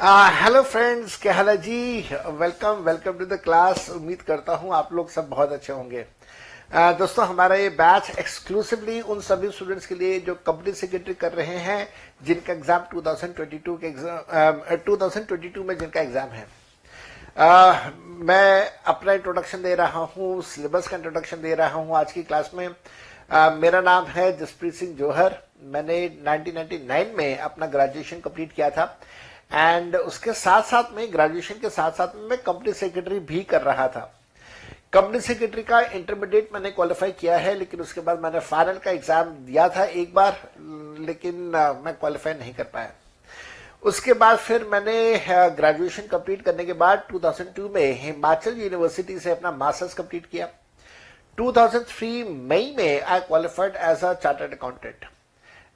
Hello friends, क्या हाल है जी। Welcome welcome to the class. उम्मीद करता हूं आप लोग सब बहुत अच्छे होंगे। दोस्तों, हमारा ये बैच एक्सक्लूसिवली उन सभी स्टूडेंट्स के लिए जो कंपनी सेक्रेटरी कर रहे हैं, जिनका एग्जाम 2022 के एग्जाम 2022 में जिनका एग्जाम है। मैं अपना इंट्रोडक्शन दे रहा हूं, सिलेबस का इंट्रोडक्शन दे रहा हूं आज की क्लास में। मेरा नाम है जसप्रीत सिंह जौहर। मैंने 1999 में अपना ग्रेजुएशन कंप्लीट किया था एंड उसके साथ साथ में, ग्रेजुएशन के साथ साथ में, मैं कंपनी सेक्रेटरी भी कर रहा था। कंपनी सेक्रेटरी का इंटरमीडिएट मैंने क्वालिफाई किया है, लेकिन उसके बाद मैंने फाइनल का एग्जाम दिया था एक बार, लेकिन मैं क्वालिफाई नहीं कर पाया। उसके बाद फिर मैंने ग्रेजुएशन कंप्लीट करने के बाद 2002 में हिमाचल यूनिवर्सिटी से अपना मास्टर्स कंप्लीट किया। 2003 मई में I qualified as a chartered accountant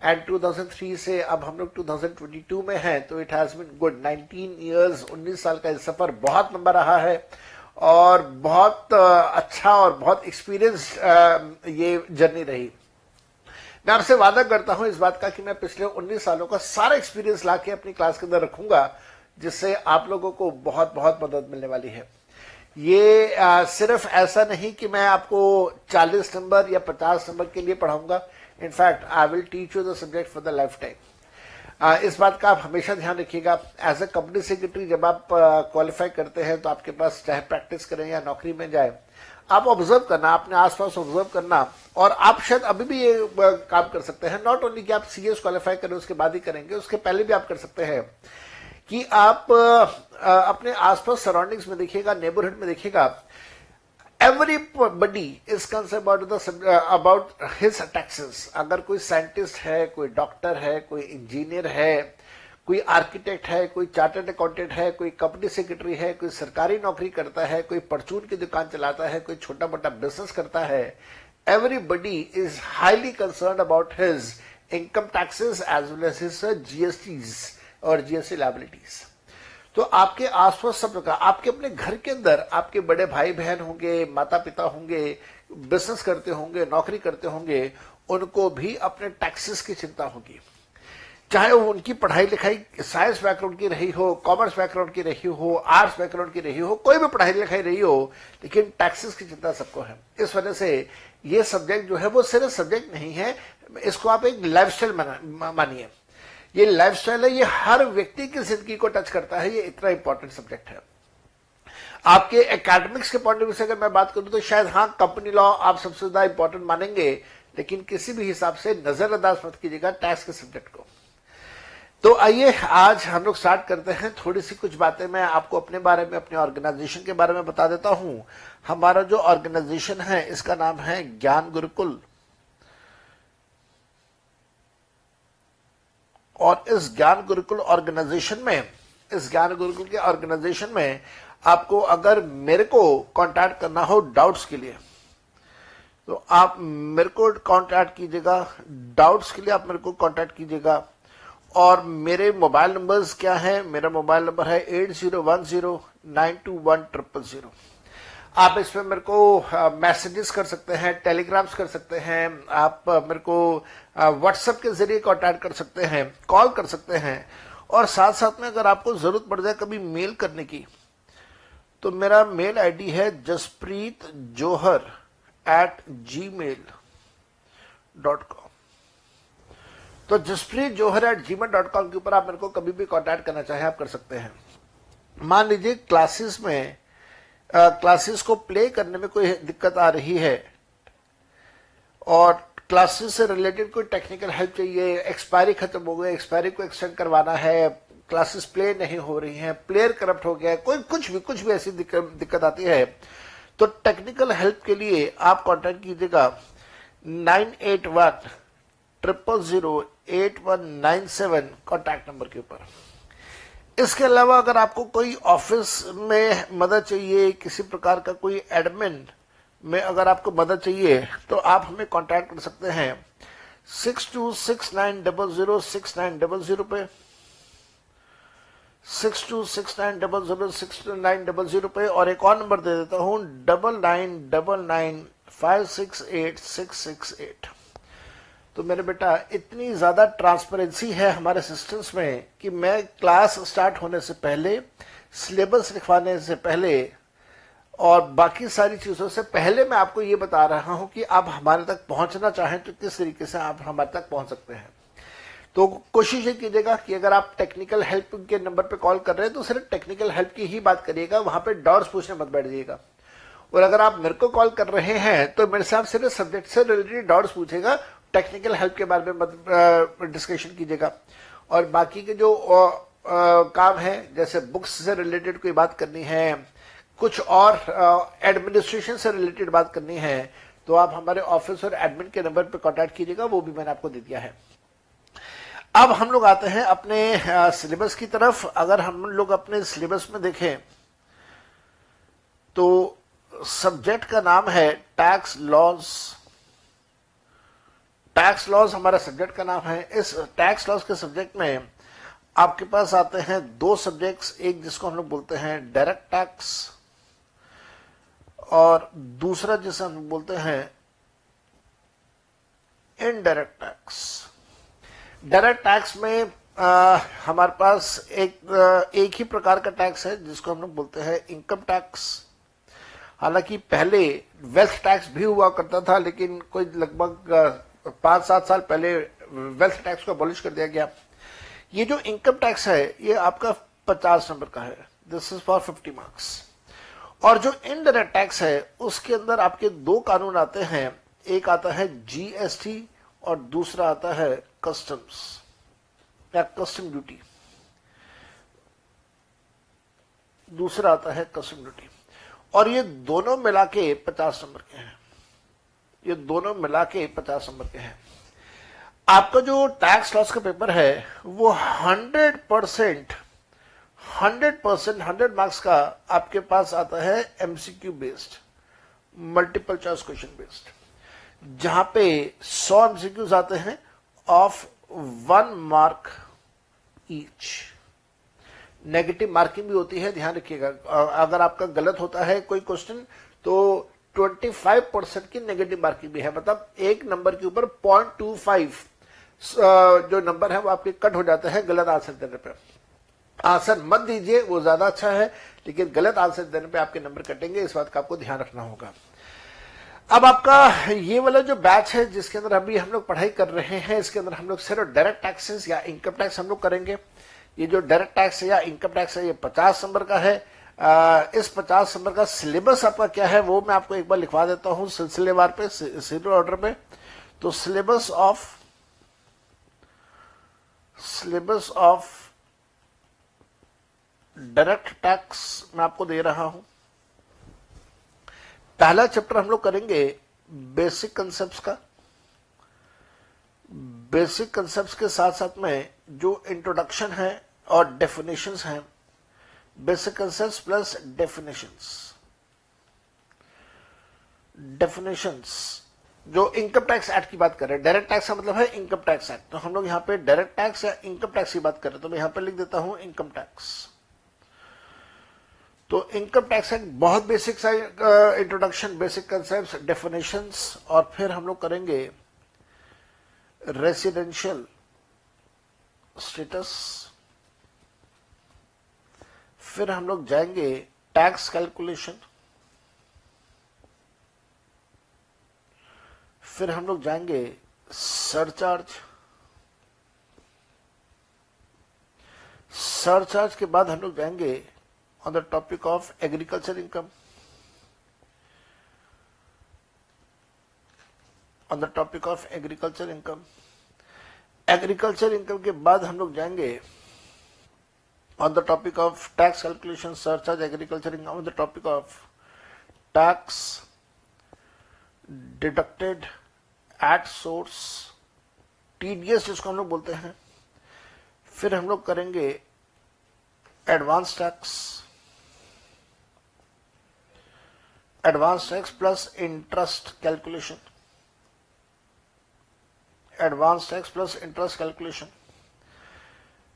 and 2003 से अब हम लोग 2022 में हैं, तो it has been good 19 years. 19 साल का सफर बहुत लंबा रहा है और बहुत अच्छा और बहुत एक्सपीरियंस ये जर्नी रही। मैं आपसे वादा करता हूं इस बात का कि मैं पिछले 19 सालों का सारा एक्सपीरियंस लाके अपनी क्लास के अंदर रखूंगा, जिससे आप लोगों को बहुत बहुत मदद मिलने वाली है। ये सिर्फ ऐसा नहीं कि मैं आपको 40 नंबर या 50 नंबर के लिए पढ़ाऊंगा। In fact I will teach you the subject for the life time. इस बात का आप हमेशा ध्यान रखिएगा। एज ए कंपनी सेक्रेटरी जब आप क्वालिफाई करते हैं, तो आपके पास चाहे प्रैक्टिस करें या नौकरी में जाए, आप ऑब्जर्व करना, अपने आसपास ऑब्जर्व करना। और आप शायद अभी भी ये काम कर सकते हैं, नॉट ओनली कि आप सीएस क्वालिफाई करें उसके बाद ही करेंगे, उसके पहले भी आप कर सकते हैं कि आप अपने आसपास सराउंडिंग्स में देखिएगा, नेबरहुड में देखिएगा, everybody is concern about his taxes. अगर कोई साइंटिस्ट है, कोई डॉक्टर है, कोई इंजीनियर है, कोई आर्किटेक्ट है, कोई चार्टर्ड अकाउंटेंट है, कोई कंपनी सेक्रेटरी है, कोई सरकारी नौकरी करता है, कोई परचून की दुकान चलाता है, कोई छोटा मोटा बिजनेस करता है, everybody is highly concern about his income taxes as well as his GSTs और जीएसटी लायबिलिटीज। तो आपके आसपास सब प्रकार, आपके अपने घर के अंदर आपके बड़े भाई बहन होंगे, माता पिता होंगे, बिजनेस करते होंगे, नौकरी करते होंगे, उनको भी अपने टैक्सेस की चिंता होगी। चाहे वो उनकी पढ़ाई लिखाई साइंस बैकग्राउंड की रही हो, कॉमर्स बैकग्राउंड की रही हो, आर्ट्स बैकग्राउंड की रही हो, कोई भी पढ़ाई लिखाई रही हो, लेकिन टैक्सेस की चिंता सबको है। इस वजह से ये सब्जेक्ट जो है वो सिर्फ सब्जेक्ट नहीं है, इसको आप एक लाइफस्टाइल मानिए। ये लाइफस्टाइल है, ये हर व्यक्ति की जिंदगी को टच करता है। ये इतना इंपॉर्टेंट सब्जेक्ट है। आपके एकेडमिक्स के पॉइंट ऑफ व्यू से अगर मैं बात करूं तो शायद हाँ, कंपनी लॉ आप सबसे ज्यादा इंपॉर्टेंट मानेंगे, लेकिन किसी भी हिसाब से नजरअंदाज मत कीजिएगा टैक्स के सब्जेक्ट को। तो आइए आज हम लोग स्टार्ट करते हैं। थोड़ी सी कुछ बातें मैं आपको अपने बारे में, अपने ऑर्गेनाइजेशन के बारे में बता देता हूं। हमारा जो ऑर्गेनाइजेशन है, इसका नाम है ज्ञान गुरुकुल। और इस ज्ञान गुरुकुल ऑर्गेनाइजेशन में, आपको अगर मेरे को कांटेक्ट करना हो डाउट्स के लिए, तो आप मेरे को कांटेक्ट कीजिएगा। डाउट्स के लिए आप मेरे को कांटेक्ट कीजिएगा। और मेरे मोबाइल नंबर्स क्या है? मेरा मोबाइल नंबर है 8010921000। आप इसमें मेरे को मैसेजेस कर सकते हैं, टेलीग्राम्स कर सकते हैं, आप मेरे को व्हाट्सएप के जरिए कांटेक्ट कर सकते हैं, कॉल कर सकते हैं। और साथ साथ में अगर आपको जरूरत पड़ जाए कभी मेल करने की, तो मेरा मेल आईडी है jaspreetjohar@gmail.com। तो jaspreetjohar@gmail.com के ऊपर आप मेरे को कभी भी कांटेक्ट करना चाहे आप कर सकते हैं। मान लीजिए क्लासेस को प्ले करने में कोई दिक्कत आ रही है और क्लासेस से रिलेटेड कोई टेक्निकल हेल्प चाहिए, एक्सपायरी खत्म हो गई, एक्सपायरी को एक्सटेंड करवाना है, क्लासेस प्ले नहीं हो रही हैं, प्लेयर करप्ट हो गया है, कोई कुछ भी ऐसी दिक्कत आती है, तो टेक्निकल हेल्प के लिए आप कांटेक्ट कीजिएगा 9810008197 कांटेक्ट नंबर के ऊपर। इसके अलावा अगर आपको कोई ऑफिस में मदद चाहिए, किसी प्रकार का कोई एडमिन में अगर आपको मदद चाहिए, तो आप हमें कांटेक्ट कर सकते हैं 6269006900 पे, 6269006900 पे। और एक और नंबर दे देता हूं 9999568668। तो मेरे बेटा इतनी ज्यादा ट्रांसपेरेंसी है हमारे सिस्टम्स में कि मैं क्लास स्टार्ट होने से पहले, सिलेबस लिखवाने से पहले और बाकी सारी चीजों से पहले मैं आपको ये बता रहा हूं कि आप हमारे तक पहुंचना चाहें तो किस तरीके से आप हमारे तक पहुंच सकते हैं। तो कोशिश ये कीजिएगा कि अगर आप टेक्निकल हेल्प के नंबर पे कॉल कर रहे हैं तो सिर्फ टेक्निकल हेल्प की ही बात करिएगा, वहां पे डाउट्स पूछने मत बैठ जाइएगा। और अगर आप मेरे को कॉल कर रहे हैं तो मेरे साथ सिर्फ सब्जेक्ट से रिलेटेड डाउट्स पूछेगा, टेक्निकल हेल्प के बारे में मत डिस्कशन कीजिएगा। और बाकी के जो काम है, जैसे बुक्स से रिलेटेड कोई बात करनी है, कुछ और एडमिनिस्ट्रेशन से रिलेटेड बात करनी है, तो आप हमारे ऑफिस और एडमिन के नंबर पर कॉन्टैक्ट कीजिएगा, वो भी मैंने आपको दे दिया है। अब हम लोग आते हैं अपने सिलेबस की तरफ। अगर हम लोग अपने सिलेबस में देखें तो सब्जेक्ट का नाम है टैक्स लॉज। टैक्स लॉज हमारा सब्जेक्ट का नाम है। इस टैक्स लॉज के सब्जेक्ट में आपके पास आते हैं दो सब्जेक्ट्स, एक जिसको हम लोग बोलते हैं डायरेक्ट टैक्स और दूसरा जिसे हम लोग बोलते हैं इनडायरेक्ट टैक्स। डायरेक्ट टैक्स में हमारे पास एक ही प्रकार का टैक्स है जिसको हम लोग बोलते हैं इनकम टैक्स। हालांकि पहले वेल्थ टैक्स भी हुआ करता था, लेकिन कोई लगभग 5-7 साल पहले वेल्थ टैक्स को अबॉलिश कर दिया गया। ये जो इनकम टैक्स है ये आपका 50 नंबर का है, दिस इज फॉर 50 मार्क्स। और जो इनडायरेक्ट टैक्स है उसके अंदर आपके दो कानून आते हैं, एक आता है जीएसटी और दूसरा आता है कस्टम्स या कस्टम ड्यूटी। दूसरा आता है कस्टम ड्यूटी और ये दोनों मिला के 50 नंबर के हैं। ये दोनों मिला के 50 नंबर के हैं। आपका जो टैक्स लॉस का पेपर है वो 100% 100 मार्क्स का आपके पास आता है MCQ based, multiple choice question based, जहां पे 100 एमसीक्यूज आते हैं of 1 mark each. Negative marking भी होती है, ध्यान रखिएगा। अगर आपका गलत होता है कोई क्वेश्चन तो 25% की नेगेटिव मार्किंग भी है, मतलब एक नंबर के ऊपर 0.25 जो नंबर है वो आपके कट हो जाता है गलत आंसर देने पे। आंसर मत दीजिए, वो ज्यादा अच्छा है, लेकिन गलत आंसर देने पे आपके नंबर कटेंगे, इस बात का आपको ध्यान रखना होगा। अब आपका ये वाला जो बैच है जिसके अंदर अभी हम लोग पढ़ाई कर रहे हैं, इसके अंदर हम लोग सिर्फ डायरेक्ट टैक्सेस या इनकम टैक्स हम लोग करेंगे। ये जो डायरेक्ट टैक्स है या इनकम टैक्स है ये 50 नंबर का है। इस 50 नंबर का सिलेबस आपका क्या है वो मैं आपको एक बार लिखवा देता हूं सिलसिलेवार पे, सीरियल ऑर्डर पे। तो सिलेबस ऑफ डायरेक्ट टैक्स मैं आपको दे रहा हूं। पहला चैप्टर हम लोग करेंगे बेसिक कंसेप्ट्स का। बेसिक कंसेप्ट्स के साथ साथ में जो इंट्रोडक्शन है और डेफिनेशंस हैं, बेसिक कंसेप्ट्स प्लस डेफिनेशंस जो इनकम टैक्स एक्ट की बात कर रहे हैं। डायरेक्ट टैक्स का मतलब है इनकम टैक्स एक्ट, तो हम लोग यहाँ पे डायरेक्ट टैक्स या इनकम टैक्स की बात कर रहे हैं, तो मैं यहाँ पे लिख देता हूं इनकम टैक्स। तो इनकम टैक्स एक्ट बहुत बेसिक सा इंट्रोडक्शन, बेसिक कंसेप्ट्स, डेफिनेशंस, और फिर हम लोग करेंगे रेसिडेंशियल स्टेटस। फिर हम लोग जाएंगे टैक्स कैलकुलेशन। फिर हम लोग जाएंगे सरचार्ज। सरचार्ज के बाद हम लोग जाएंगे on the topic of agriculture income. On the topic of agriculture income. Agriculture income के बाद हम लोग जाएंगे on the topic of tax calculation, surcharge, agriculture income, on the topic of tax deducted at source, TDS जिसको हम लोग बोलते हैं। फिर हम लोग करेंगे advance tax plus interest calculation. Advance tax plus interest calculation.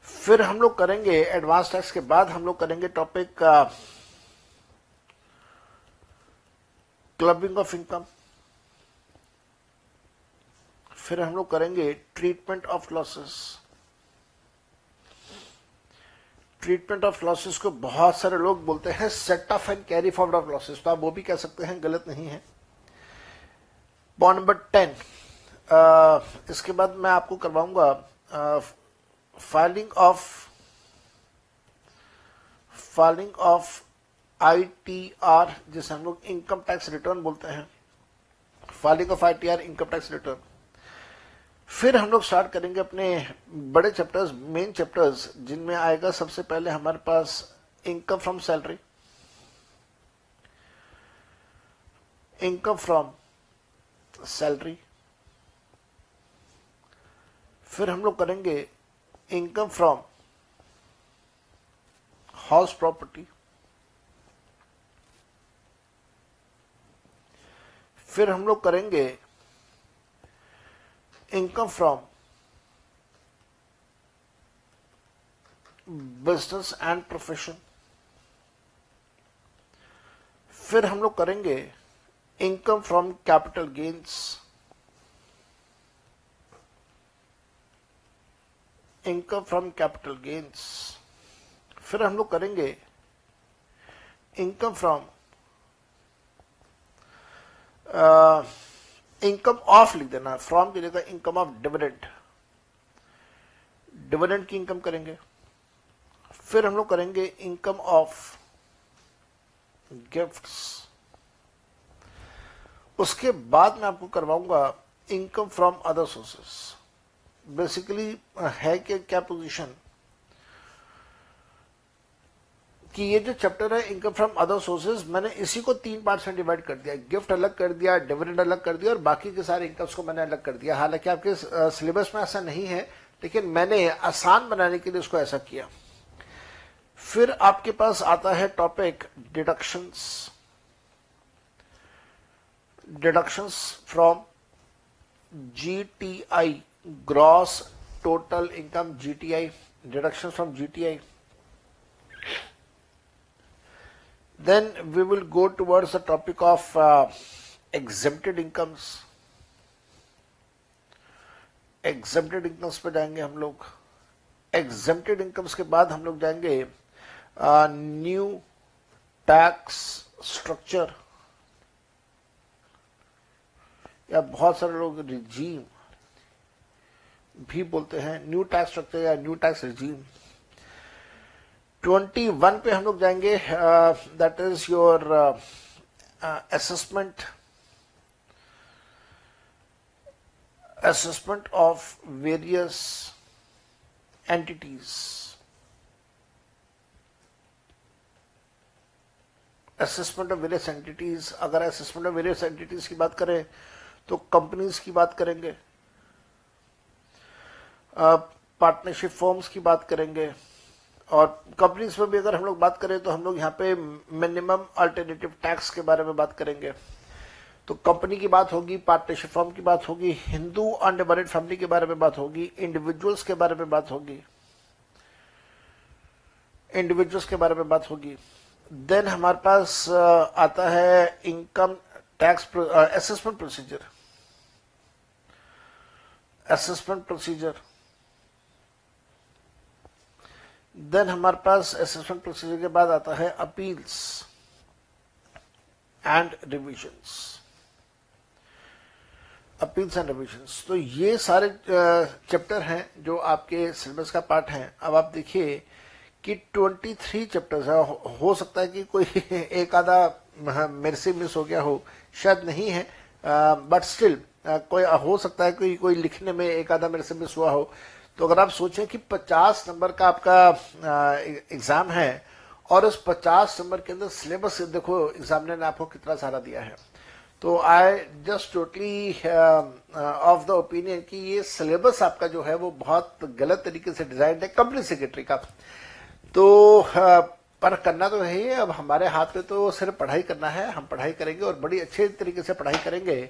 फिर हम लोग करेंगे एडवांस टैक्स के बाद हम लोग करेंगे टॉपिक क्लबिंग ऑफ इनकम। फिर हम लोग करेंगे treatment of losses. Treatment of losses को बहुत सारे लोग बोलते हैं set of and carry forward of losses, तो आप वो भी कह सकते हैं, गलत नहीं है। पॉइंट नंबर 10, इसके बाद मैं आपको करवाऊंगा फाइलिंग ऑफ ITR, जिसे हम लोग इनकम टैक्स रिटर्न बोलते हैं, filing of ITR income tax return. फिर हम लोग स्टार्ट करेंगे अपने बड़े चैप्टर्स, मेन चैप्टर्स, जिनमें आएगा सबसे पहले हमारे पास income from salary, income from salary. फिर हम लोग करेंगे इनकम फ्रॉम हाउस प्रॉपर्टी। फिर हम लोग करेंगे income from business and profession. फिर हम लोग करेंगे income from capital gains, income from capital gains. फिर हम लोग करेंगे इनकम फ्रॉम इनकम ऑफ, लिख देना, फ्रॉम की जगह इनकम ऑफ डिविडेंड, डिविडेंड की इनकम करेंगे। फिर हम लोग करेंगे इनकम ऑफ गिफ्ट्स। उसके बाद मैं आपको करवाऊंगा income from other sources. Basically है कि क्या पोजीशन कि ये जो चैप्टर है इनकम फ्रॉम अदर सोर्सेज, मैंने इसी को 3 पार्ट्स में डिवाइड कर दिया, गिफ्ट अलग कर दिया, डिविडेंड अलग कर दिया और बाकी के सारे इनकम्स को मैंने अलग कर दिया। हालांकि आपके सिलेबस में ऐसा नहीं है, लेकिन मैंने आसान बनाने के लिए इसको ऐसा किया। फिर आपके पास आता है topic deductions, deductions from GTI, gross total income, GTI, deductions from GTI। Then we will go towards the topic of exempted incomes. Exempted incomes पे जाएंगे हम लोग। Exempted incomes के बाद हम लोग जाएंगे न्यू टैक्स स्ट्रक्चर, या बहुत सारे लोग रिजीम भी बोलते हैं, न्यू टैक्स स्ट्रक्चर या न्यू टैक्स रिजीम। 21 पे हम लोग जाएंगे, that is your assessment of various entities. Assessment of various entities, अगर असेसमेंट ऑफ वेरियस एंटिटीज की बात करें तो कंपनीज की बात करेंगे, पार्टनरशिप फॉर्म्स की बात करेंगे, और कंपनीज में भी अगर हम लोग बात करें तो हम लोग यहाँ पे मिनिमम अल्टरनेटिव टैक्स के बारे में बात करेंगे। तो कंपनी की बात होगी, पार्टनरशिप फर्म की बात होगी, हिंदू अनडिवाइडेड फैमिली के बारे में बात होगी, इंडिविजुअल्स के बारे में बात होगी, इंडिविजुअल्स के बारे में बात होगी। देन हमारे पास आता है income tax assessment procedure, assessment procedure. Then हमारे पास असेसमेंट प्रोसीजर के बाद आता है appeals and revisions, appeals and revisions. तो ये सारे चैप्टर हैं जो आपके सिलेबस का पार्ट हैं। अब आप देखिए कि 23 चैप्टर्स है, हो सकता है कि कोई एक आधा मेरे से मिस हो गया हो, शायद नहीं है, बट स्टिल कोई हो सकता है कि कोई लिखने में एक आधा मेरे से मिस हुआ हो। तो अगर आप सोचें कि 50 नंबर का आपका एग्जाम है और उस 50 नंबर के अंदर सिलेबस देखो एग्जामिनर ने आपको कितना सारा दिया है, तो I just totally off the opinion कि ये सिलेबस आपका जो है वो बहुत गलत तरीके से डिजाइन है कंपनी सेक्रेटरी का। तो पर करना तो है ही, अब हमारे हाथ में तो सिर्फ पढ़ाई करना है, हम पढ़ाई करेंगे और बड़ी अच्छे तरीके से पढ़ाई करेंगे।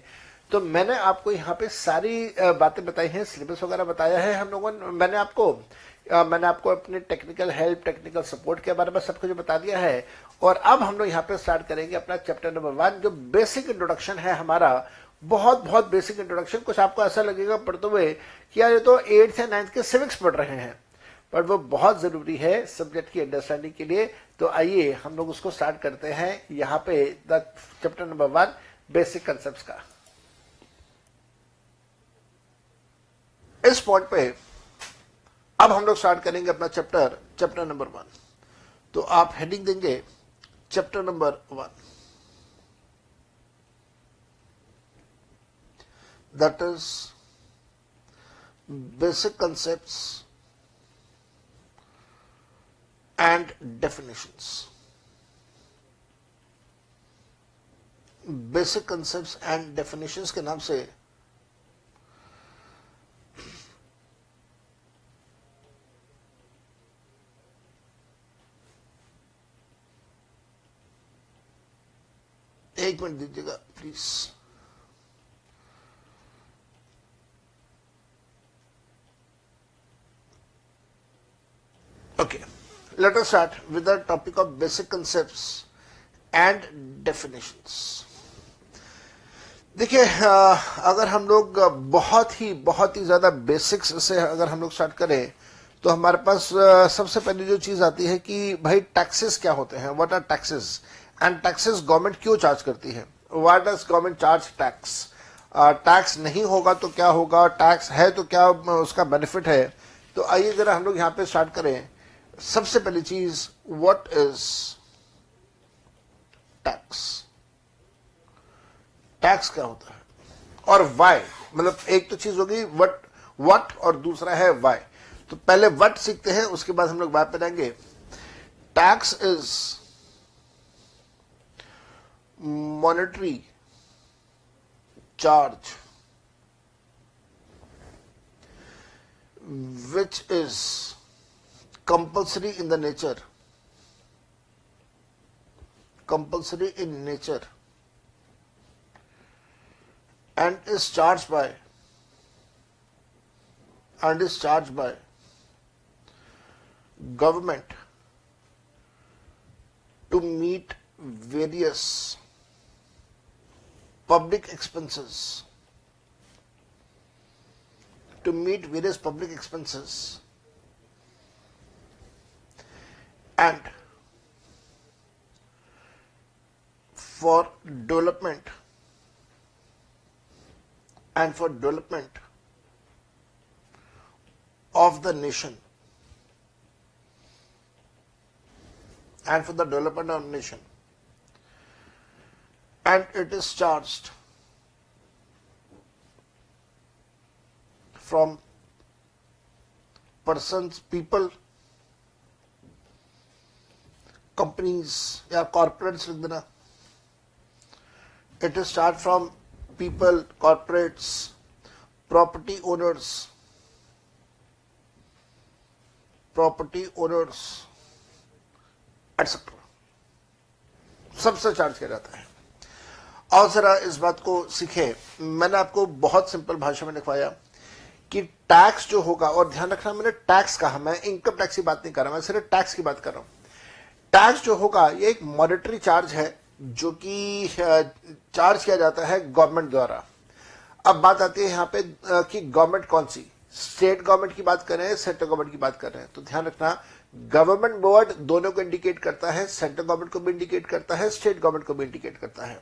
तो मैंने आपको यहाँ पे सारी बातें बताई हैं, सिलेबस वगैरह बताया है हम लोगों ने, मैंने आपको अपने टेक्निकल हेल्प, टेक्निकल सपोर्ट के बारे में सब कुछ बता दिया है। और अब हम लोग यहाँ पे स्टार्ट करेंगे अपना चैप्टर नंबर 1, जो बेसिक इंट्रोडक्शन है हमारा बहुत बहुत बेसिक इंट्रोडक्शन। कुछ आपको ऐसा लगेगा पढ़ते हुए कि यार ये तो 8th या 9th के सिविक्स पढ़ रहे हैं, पर वो बहुत जरूरी है सब्जेक्ट की अंडरस्टैंडिंग के लिए। तो आइए हम लोग उसको स्टार्ट करते हैं यहाँ पे the chapter number 1 basic concepts का। इस पॉइंट पे अब हम लोग स्टार्ट करेंगे अपना चैप्टर नंबर 1। तो आप हेडिंग देंगे chapter number 1, that is basic concepts and definitions. Basic concepts and definitions के नाम से एक मिनट दीजिएगा please. Okay, let us start with the topic of basic concepts and definitions. देखिए, अगर हम लोग बहुत ही ज्यादा बेसिक्स से अगर हम लोग स्टार्ट करें तो हमारे पास सबसे पहली जो चीज आती है कि भाई टैक्सेस क्या होते हैं, what are taxes, and taxes government क्यों चार्ज करती है, what does government charge tax, tax नहीं होगा तो क्या होगा, टैक्स है तो क्या उसका बेनिफिट है। तो आइए जरा हम लोग यहाँ पे स्टार्ट करें। सबसे पहली चीज, व्हाट इज टैक्स, टैक्स क्या होता है और वाई, मतलब एक तो चीज होगी व्हाट और दूसरा है वाई। तो पहले व्हाट सीखते हैं, उसके बाद हम लोग वाई पे जाएंगे। Tax is monetary charge which is compulsory in nature and is charged by government to meet various public expenses, and for development of the nation, and it is charged from persons, people, companies या corporates लिख देना। It is charged from people, corporates, property owners, etc. सबसे charge किया जाता है। और जरा इस बात को सीखे, मैंने आपको बहुत सिंपल भाषा में लिखवाया कि टैक्स जो होगा, और ध्यान रखना मैंने टैक्स कहा, मैं इनकम टैक्स की बात नहीं कर रहा, मैं सिर्फ टैक्स की बात कर रहा हूं। टैक्स जो होगा ये एक मॉनेटरी चार्ज है जो कि चार्ज किया जाता है गवर्नमेंट द्वारा। अब बात आती है यहाँ पे कि गवर्नमेंट कौन सी, स्टेट गवर्नमेंट की बात कर रहे हैं, सेंट्रल गवर्नमेंट की बात कर रहे हैं। तो ध्यान रखना, गवर्नमेंट वर्ड दोनों को इंडिकेट करता है, सेंट्रल गवर्नमेंट को भी इंडिकेट करता है, स्टेट गवर्नमेंट को भी इंडिकेट करता है।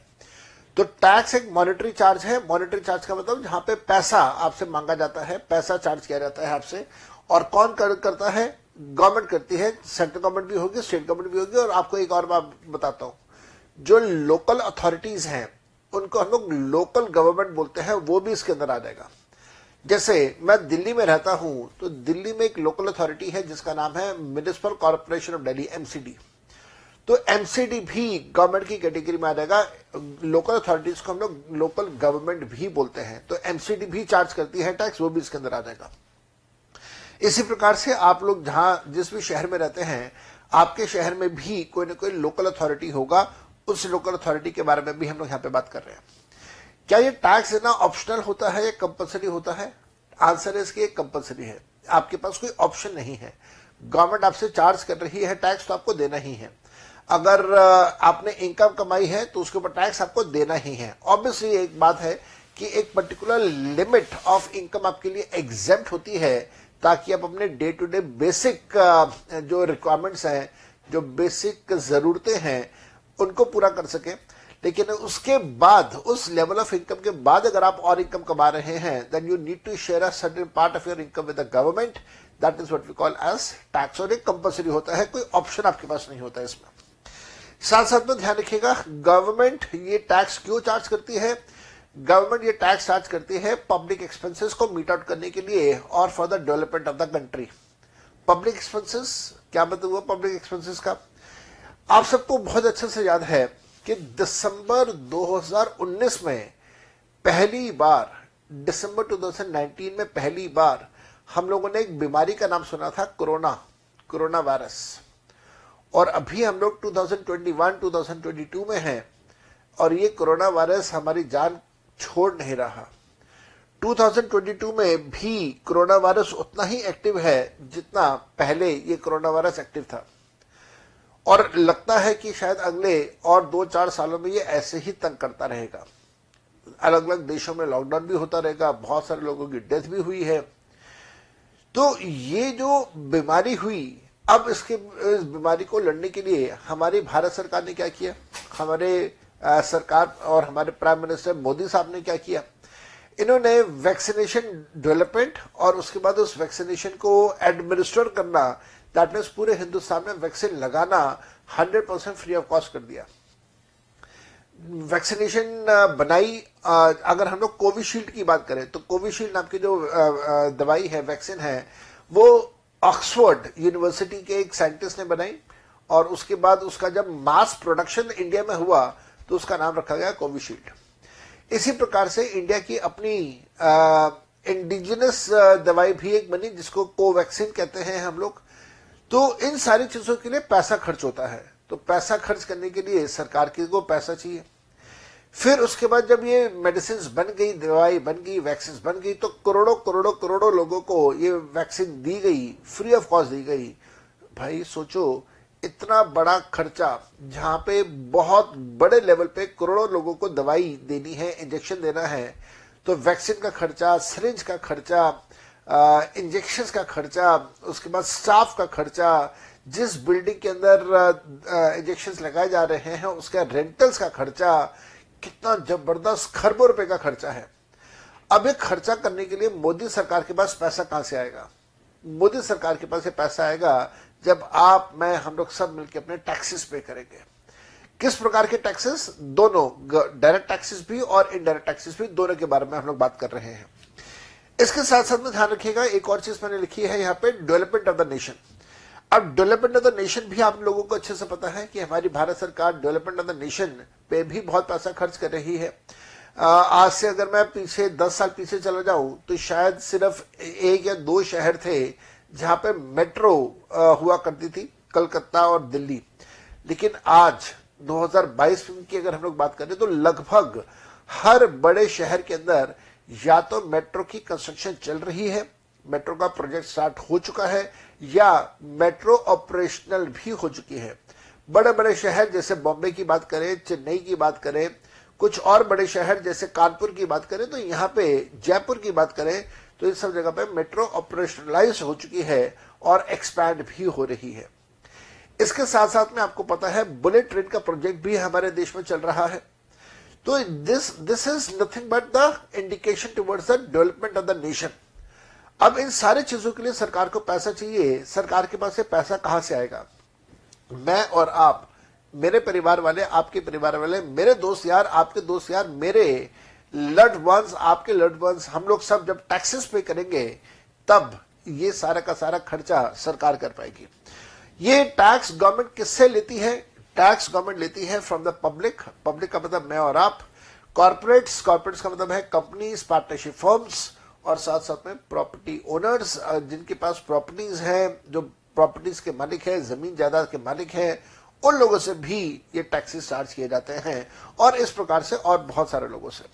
तो टैक्स एक मॉनेटरी चार्ज है। मॉनेटरी चार्ज का मतलब जहां पे पैसा आपसे मांगा जाता है, पैसा चार्ज किया जाता है आपसे, और कौन करता है, गवर्नमेंट करती है। सेंट्रल गवर्नमेंट भी होगी, स्टेट गवर्नमेंट भी होगी, और आपको एक और बात बताता हूं, जो लोकल अथॉरिटीज हैं उनको हम लोग लोकल गवर्नमेंट बोलते हैं, वो भी इसके अंदर आ जाएगा। जैसे मैं दिल्ली में रहता हूं, तो दिल्ली में एक लोकल अथॉरिटी है जिसका नाम है municipal corporation of Delhi, MCD. तो एमसीडी भी गवर्नमेंट की कैटेगरी में आ जाएगा। लोकल अथॉरिटीज को हम लोग लोकल गवर्नमेंट भी बोलते हैं, तो एमसीडी भी चार्ज करती है टैक्स, वो भी इसके अंदर आ जाएगा। इसी प्रकार से आप लोग जहां जिस भी शहर में रहते हैं, आपके शहर में भी कोई ना कोई लोकल अथॉरिटी होगा, उस लोकल अथॉरिटी के बारे में भी हम लोग यहाँ पे बात कर रहे हैं। क्या ये टैक्स देना ऑप्शनल होता है या कंपलसरी होता है? आंसर है इसकी, कंपलसरी है। आपके पास कोई ऑप्शन नहीं है। गवर्नमेंट आपसे चार्ज कर रही है टैक्स, तो आपको देना ही है। अगर आपने इनकम कमाई है तो उसके ऊपर टैक्स आपको देना ही है। ऑब्वियसली एक बात है कि एक पर्टिकुलर लिमिट ऑफ इनकम आपके लिए एग्जेम्प्ट होती है, ताकि आप अपने डे टू डे बेसिक जो रिक्वायरमेंट्स हैं, जो बेसिक जरूरतें हैं, उनको पूरा कर सकें। लेकिन उसके बाद, उस लेवल ऑफ इनकम के बाद अगर आप और इनकम कमा रहे हैं, then you need to share a certain part of your income with the government. That is what we call as tax. और एक कंपल्सरी होता है, कोई ऑप्शन आपके पास नहीं होता इसमें। साथ साथ में ध्यान रखिएगा, गवर्नमेंट ये टैक्स क्यों चार्ज करती है? गवर्नमेंट ये टैक्स चार्ज करती है पब्लिक एक्सपेंसेस को मीट आउट करने के लिए और for the development of the country. Public expenses क्या मतलब हुआ? पब्लिक एक्सपेंसेस का आप सबको बहुत अच्छे से याद है कि दिसंबर 2019 में पहली बार, दिसंबर 2019 में पहली बार हम लोगों ने एक बीमारी का नाम सुना था, कोरोना वायरस। और अभी हम लोग 2021-2022 में हैं और ये कोरोना वायरस हमारी जान छोड़ नहीं रहा। 2022 में भी कोरोना वायरस उतना ही एक्टिव है जितना पहले ये कोरोना वायरस एक्टिव था, और लगता है कि शायद अगले और 2-4 सालों में ये ऐसे ही तंग करता रहेगा। अलग अलग देशों में लॉकडाउन भी होता रहेगा, बहुत सारे लोगों की डेथ भी हुई है। तो ये जो बीमारी हुई, अब इस बीमारी को लड़ने के लिए हमारी भारत सरकार ने क्या किया, हमारे सरकार और हमारे प्राइम मिनिस्टर मोदी साहब ने क्या किया? इन्होंने वैक्सीनेशन डेवलपमेंट और उसके बाद उस वैक्सीनेशन को एडमिनिस्टर करना, दैट मीन्स पूरे हिंदुस्तान में वैक्सीन लगाना 100% फ्री ऑफ कॉस्ट कर दिया। वैक्सीनेशन बनाई। अगर हम लोग कोविशील्ड की बात करें तो कोविशील्ड नाम की जो दवाई है, वैक्सीन है, वो ऑक्सफोर्ड यूनिवर्सिटी के एक साइंटिस्ट ने बनाई, और उसके बाद उसका जब मास प्रोडक्शन इंडिया में हुआ तो उसका नाम रखा गया कोविशील्ड। इसी प्रकार से इंडिया की अपनी इंडिजिनस दवाई भी एक बनी, जिसको कोवैक्सीन कहते हैं हम लोग। तो इन सारी चीजों के लिए पैसा खर्च होता है, तो पैसा खर्च करने के लिए सरकार को पैसा चाहिए। फिर उसके बाद जब ये मेडिसिन बन गई, दवाई बन गई, वैक्सीन बन गई, तो करोड़ों करोड़ों करोड़ों लोगों को ये वैक्सीन दी गई, फ्री ऑफ कॉस्ट दी गई। भाई सोचो, इतना बड़ा खर्चा, जहां पे बहुत बड़े लेवल पे करोड़ों लोगों को दवाई देनी है, इंजेक्शन देना है, तो वैक्सीन का खर्चा, सिरिंज का खर्चा, इंजेक्शन का खर्चा, उसके बाद स्टाफ का खर्चा, जिस बिल्डिंग के अंदर इंजेक्शन लगाए जा रहे हैं उसका रेंटल्स का खर्चा, कितना जबरदस्त खरबों रुपए का खर्चा है। अब ये खर्चा करने के लिए मोदी सरकार के पास पैसा कहां से आएगा? मोदी सरकार के पास ये पैसा आएगा जब आप, मैं, हम लोग सब मिलकर अपने टैक्सेस पे करेंगे। किस प्रकार के टैक्सेस? दोनों, डायरेक्ट टैक्सेस भी और इनडायरेक्ट टैक्सेस भी, दोनों के बारे में हम लोग बात कर रहे हैं। इसके साथ साथ में ध्यान रखिएगा, एक और चीज मैंने लिखी है यहाँ पे, डेवलपमेंट ऑफ द नेशन। अब डेवलपमेंट ऑफ द नेशन भी आप लोगों को अच्छे से पता है कि हमारी भारत सरकार डेवलपमेंट ऑफ द नेशन पे भी बहुत पैसा खर्च कर रही है। आज से अगर मैं पीछे 10 साल पीछे चला जाऊं तो शायद सिर्फ 1 या 2 शहर थे जहां पे मेट्रो हुआ करती थी, कलकत्ता और दिल्ली। लेकिन आज 2022 की अगर हम लोग बात करें तो लगभग हर बड़े शहर के अंदर या तो मेट्रो की कंस्ट्रक्शन चल रही है, मेट्रो का प्रोजेक्ट स्टार्ट हो चुका है, या मेट्रो ऑपरेशनल भी हो चुकी है। बड़े बड़े शहर जैसे बॉम्बे की बात करें, चेन्नई की बात करें, कुछ और बड़े शहर जैसे कानपुर की बात करें, तो यहाँ पे जयपुर की बात करें, तो इस सब जगह पे मेट्रो ऑपरेशनलाइज हो चुकी है और एक्सपैंड भी हो रही है। इसके साथ साथ में आपको पता है बुलेट ट्रेन का प्रोजेक्ट भी हमारे देश में चल रहा है। तो this is nothing but the indication towards the development of the nation. अब इन सारी चीजों के लिए सरकार को पैसा चाहिए। सरकार के पास ये पैसा कहां से आएगा? मैं और आप, मेरे परिवार वाले, आपके परिवार वाले, मेरे दोस्त यार, आपके दोस्त यार, मेरे लव्ड वंस, आपके लव्ड वंस, हम लोग सब जब टैक्सेस पे करेंगे तब ये सारा का सारा खर्चा सरकार कर पाएगी। ये टैक्स गवर्नमेंट किससे लेती है? टैक्स गवर्नमेंट लेती है फ्रॉम द पब्लिक। पब्लिक का मतलब मैं और आप। कॉर्पोरेट्स का मतलब है कंपनीज, पार्टनरशिप फर्म्स, और साथ साथ में प्रॉपर्टी ओनर्स, जिनके पास प्रॉपर्टीज हैं, जो प्रॉपर्टीज के मालिक है, जमीन जायदाद के मालिक है, उन लोगों से भी ये टैक्सेस चार्ज किए जाते हैं, और इस प्रकार से और बहुत सारे लोगों से।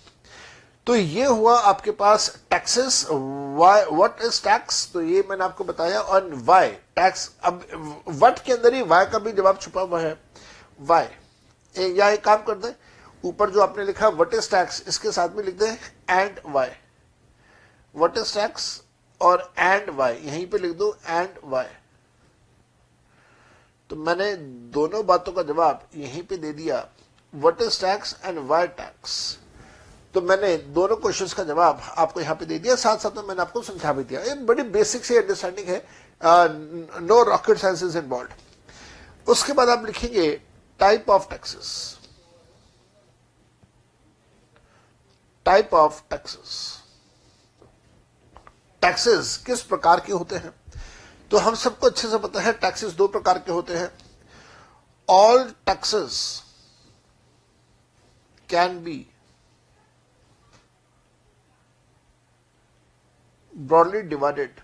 तो ये हुआ आपके पास टैक्सेस। What is tax? तो ये मैंने आपको बताया। और वाई टैक्स, अब व्हाट के अंदर ही वाई का भी जवाब छुपा हुआ है। वाई, या एक काम कर दे, ऊपर जो आपने लिखा व्हाट इज टैक्स, इसके साथ में लिख दें and why, what is tax और एंड वाई, यहीं पे लिख दो एंड वाई। तो मैंने दोनों बातों का जवाब यहीं पे दे दिया, what is tax and why tax. तो मैंने दोनों क्वेश्चंस का जवाब आपको यहां पे दे दिया, साथ साथ में मैंने आपको समझा भी दिया। ये बड़ी बेसिक सी अंडरस्टैंडिंग है, no rocket science is involve. उसके बाद आप लिखेंगे type of taxes, type of taxes, taxes किस प्रकार के होते हैं। तो हम सबको अच्छे से पता है टैक्सेस दो प्रकार के होते हैं। All taxes can be broadly divided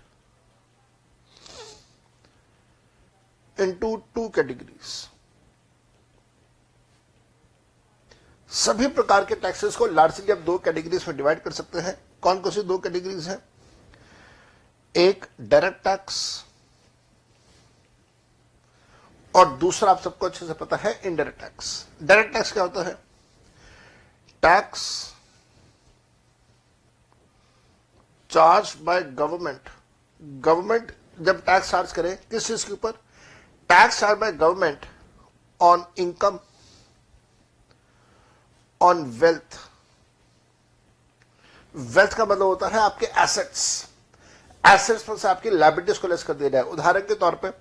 into two categories। सभी प्रकार के टैक्सेस को लार्जली आप दो कैटेगरीज में डिवाइड कर सकते हैं। कौन कौन सी दो कैटेगरीज हैं? एक डायरेक्ट टैक्स और दूसरा आप सबको अच्छे से पता है इनडायरेक्ट टैक्स। डायरेक्ट टैक्स क्या होता है? Tax charge by government. Government जब टैक्स चार्ज करे किस चीज के ऊपर? Tax charge by government on income, on wealth. Wealth का मतलब होता है आपके एसेट्स, एसेट्स में से आपकी लायबिलिटीज को लेस कर दिया जाए। उदाहरण के तौर पे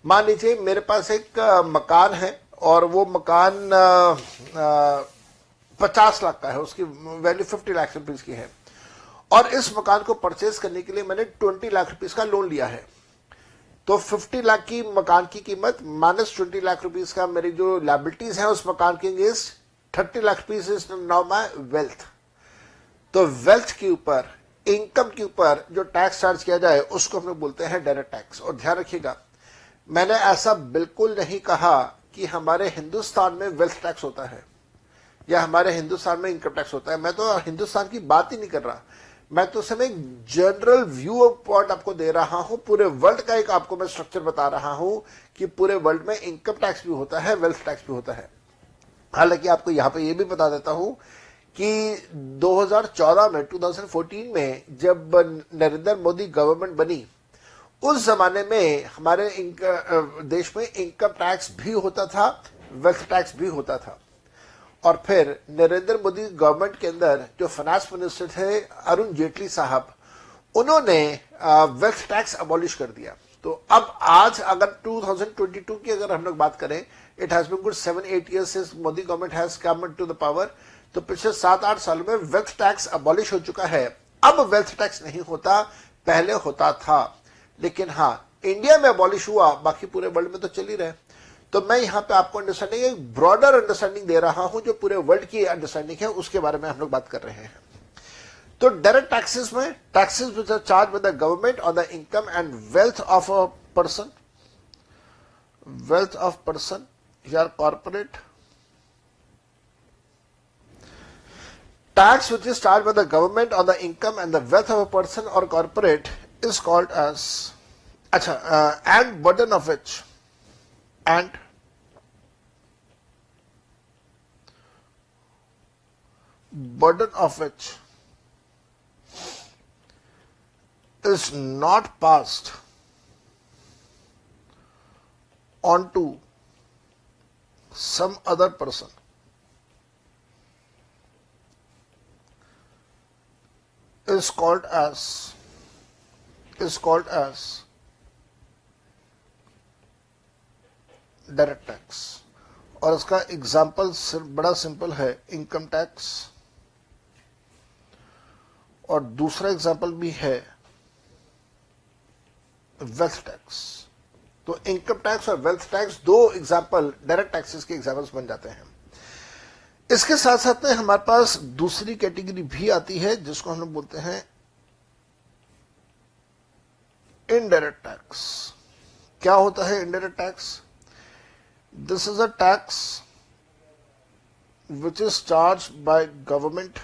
मान लीजिए मेरे पास एक मकान है और वो मकान 50 लाख का है, उसकी वैल्यू 50 लाख रुपीज की है और इस मकान को परचेज करने के लिए मैंने 20 लाख रुपीस का लोन लिया है। तो 50 लाख की मकान की कीमत माइनस 20 लाख रुपीस का मेरी जो लायबिलिटीज है उस मकान के against 30 lakh rupees is now my wealth. तो वेल्थ के ऊपर, इनकम के ऊपर जो टैक्स चार्ज किया जाए उसको हम लोग बोलते हैं डायरेक्ट टैक्स। और ध्यान रखिएगा, मैंने ऐसा बिल्कुल नहीं कहा कि हमारे हिंदुस्तान में वेल्थ टैक्स होता है या हमारे हिंदुस्तान में इनकम टैक्स होता है। मैं तो हिंदुस्तान की बात ही नहीं कर रहा, मैं तो सिर्फ एक जनरल व्यू ऑफ पॉइंट आपको दे रहा हूं। पूरे वर्ल्ड का एक आपको मैं स्ट्रक्चर बता रहा हूं कि पूरे वर्ल्ड में इनकम टैक्स भी होता है, वेल्थ टैक्स भी होता है। हालांकि आपको यहां पे ये भी बता देता हूं कि 2014 में 2014 में जब नरेंद्र मोदी गवर्नमेंट बनी उस जमाने में हमारे देश में इनकम टैक्स भी होता था, वेल्थ टैक्स भी होता था। और फिर नरेंद्र मोदी गवर्नमेंट के अंदर जो फाइनेंस मिनिस्टर थे अरुण जेटली साहब, उन्होंने वेल्थ टैक्स अबॉलिश कर दिया। तो अब आज अगर 2022 की अगर हम लोग बात करें, it has been good 7-8 years since Modi government has come to the power. तो पिछले 7-8 सालों में वेल्थ टैक्स अबॉलिश हो चुका है। अब वेल्थ टैक्स नहीं होता, पहले होता था। लेकिन हाँ, इंडिया में अबॉलिश हुआ, बाकी पूरे वर्ल्ड में तो चल ही रहे। तो मैं यहां पे आपको अंडरस्टैंडिंग, एक ब्रॉडर अंडरस्टैंडिंग दे रहा हूं, जो पूरे वर्ल्ड की अंडरस्टैंडिंग है उसके बारे में हम लोग बात कर रहे हैं। तो डायरेक्ट टैक्सेस में taxes which are charge by the government on the income and wealth of a person, wealth of person या corporate. Tax which is charge by the government on the income and the wealth of a person और corporate is called as, and burden of which, and burden of which is not passed on to some other person is called as direct tax. और इसका example बड़ा simple है, income tax, और दूसरा example भी है wealth tax. तो income tax और वेल्थ टैक्स दो एग्जाम्पल डायरेक्ट टैक्सेस के एग्जाम्पल्स बन जाते हैं। इसके साथ साथ में हमारे पास दूसरी कैटेगरी भी आती है जिसको हम लोग बोलते हैं इनडायरेक्ट टैक्स। क्या होता है indirect tax? This is a tax which is charged by government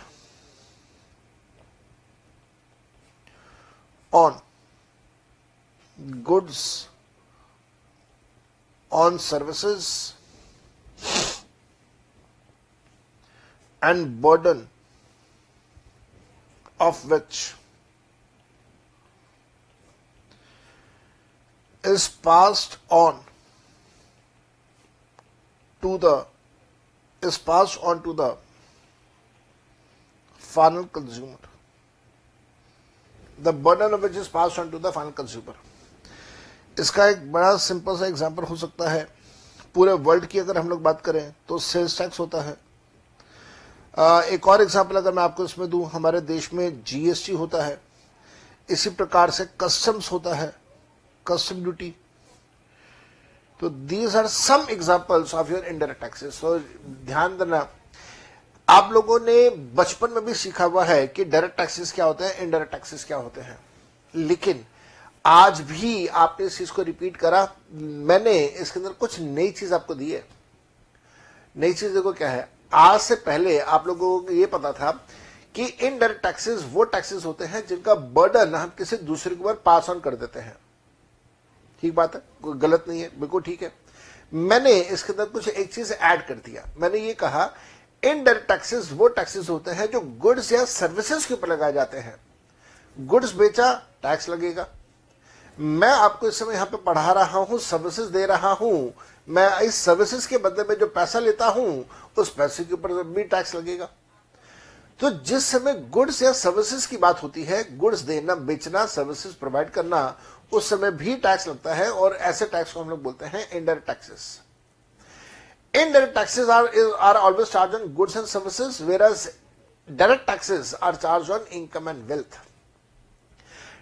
on goods, on services and burden of which is passed on to the final consumer. The burden of which is passed on to the final consumer. इसका एक बड़ा simple सा example हो सकता है, पूरे world की अगर हम लोग बात करें तो सेल्स टैक्स होता है। एक और एग्जांपल अगर मैं आपको इसमें दूं, हमारे देश में जीएसटी होता है, इसी प्रकार से कस्टम्स होता है, कस्टम ड्यूटी। तो these are some examples of your indirect taxes. So ध्यान देना, आप लोगों ने बचपन में भी सीखा हुआ है कि डायरेक्ट टैक्सेस क्या होते हैं, इनडायरेक्ट टैक्सेस क्या होते हैं, लेकिन आज भी आपने इस चीज को रिपीट करा। मैंने इसके अंदर कुछ नई चीज आपको दी है। नई चीज देखो क्या है, आज से पहले आप लोगों को ये पता था कि इनडायरेक्ट टैक्सेस वो टैक्सेस होते हैं जिनका बर्डन हम किसी दूसरे के ऊपर पास ऑन कर देते हैं। ठीक बात है, कोई गलत नहीं है, बिल्कुल ठीक है। मैंने इसके अंदर कुछ एक चीज ऐड कर दिया। मैंने ये कहा इनडायरेक्ट टैक्सेस वो टैक्सेस होते हैं जो गुड्स या सर्विसेज के ऊपर लगाए जाते हैं। गुड्स बेचा, टैक्स लगेगा। मैं आपको इस समय यहां पे पढ़ा रहा हूं, सर्विसेज दे रहा हूं, मैं इस सर्विसेज के बदले में जो पैसा लेता हूं उस पैसे के ऊपर भी टैक्स लगेगा। तो जिस समय गुड्स या सर्विसेज की बात होती है, गुड्स देना, बेचना, सर्विसेज प्रोवाइड करना, उस समय भी टैक्स लगता है, और ऐसे टैक्स को हम लोग बोलते हैं indirect taxes. Indirect taxes are always charged on goods and services, whereas direct taxes are charged on income and wealth.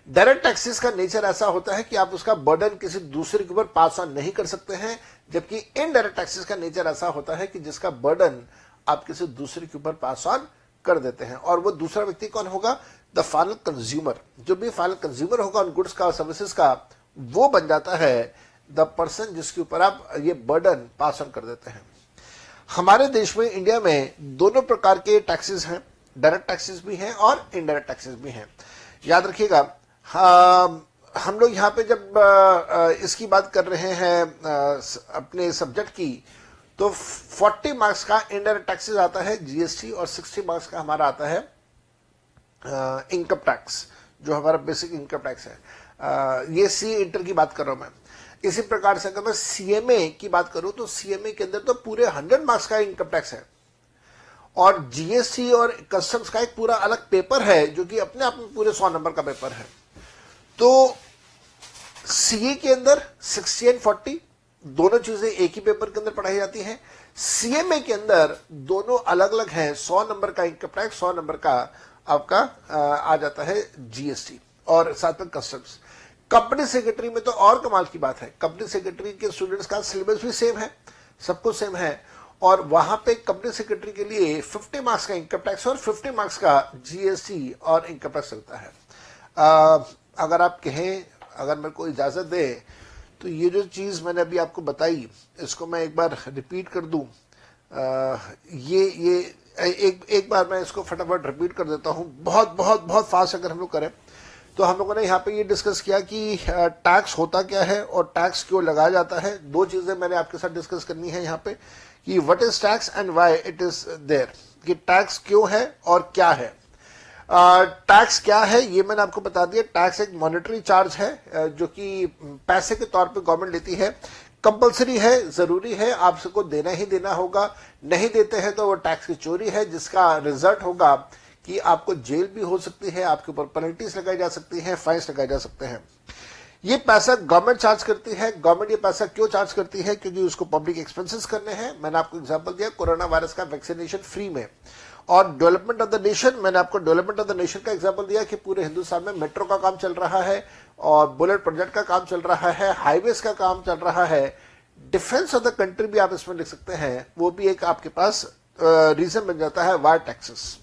Direct taxes का नेचर ऐसा होता है कि आप उसका बर्डन किसी दूसरे के ऊपर पास ऑन नहीं कर सकते हैं, जबकि इनडायरेक्ट टैक्सेस का नेचर ऐसा होता है कि जिसका बर्डन आप किसी दूसरे के ऊपर पास ऑन कर देते हैं। और वो दूसरा व्यक्ति कौन होगा? The final consumer. जो भी फाइनल कंज्यूमर होगा उन गुड्स का, सर्विसेज का, वो बन जाता है द पर्सन जिसके ऊपर आप ये बर्डन पास ऑन कर देते हैं। हमारे देश में, इंडिया में, दोनों प्रकार के टैक्सेस हैं, डायरेक्ट टैक्सेस भी हैं और इनडायरेक्ट टैक्सेस भी हैं। याद रखिएगा, हम लोग यहाँ पे जब इसकी बात कर रहे हैं अपने सब्जेक्ट की, तो 40 मार्क्स का इनडायरेक्ट टैक्सेस आता है जीएसटी, और 60 मार्क्स का हमारा आता है इनकम टैक्स, जो हमारा बेसिक इनकम टैक्स है। ये सी इंटर की बात कर रहा हूं मैं। इसी प्रकार से अगर मैं सीएमए की बात करूं तो सीएमए के अंदर तो पूरे 100 मार्क्स का इनकम टैक्स है, और जीएसटी और कस्टम्स का एक पूरा अलग पेपर है जो कि अपने आप में पूरे 100 नंबर का पेपर है। तो सीए के अंदर 60 और 40 दोनों चीजें एक ही पेपर के अंदर पढ़ाई जाती हैं। सीएमए के अंदर दोनों अलग अलग हैं। 100 नंबर का इनकम टैक्स, 100 नंबर का आपका आ जाता है जीएसटी, और साथ में कस्टम्स। कंपनी सेक्रेटरी में तो और कमाल की बात है, कंपनी सेक्रेटरी के स्टूडेंट्स का सिलेबस भी सेम है, सब कुछ सेम है, और वहां पे कंपनी सेक्रेटरी के लिए 50 मार्क्स का इनकम टैक्स और 50 मार्क्स का जीएसटी और इनकम टैक्स लगता है। अगर आप कहें, अगर मेरे को इजाजत दे, तो ये जो चीज मैंने अभी आपको बताई, इसको मैं एक बार रिपीट कर दूं। ये एक बार मैं इसको फटाफट रिपीट कर देता हूं, बहुत बहुत बहुत फास्ट अगर हम लोग करें। तो हम लोगों ने यहाँ पे ये डिस्कस किया कि टैक्स होता क्या है और टैक्स क्यों लगाया जाता है। दो चीजें मैंने आपके साथ डिस्कस करनी है यहाँ पे, कि what is tax and why it is there, कि टैक्स क्यों है और क्या है। टैक्स क्या है ये मैंने आपको बता दिया। टैक्स एक मॉनेटरी चार्ज है जो कि पैसे के तौर पे गवर्नमेंट लेती है, कंपलसरी है, जरूरी है, आप सबको देना ही देना होगा। नहीं देते हैं तो वो टैक्स की चोरी है, जिसका रिजल्ट होगा कि आपको जेल भी हो सकती है, आपके ऊपर पेनल्टीज लगाई जा सकती हैं, फाइन्स लगाए जा सकते हैं। ये पैसा गवर्नमेंट चार्ज करती है। गवर्नमेंट ये पैसा क्यों चार्ज करती है? क्योंकि उसको पब्लिक एक्सपेंसेस करने हैं। मैंने आपको एग्जांपल दिया कोरोना वायरस का वैक्सीनेशन फ्री में, और डेवलपमेंट ऑफ द नेशन, मैंने आपको डेवलपमेंट ऑफ द नेशन का एग्जांपल दिया कि पूरे हिंदुस्तान में मेट्रो का काम चल रहा है, और बुलेट प्रोजेक्ट का काम चल रहा है, हाईवेज का काम चल रहा है, डिफेंस ऑफ द कंट्री भी आप इसमें लिख सकते हैं। वो भी एक आपके पास रीजन बन जाता है वाई टैक्सेस।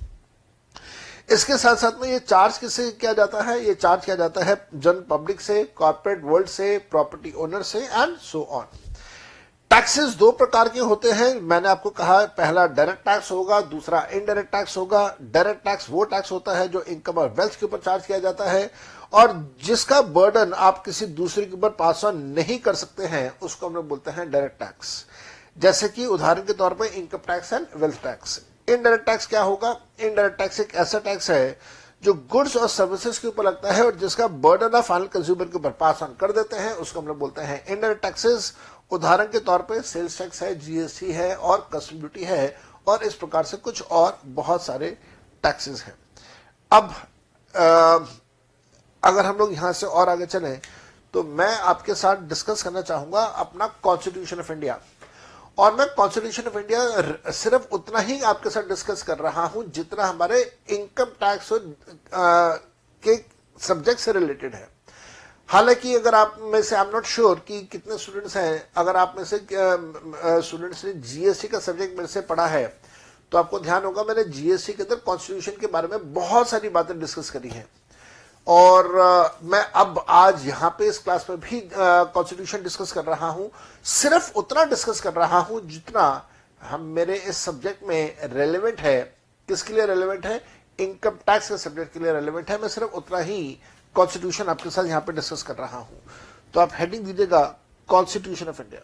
इसके साथ साथ में ये चार्ज किससे किया जाता है? ये चार्ज किया जाता है जन पब्लिक से, कॉर्पोरेट वर्ल्ड से, प्रॉपर्टी ओनर से, एंड सो ऑन। टैक्सेस दो प्रकार के होते हैं, मैंने आपको कहा, पहला डायरेक्ट टैक्स होगा, दूसरा इनडायरेक्ट टैक्स होगा। डायरेक्ट टैक्स वो टैक्स होता है जो इनकम और वेल्थ के ऊपर चार्ज किया जाता है, और जिसका बर्डन आप किसी दूसरे के ऊपर पास ऑन नहीं कर सकते हैं, उसको हम लोग बोलते हैं डायरेक्ट टैक्स। जैसे कि उदाहरण के तौर पर income tax and wealth tax. Indirect tax क्या होगा? इनडायरेक्ट टैक्स एक ऐसा टैक्स है जो गुड्स और सर्विसेज के ऊपर लगता है और जिसका बर्डन ऑफ फाइनल कंज्यूमर के ऊपर पास ऑन कर देते हैं, उसको हम लोग बोलते हैं इनडायरेक्ट टैक्सेस। उदाहरण के तौर पे सेल्स टैक्स है, जीएसटी है और कस्टम ड्यूटी है, और इस प्रकार से कुछ और बहुत सारे टैक्सेस हैं। अब अगर हम लोग यहां से और आगे चलें तो मैं आपके साथ डिस्कस करना चाहूंगा अपना कॉन्स्टिट्यूशन ऑफ इंडिया। और मैं कॉन्स्टिट्यूशन ऑफ इंडिया सिर्फ उतना ही आपके साथ डिस्कस कर रहा हूं जितना हमारे इनकम टैक्स के सब्जेक्ट से रिलेटेड है। हालांकि अगर आप में से, आई एम नॉट श्योर कि कितने स्टूडेंट्स हैं, अगर आप में से स्टूडेंट्स ने जीएसटी का सब्जेक्ट मेरे से पढ़ा है तो आपको ध्यान होगा मैंने जीएसटी के अंदर कॉन्स्टिट्यूशन के बारे में बहुत सारी बातें डिस्कस करी हैं। और मैं अब आज यहां पे इस क्लास में भी कॉन्स्टिट्यूशन डिस्कस कर रहा हूं, सिर्फ उतना डिस्कस कर रहा हूं जितना हम मेरे इस सब्जेक्ट में रेलेवेंट है। किसके लिए रेलेवेंट है? इनकम टैक्स के सब्जेक्ट के लिए रेलेवेंट है। मैं सिर्फ उतना ही कॉन्स्टिट्यूशन आपके साथ यहां पे डिस्कस कर रहा हूं। तो आप हेडिंग दीजिएगा कॉन्स्टिट्यूशन ऑफ इंडिया।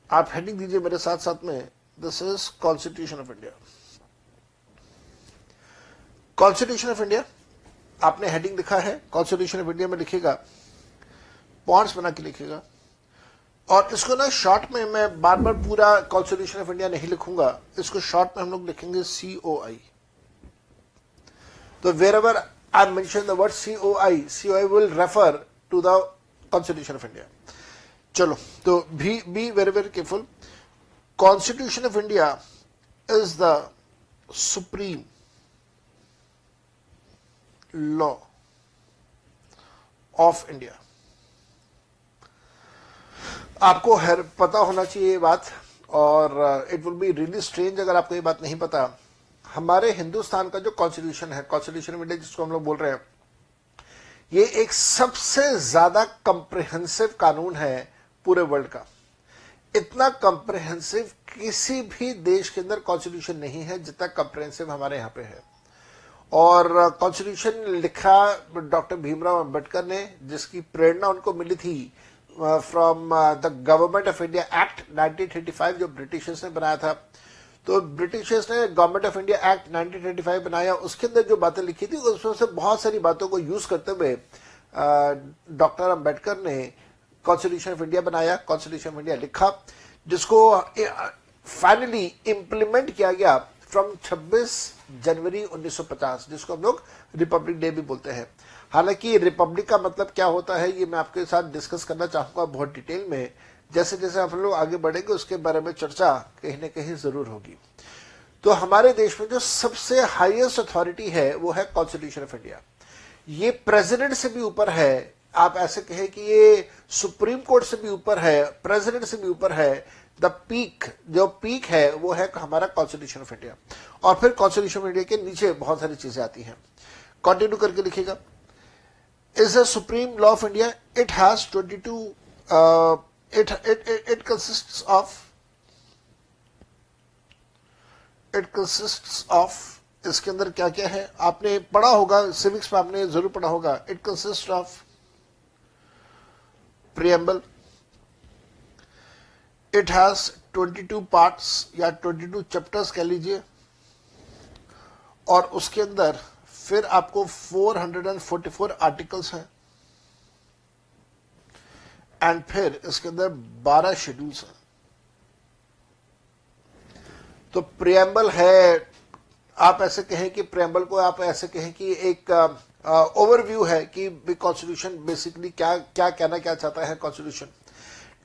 आप हेडिंग दीजिए मेरे साथ साथ में, this is constitution of India. Constitution of India आपने हेडिंग लिखा है, कॉन्स्टिट्यूशन ऑफ इंडिया में लिखिएगा, पॉइंट्स बना के लिखिएगा। और इसको ना शॉर्ट में, मैं बार बार पूरा कॉन्स्टिट्यूशन ऑफ इंडिया नहीं लिखूंगा, इसको शॉर्ट में हम लोग लिखेंगे COI। तो wherever I mention the word COI will refer to the constitution of India. चलो, तो be very very careful. Constitution of India is the supreme law of India. आपको पता होना चाहिए ये बात, और it will be really strange अगर आपको ये बात नहीं पता। हमारे हिंदुस्तान का जो कॉन्स्टिट्यूशन है, कॉन्स्टिट्यूशन ऑफ इंडिया जिसको हम लोग बोल रहे हैं, ये एक सबसे ज्यादा कंप्रिहेंसिव कानून है पूरे वर्ल्ड का। इतना कंप्रिहेंसिव किसी भी देश के अंदर कॉन्स्टिट्यूशन नहीं है जितना कंप्रिहेंसिव हमारे यहां पे है। और कॉन्स्टिट्यूशन लिखा डॉक्टर भीमराव अंबेडकर ने, जिसकी प्रेरणा उनको मिली थी from the government of India act 1935 जो ब्रिटिशर्स ने बनाया था। तो ब्रिटिशर्स ने गवर्नमेंट ऑफ इंडिया एक्ट 1935 बनाया, उसके अंदर जो बातें लिखी थी उसमें से बहुत सारी बातों को यूज करते हुए डॉक्टर अंबेडकर ने कॉन्स्टिट्यूशन ऑफ इंडिया बनाया, कॉन्स्टिट्यूशन ऑफ इंडिया लिखा, जिसको फाइनली इंप्लीमेंट किया गया फ्रॉम 26 जनवरी 1950, जिसको हम लोग रिपब्लिक डे भी बोलते हैं। हालांकि रिपब्लिक का मतलब क्या होता है ये मैं आपके साथ डिस्कस करना चाहूंगा बहुत डिटेल में। जैसे जैसे हम लोग आगे बढ़ेंगे उसके बारे में चर्चा कहीं ना कहीं जरूर होगी। तो हमारे देश में जो सबसे हाईएस्ट अथॉरिटी है वो है कॉन्स्टिट्यूशन ऑफ इंडिया। ये प्रेसिडेंट से भी ऊपर है, आप ऐसे कहें कि ये सुप्रीम कोर्ट से भी ऊपर है, प्रेसिडेंट से भी ऊपर है। द पीक, जो पीक है वो है हमारा कॉन्स्टिट्यूशन ऑफ इंडिया। और फिर कॉन्स्टिट्यूशन ऑफ इंडिया के नीचे बहुत सारी चीजें आती हैं। कंटिन्यू करके लिखिएगा, is the supreme law of India, it has 22 it consists of इसके अंदर क्या क्या है आपने पढ़ा होगा, सिविक्स में आपने जरूर पढ़ा होगा। It consist of preamble, it has 22 parts या 22 चैप्टर्स कह लीजिए, और उसके अंदर फिर आपको 444 आर्टिकल्स हैं, एंड फिर इसके अंदर 12 शेड्यूल्स हैं। तो प्रियम्बल है, आप ऐसे कहें कि प्रियम्बल को आप ऐसे कहें कि एक ओवरव्यू है कि कॉन्स्टिट्यूशन बेसिकली क्या क्या कहना क्या चाहता है कॉन्स्टिट्यूशन।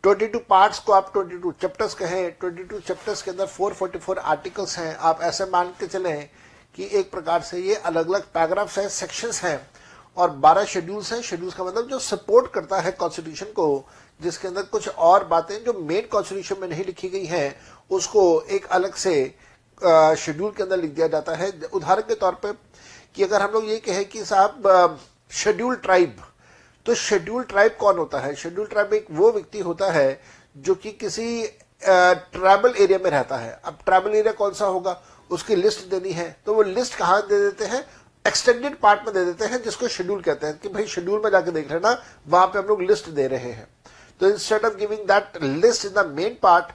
22 पार्ट्स को आप 22 चैप्टर्स कहें, 22 चैप्टर्स के अंदर 444 आर्टिकल्स हैं। आप ऐसे मान के चलें कि एक प्रकार से ये अलग अलग पैराग्राफ्स हैं, सेक्शंस हैं, और 12 शेड्यूल्स हैं। शेड्यूल्स का मतलब जो सपोर्ट करता है कॉन्स्टिट्यूशन को, जिसके अंदर कुछ और बातें जो मेन कॉन्स्टिट्यूशन में नहीं लिखी गई हैं उसको एक अलग से शेड्यूल के अंदर लिख दिया जाता है। उदाहरण के तौर पे कि अगर हम लोग ये कहें कि साहब शेड्यूल ट्राइब, तो शेड्यूल ट्राइब कौन होता है? शेड्यूल ट्राइब एक वो व्यक्ति होता है जो कि किसी ट्राइबल एरिया में रहता है। अब ट्राइबल एरिया कौन सा होगा, उसकी लिस्ट देनी है, तो वो लिस्ट कहाँ दे देते हैं? एक्सटेंडेड पार्ट में दे देते हैं, जिसको शेड्यूल कहते हैं कि भाई शेड्यूल में जाके देख लेना, वहां पे हम लोग लिस्ट दे रहे हैं। तो instead of giving that list in the main part,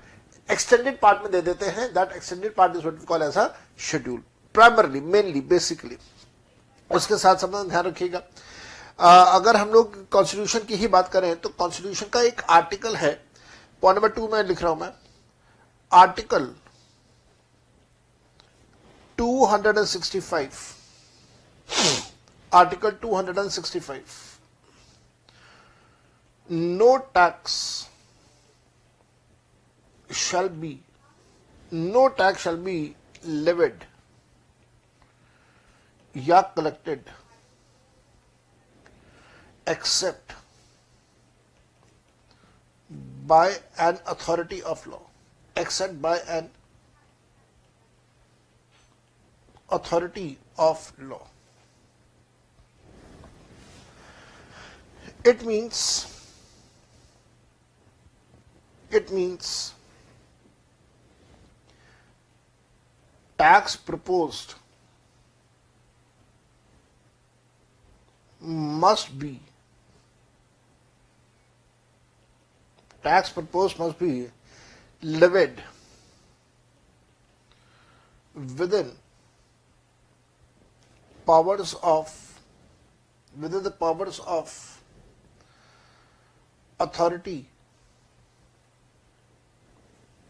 extended part में दे देते हैं, that extended part is what we call as a schedule, primarily, mainly, basically. उसके साथ साथ ध्यान रखिएगा, अगर हम लोग कॉन्स्टिट्यूशन की ही बात करें तो कॉन्स्टिट्यूशन का एक आर्टिकल है, पॉइंट नंबर 2 में लिख रहा हूं मैं, article 265, article 265, no tax shall be, no tax shall be levied या collected except by an authority of law, except by an authority of law. It means tax proposed must be levied within the powers of authority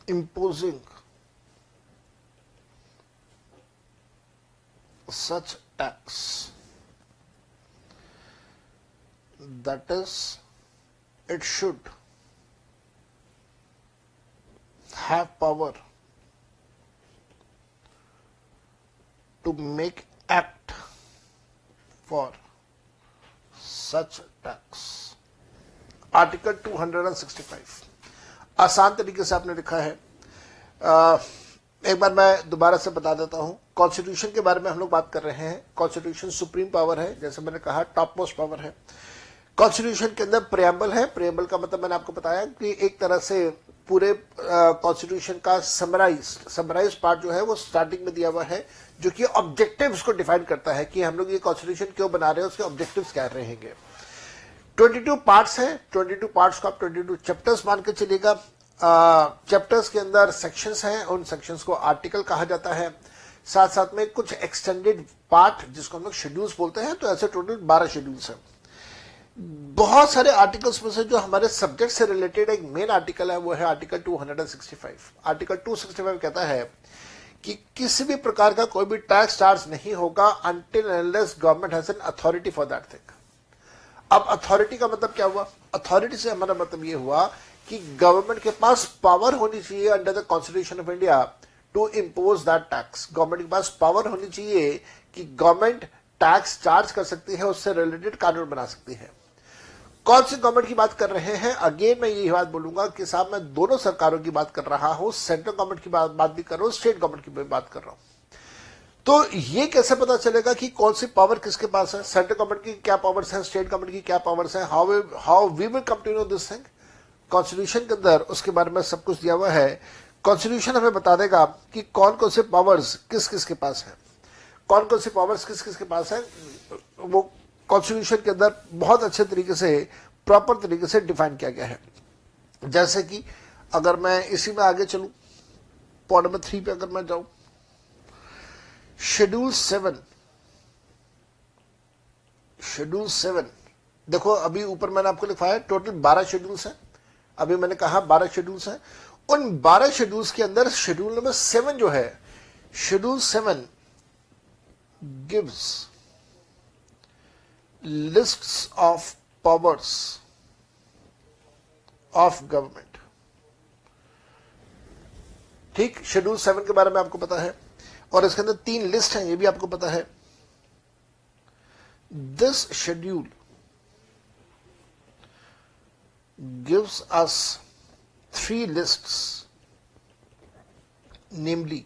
imposing such tax, that is, it should have power to make act for such tax. Article 265 आसान तरीके से आपने लिखा है। एक बार मैं दोबारा से बता देता हूं, कॉन्स्टिट्यूशन के बारे में हम लोग बात कर रहे हैं। कॉन्स्टिट्यूशन सुप्रीम पावर है, जैसे मैंने कहा टॉप मोस्ट पावर है। कॉन्स्टिट्यूशन के अंदर प्रेम्बल है। प्रेम्बल का मतलब मैंने आपको बताया कि एक तरह से पूरे कॉन्स्टिट्यूशन का समराइज पार्ट जो है वो स्टार्टिंग में दिया हुआ है, जो कि ऑब्जेक्टिव्स को डिफाइन करता है कि हम लोग ये कॉन्स्टिट्यूशन क्यों बना रहे हैं, उसके ऑब्जेक्टिव्स क्या रहेंगे। 22 पार्ट्स हैं, 22 पार्ट्स को आप 22 चैप्टर्स मान के चलिएगा। चैप्टर्स के अंदर सेक्शंस हैं, उन सेक्शंस को आर्टिकल कहा जाता है। साथ साथ में कुछ एक्सटेंडेड पार्ट जिसको हम लोग शेड्यूल्स बोलते हैं, तो ऐसे टोटल 12 शेड्यूल्स हैं। बहुत सारे आर्टिकल्स में से जो हमारे सब्जेक्ट से रिलेटेड एक मेन आर्टिकल है वो है आर्टिकल 265। आर्टिकल 265 कहता है कि किसी भी प्रकार का कोई भी टैक्स चार्ज नहीं होगा until unless government has an authority for that thing. अब अथॉरिटी का मतलब क्या हुआ? अथॉरिटी से हमारा मतलब ये हुआ कि गवर्नमेंट के पास पावर होनी चाहिए under the constitution of India to impose that tax. Government के पास पावर होनी चाहिए कि गवर्नमेंट टैक्स चार्ज कर सकती है, उससे रिलेटेड कानून बना सकती है। कौन सी गवर्नमेंट की बात कर रहे हैं? अगेन मैं यही बात बोलूंगा कि साहब मैं दोनों सरकारों की बात कर रहा हूं, सेंट्रल गवर्नमेंट की बात भी कर रहा हूं, स्टेट गवर्नमेंट की बात कर रहा हूं। तो ये कैसे पता चलेगा कि कौन सी पावर किसके पास है? सेंट्रल गवर्नमेंट की क्या पावर्स हैं, स्टेट गवर्नमेंट की क्या पावर्स हैं? How we will come to know this thing? Constitution के अंदर उसके बारे में सब कुछ दिया हुआ है। कॉन्स्टिट्यूशन हमें बता देगा कि कौन कौन से पावर्स किस किस के पास है, कौन कौन सी पावर्स किस किस के पास है। वो कॉन्स्टिट्यूशन के अंदर बहुत अच्छे तरीके से, प्रॉपर तरीके से डिफाइन किया गया है। जैसे कि अगर मैं इसी में आगे चलूं, पॉइंट नंबर 3 पे अगर मैं जाऊं, शेड्यूल 7 देखो, अभी ऊपर मैंने आपको लिखवाया टोटल 12 शेड्यूल्स हैं। अभी मैंने कहा 12 शेड्यूल्स हैं। उन 12 शेड्यूल्स के अंदर शेड्यूल नंबर 7 जो है, schedule 7 gives lists of powers of government. ठीक, शेड्यूल 7 के बारे में आपको पता है, और इसके अंदर 3 लिस्ट हैं, ये भी आपको पता है। This schedule gives us 3 lists, namely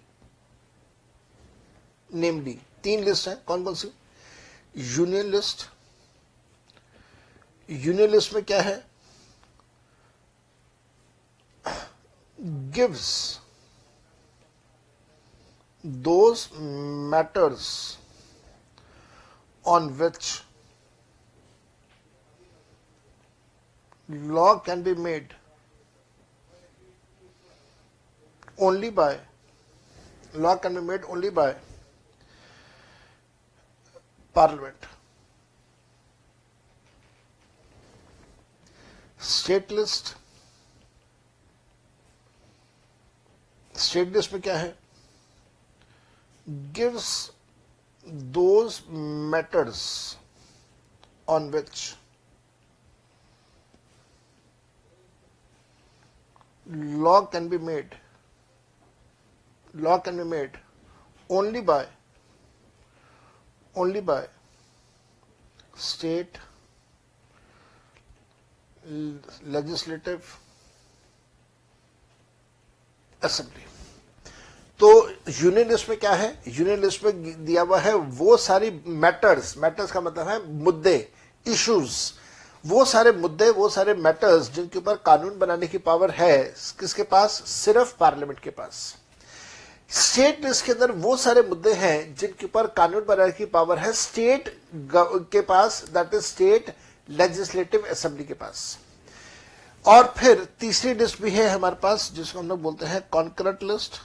3 list हैं। कौन कौन सी? Union list. यूनियन लिस्ट में क्या है? gives those matters on which law can be made only by, law can be made only by Parliament. State list, state list में क्या है? Gives those matters on which law can be made only by state legislative assembly. तो union list में क्या है? Union list में दिया हुआ है वो सारी मैटर्स का मतलब है मुद्दे, इश्यूज, वो सारे मुद्दे, वो सारे मैटर्स जिनके ऊपर कानून बनाने की पावर है किसके पास? सिर्फ पार्लियामेंट के पास. स्टेट लिस्ट के अंदर वो सारे मुद्दे हैं जिनके ऊपर कानून बनाने की पावर है स्टेट के पास, that is state legislative assembly के पास. और फिर तीसरी लिस्ट भी है हमारे पास जिसको हम लोग बोलते हैं कॉन्करेंट लिस्ट,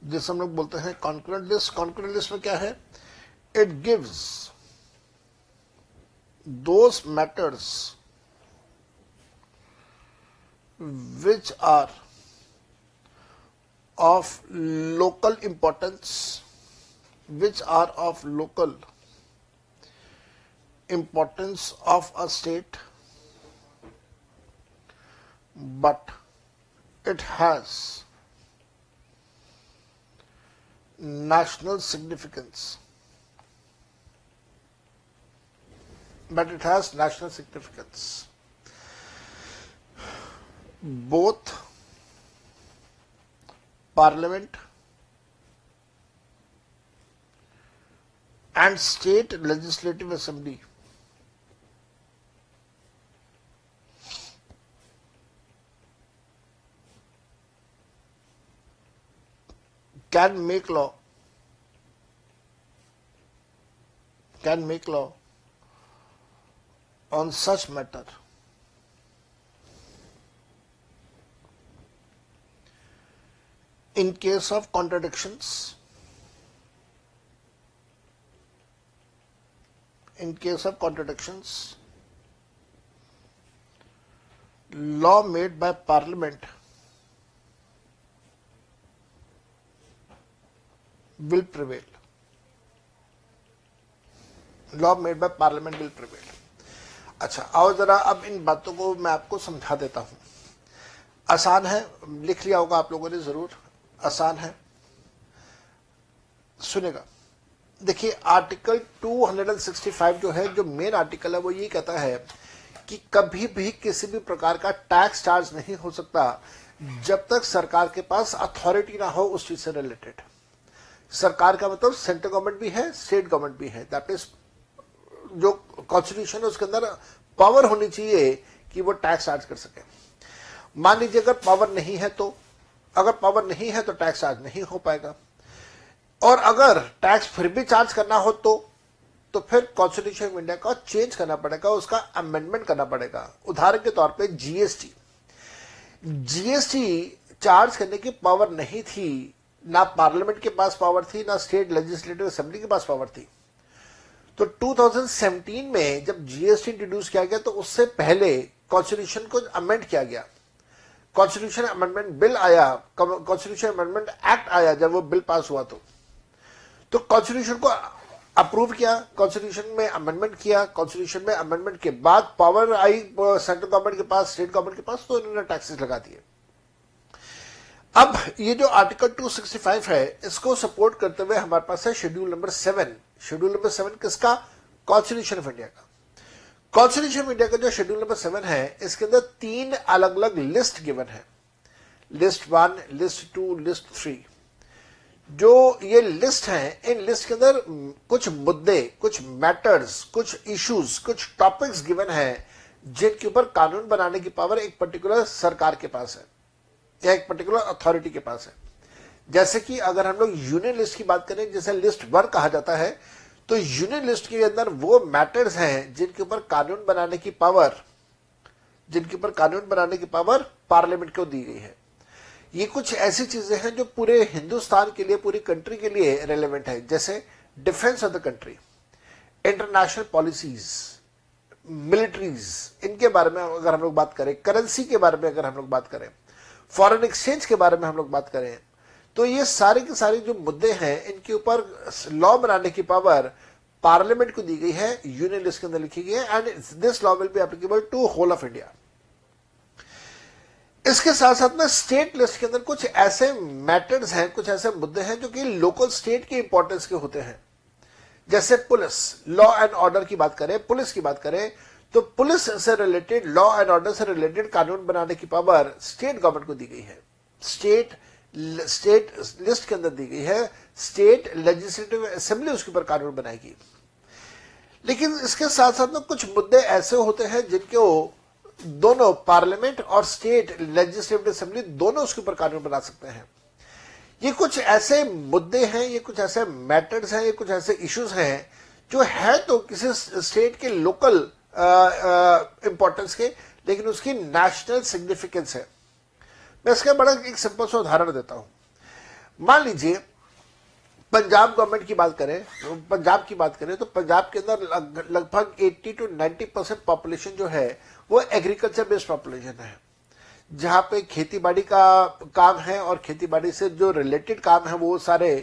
जिसे हम लोग बोलते हैं कॉन्करेंट लिस्ट. कॉन्करेंट लिस्ट में क्या है? It gives those matters which are of local importance, importance of a state, but it has national significance. Both Parliament and state legislative assembly can make law on such matter. In case of contradictions, law made by Parliament will prevail. अच्छा, आओ जरा अब इन बातों को मैं आपको समझा देता हूं. आसान है, लिख लिया होगा आप लोगों ने जरूर. आसान है, सुनेगा. देखिए, आर्टिकल 265 जो है, जो मेन आर्टिकल है, वो ये कहता है कि कभी भी किसी भी प्रकार का टैक्स चार्ज नहीं हो सकता जब तक सरकार के पास अथॉरिटी ना हो उस चीज से रिलेटेड. सरकार का मतलब सेंट्रल गवर्नमेंट भी है, स्टेट गवर्नमेंट भी है. दैट इज जो कॉन्स्टिट्यूशन है उसके अंदर पावर होनी चाहिए कि वो टैक्स चार्ज कर सके. मान लीजिए अगर पावर नहीं है तो टैक्स चार्ज नहीं हो पाएगा. और अगर टैक्स फिर भी चार्ज करना हो तो फिर कॉन्स्टिट्यूशन ऑफ इंडिया का चेंज करना पड़ेगा, उसका अमेंडमेंट करना पड़ेगा. उदाहरण के तौर पे जीएसटी चार्ज करने की पावर नहीं थी, ना पार्लियामेंट के पास पावर थी, ना स्टेट लेजिस्लेटिव असेंबली के पास पावर थी. तो 2017 में जब जीएसटी इंट्रोड्यूस किया गया तो उससे पहले कॉन्स्टिट्यूशन को अमेंड किया गया. कॉन्स्टिट्यूशन अमेंडमेंट बिल आया, कॉन्स्टिट्यूशन अमेंडमेंट एक्ट आया. जब वो बिल पास हुआ तो कॉन्स्टिट्यूशन को अप्रूव किया, कॉन्स्टिट्यूशन में अमेंडमेंट किया. कॉन्स्टिट्यूशन में अमेंडमेंट के बाद पावर आई सेंट्रल गवर्नमेंट के पास, स्टेट गवर्नमेंट के पास, तो इन्होंने टैक्सेस लगा दिए. अब ये जो आर्टिकल 265 है, इसको सपोर्ट करते हुए हमारे पास है शेड्यूल नंबर 7. शेड्यूल नंबर 7 किसका? कॉन्स्टिट्यूशन ऑफ इंडिया का. कॉन्स्टिट्यूशन ऑफ इंडिया का जो शेड्यूल नंबर 7 है, इसके अंदर 3 अलग अलग लिस्ट गिवन है. List 1, list 2, list 3. जो ये लिस्ट है, इन लिस्ट के अंदर कुछ मुद्दे, कुछ मैटर्स, कुछ इश्यूज, कुछ टॉपिक्स गिवन है जिनके ऊपर कानून बनाने की पावर एक पर्टिकुलर सरकार के पास है या एक पर्टिकुलर अथॉरिटी के पास है. जैसे कि अगर हम लोग यूनियन लिस्ट की बात करें, जैसे लिस्ट 1 कहा जाता है, तो यूनियन लिस्ट के अंदर वो मैटर्स हैं जिनके ऊपर कानून बनाने की पावर जिनके ऊपर कानून बनाने की पावर पार्लियामेंट को दी गई है। ये कुछ ऐसी चीजें हैं जो पूरे हिंदुस्तान के लिए, पूरी कंट्री के लिए रेलेवेंट है, जैसे defence of the country, international policies, militaries, इनके बारे में अगर हम लोग बात करें, करेंसी के बारे में अगर हम लोग बात करें, फॉरेन एक्सचेंज के बारे में हम लोग बात करें, तो ये सारे के सारे जो मुद्दे हैं, इनके ऊपर लॉ बनाने की पावर पार्लियामेंट को दी गई है, यूनियन लिस्ट के अंदर लिखी गई है, and this law will be applicable to whole of India. इसके साथ साथ में स्टेट लिस्ट के अंदर कुछ ऐसे मैटर्स हैं, कुछ ऐसे मुद्दे हैं जो कि लोकल स्टेट के इंपॉर्टेंस के होते हैं। जैसे पुलिस, लॉ एंड ऑर्डर की बात करें, पुलिस की बात करें, तो पुलिस से रिलेटेड, लॉ एंड ऑर्डर से रिलेटेड कानून बनाने की पावर स्टेट गवर्नमेंट को दी गई है, स्टेट लिस्ट के अंदर दी गई है, स्टेट लेजिस्लेटिव असेंबली उसके ऊपर कानून बनाएगी। लेकिन इसके साथ साथ में कुछ मुद्दे ऐसे होते हैं जिनको दोनों पार्लियामेंट और स्टेट लेजिस्लेटिव असेंबली दोनों उसके ऊपर कानून बना सकते हैं। ये कुछ ऐसे मुद्दे हैं, ये कुछ ऐसे मैटर्स हैं, ये कुछ ऐसे इश्यूज हैं जो है तो किसी स्टेट के लोकल इंपॉर्टेंस के, लेकिन उसकी नेशनल सिग्निफिकेंस है। मैं इसका बड़ा एक सिंपल सा उदाहरण देता हूं। मान लीजिए पंजाब गवर्नमेंट की बात करें, पंजाब की बात करें, तो पंजाब के अंदर लगभग 80 to 90% पॉपुलेशन जो है वो एग्रीकल्चर बेस्ड पॉपुलेशन है, जहां पे खेती बाड़ी का काम है और खेती बाड़ी से जो रिलेटेड काम है वो सारे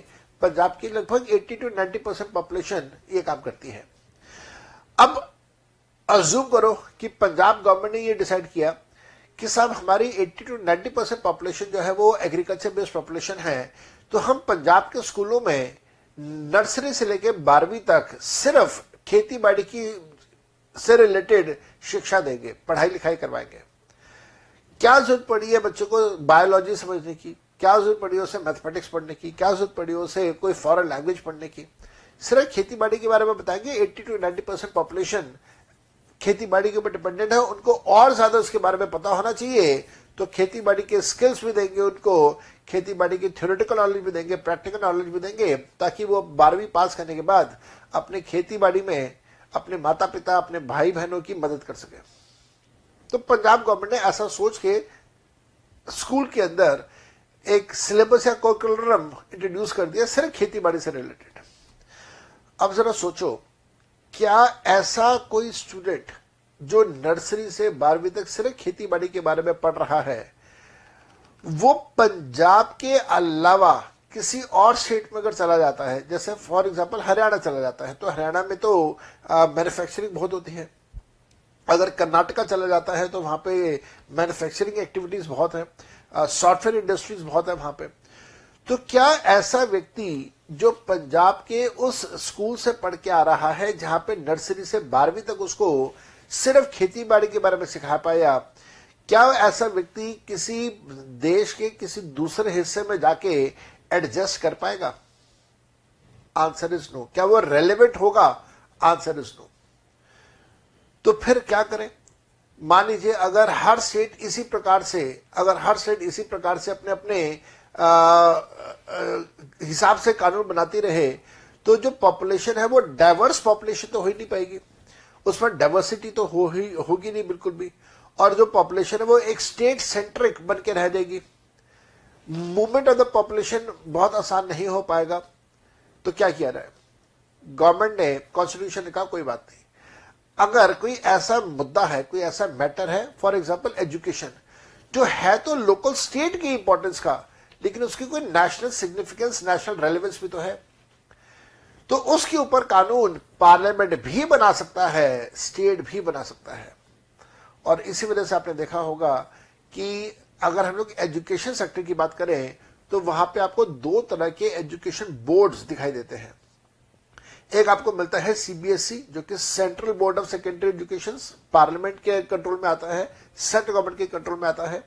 पंजाब की लगभग 80 to 90% पॉपुलेशन ये काम करती है। अब अज्यूम करो कि पंजाब गवर्नमेंट ने ये डिसाइड किया कि साहब हमारी 80 to 90% पॉपुलेशन जो है वो एग्रीकल्चर बेस्ड पॉपुलेशन है, तो हम पंजाब के स्कूलों में नर्सरी से लेकर 12वीं तक सिर्फ खेती बाड़ी की से रिलेटेड शिक्षा देंगे, पढ़ाई लिखाई करवाएंगे। क्या जरूरत पड़ी है बच्चों को बायोलॉजी समझने की, क्या जरूरत पड़ी है उसे मैथमेटिक्स पढ़ने की, क्या जरूरत पड़ी है उसे कोई फॉरेन लैंग्वेज पढ़ने की? सिर्फ खेती बाड़ी के बारे में बताएंगे। 80 to 90% पॉपुलेशन खेती बाड़ी के ऊपर डिपेंडेंट है, उनको और ज्यादा उसके बारे में पता होना चाहिए, तो खेती बाड़ी के स्किल्स भी देंगे, उनको खेती बाड़ी की थ्योरेटिकल नॉलेज भी देंगे, प्रैक्टिकल नॉलेज भी देंगे, ताकि वो 12वीं पास करने के बाद अपने खेती बाड़ी में अपने माता पिता, अपने भाई बहनों की मदद कर सके। तो पंजाब गवर्नमेंट ने ऐसा सोच के स्कूल के अंदर एक सिलेबस या करिकुलम इंट्रोड्यूस कर दिया सिर्फ खेती बाड़ी से रिलेटेड। अब जरा सोचो, क्या ऐसा कोई स्टूडेंट जो नर्सरी से 12वीं तक सिर्फ खेती बाड़ी के बारे में पढ़ रहा है, वो पंजाब के अलावा किसी और स्टेट में अगर चला जाता है, जैसे फॉर एग्जांपल हरियाणा चला जाता है, तो हरियाणा में तो मैन्युफैक्चरिंग बहुत होती है। अगर कर्नाटका चला जाता है तो वहां पे मैन्युफैक्चरिंग एक्टिविटीज बहुत है, सॉफ्टवेयर इंडस्ट्रीज बहुत है वहां पे। तो क्या ऐसा व्यक्ति जो पंजाब के उस स्कूल से पढ़ के आ रहा है जहां पे नर्सरी से 12वीं तक उसको सिर्फ खेती बाड़ी के बारे में सिखा पाया, क्या ऐसा व्यक्ति किसी देश के किसी दूसरे हिस्से में जाके एडजस्ट कर पाएगा? Answer is no. क्या वो रेलेवेंट होगा? Answer is no. तो फिर क्या करें? मान लीजिए अगर हर स्टेट इसी प्रकार से अपने अपने हिसाब से कानून बनाती रहे, तो जो पॉपुलेशन है वो डाइवर्स पॉपुलेशन तो हो ही नहीं पाएगी, उसमें डाइवर्सिटी तो होगी नहीं बिल्कुल भी, और जो पॉपुलेशन है वो एक स्टेट सेंट्रिक बन के रह जाएगी। मूवमेंट ऑफ द पॉपुलेशन बहुत आसान नहीं हो पाएगा। तो क्या किया जाए? गवर्नमेंट ने, कॉन्स्टिट्यूशन ने कहा कोई बात नहीं, अगर कोई ऐसा मुद्दा है, कोई ऐसा मैटर है, फॉर एग्जांपल एजुकेशन, जो है तो लोकल स्टेट की इंपॉर्टेंस का, लेकिन उसकी कोई नेशनल सिग्निफिकेंस, नेशनल रेलेवेंस भी तो है, तो उसके ऊपर कानून पार्लियामेंट भी बना सकता है, स्टेट भी बना सकता है। और इसी वजह से आपने देखा होगा कि अगर हम लोग एजुकेशन सेक्टर की बात करें तो वहां पे आपको दो तरह के एजुकेशन बोर्ड्स दिखाई देते हैं। एक आपको मिलता है सीबीएसई, जो कि central board of secondary education, parliament के कंट्रोल में आता है, सेंट्रल गवर्नमेंट के कंट्रोल में आता है।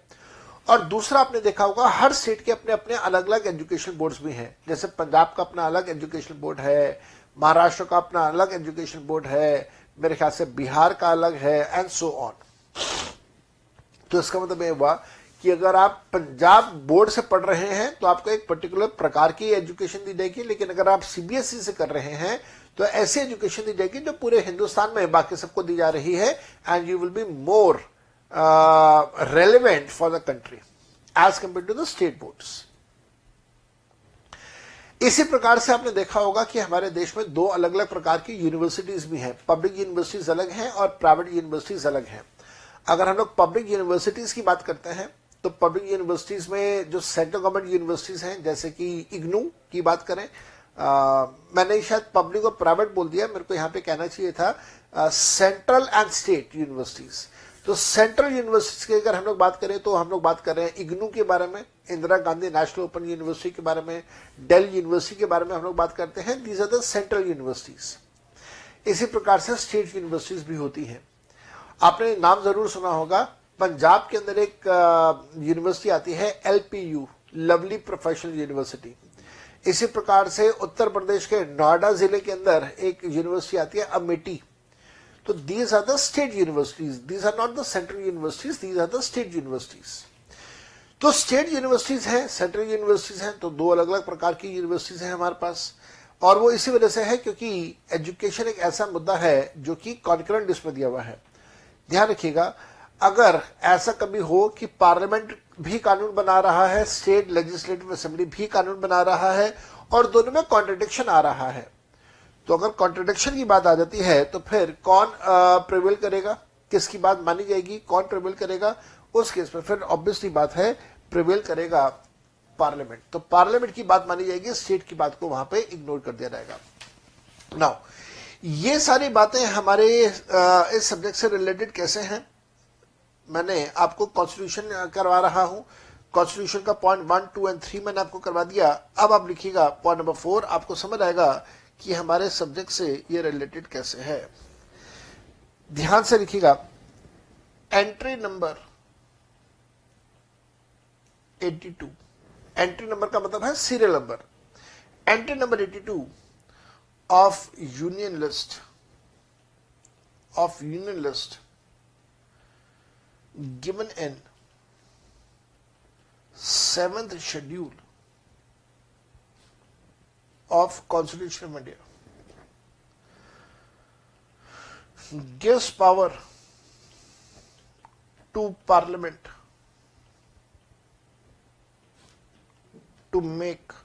और दूसरा आपने देखा होगा हर स्टेट के अपने अपने अलग अलग एजुकेशन बोर्ड्स भी हैं। जैसे पंजाब का अपना अलग एजुकेशन बोर्ड है, महाराष्ट्र का अपना अलग एजुकेशन बोर्ड है, मेरे ख्याल से बिहार का अलग है, एंड सो ऑन। तो इसका मतलब यह हुआ कि अगर आप पंजाब बोर्ड से पढ़ रहे हैं तो आपको एक पर्टिकुलर प्रकार की एजुकेशन दी जाएगी, लेकिन अगर आप सीबीएसई से कर रहे हैं तो ऐसी एजुकेशन दी जाएगी जो पूरे हिंदुस्तान में बाकी सबको दी जा रही है, and you will be more relevant for the country as compared to the state boards. इसी प्रकार से आपने देखा होगा कि हमारे देश में दो अलग अलग प्रकार की यूनिवर्सिटीज भी हैं। पब्लिक यूनिवर्सिटीज अलग हैं और प्राइवेट यूनिवर्सिटीज अलग हैं। अगर हम लोग पब्लिक यूनिवर्सिटीज की बात करते हैं तो पब्लिक यूनिवर्सिटीज में जो सेंट्रल गवर्नमेंट यूनिवर्सिटीज हैं, जैसे कि इग्नू की बात करें, मैंने शायद पब्लिक और प्राइवेट बोल दिया, मेरे को यहाँ पे कहना चाहिए था सेंट्रल एंड स्टेट यूनिवर्सिटीज। तो सेंट्रल यूनिवर्सिटीज की अगर हम लोग बात करें तो हम लोग बात कर रहे हैं इग्नू के बारे में, Indira Gandhi national open university के बारे में, डेल यूनिवर्सिटी के बारे में हम लोग बात करते हैं। These are the central universities. इसी प्रकार से स्टेट यूनिवर्सिटीज भी होती हैं। आपने नाम जरूर सुना होगा, पंजाब के अंदर एक यूनिवर्सिटी आती है LPU, लवली प्रोफेशनल यूनिवर्सिटी। इसी प्रकार से उत्तर प्रदेश के नोएडा जिले के अंदर एक यूनिवर्सिटी आती है अमेठी। तो these are the state universities, these are not the central universities, these are the state universities. तो स्टेट यूनिवर्सिटीज हैं, सेंट्रल यूनिवर्सिटीज हैं, तो दो अलग अलग प्रकार की यूनिवर्सिटीज हैं हमारे पास। और वो इसी वजह से है क्योंकि एजुकेशन एक ऐसा मुद्दा है जो कि कॉन्करेंट लिस्ट में दिया हुआ है। ध्यान रखिएगा, अगर ऐसा कभी हो कि पार्लियामेंट भी कानून बना रहा है, स्टेट लेजिस्लेटिव असेंबली भी कानून बना रहा है और दोनों में कॉन्ट्रडिक्शन आ रहा है, तो अगर कॉन्ट्रडिक्शन की बात आ जाती है तो फिर कौन प्रिवेल करेगा, किसकी बात मानी जाएगी, कौन प्रिवेल करेगा? उस केस में फिर ऑब्वियसली बात है प्रिवेल करेगा पार्लियामेंट। तो पार्लियामेंट की बात मानी जाएगी, स्टेट की बात को वहां पे इग्नोर कर दिया जाएगा। नाउ ये सारी बातें हमारे इस सब्जेक्ट से रिलेटेड कैसे हैं, मैंने आपको कॉन्स्टिट्यूशन करवा रहा हूं। कॉन्स्टिट्यूशन का पॉइंट 1, 2 एंड 3 मैंने आपको करवा दिया। अब आप लिखिएगा पॉइंट नंबर 4, आपको समझ आएगा कि हमारे सब्जेक्ट से ये रिलेटेड कैसे है। ध्यान से लिखिएगा, एंट्री नंबर 82, एंट्री नंबर का मतलब है serial number. Entry number 82 of union list given in 7th schedule of Constitution of India gives power to Parliament to make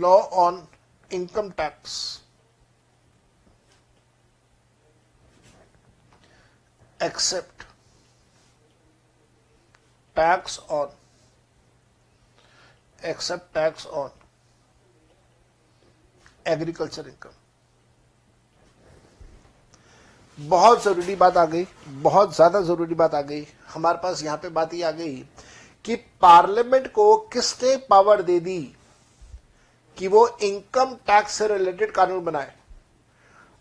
law on income tax, except tax on agriculture income. बहुत जरूरी बात आ गई, बहुत ज्यादा जरूरी बात आ गई हमारे पास। यहां पे बात ये आ गई कि पार्लियामेंट को किसने पावर दे दी कि वो इनकम टैक्स से रिलेटेड कानून बनाए।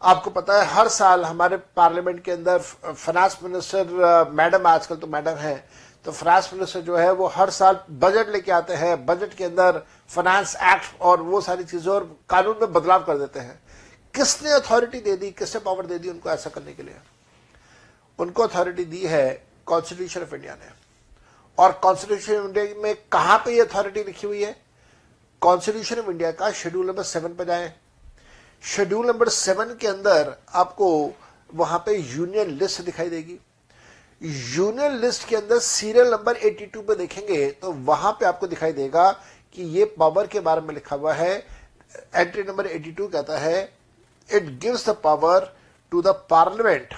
आपको पता है हर साल हमारे पार्लियामेंट के अंदर फाइनेंस मिनिस्टर, मैडम आजकल तो मैडम है, तो फाइनेंस मिनिस्टर जो है वो हर साल बजट लेके आते हैं। बजट के अंदर फाइनेंस एक्ट और वो सारी चीजें और कानून में बदलाव कर देते हैं। किसने अथॉरिटी दे दी, किसने पावर दे दी उनको ऐसा करने के लिए? उनको अथॉरिटी दी है कॉन्स्टिट्यूशन ऑफ इंडिया ने। और कॉन्स्टिट्यूशन ऑफ इंडिया में कहां पे ये अथॉरिटी लिखी हुई है? कॉन्स्टिट्यूशन ऑफ इंडिया का शेड्यूल नंबर 7 पे जाए। शेड्यूल नंबर 7 के अंदर आपको वहां पे यूनियन लिस्ट दिखाई देगी। यूनियन लिस्ट के अंदर सीरियल नंबर 82 पे देखेंगे तो वहां पे आपको दिखाई देगा कि ये पावर के बारे में लिखा हुआ है। एंट्री नंबर 82 कहता है it gives the power to the parliament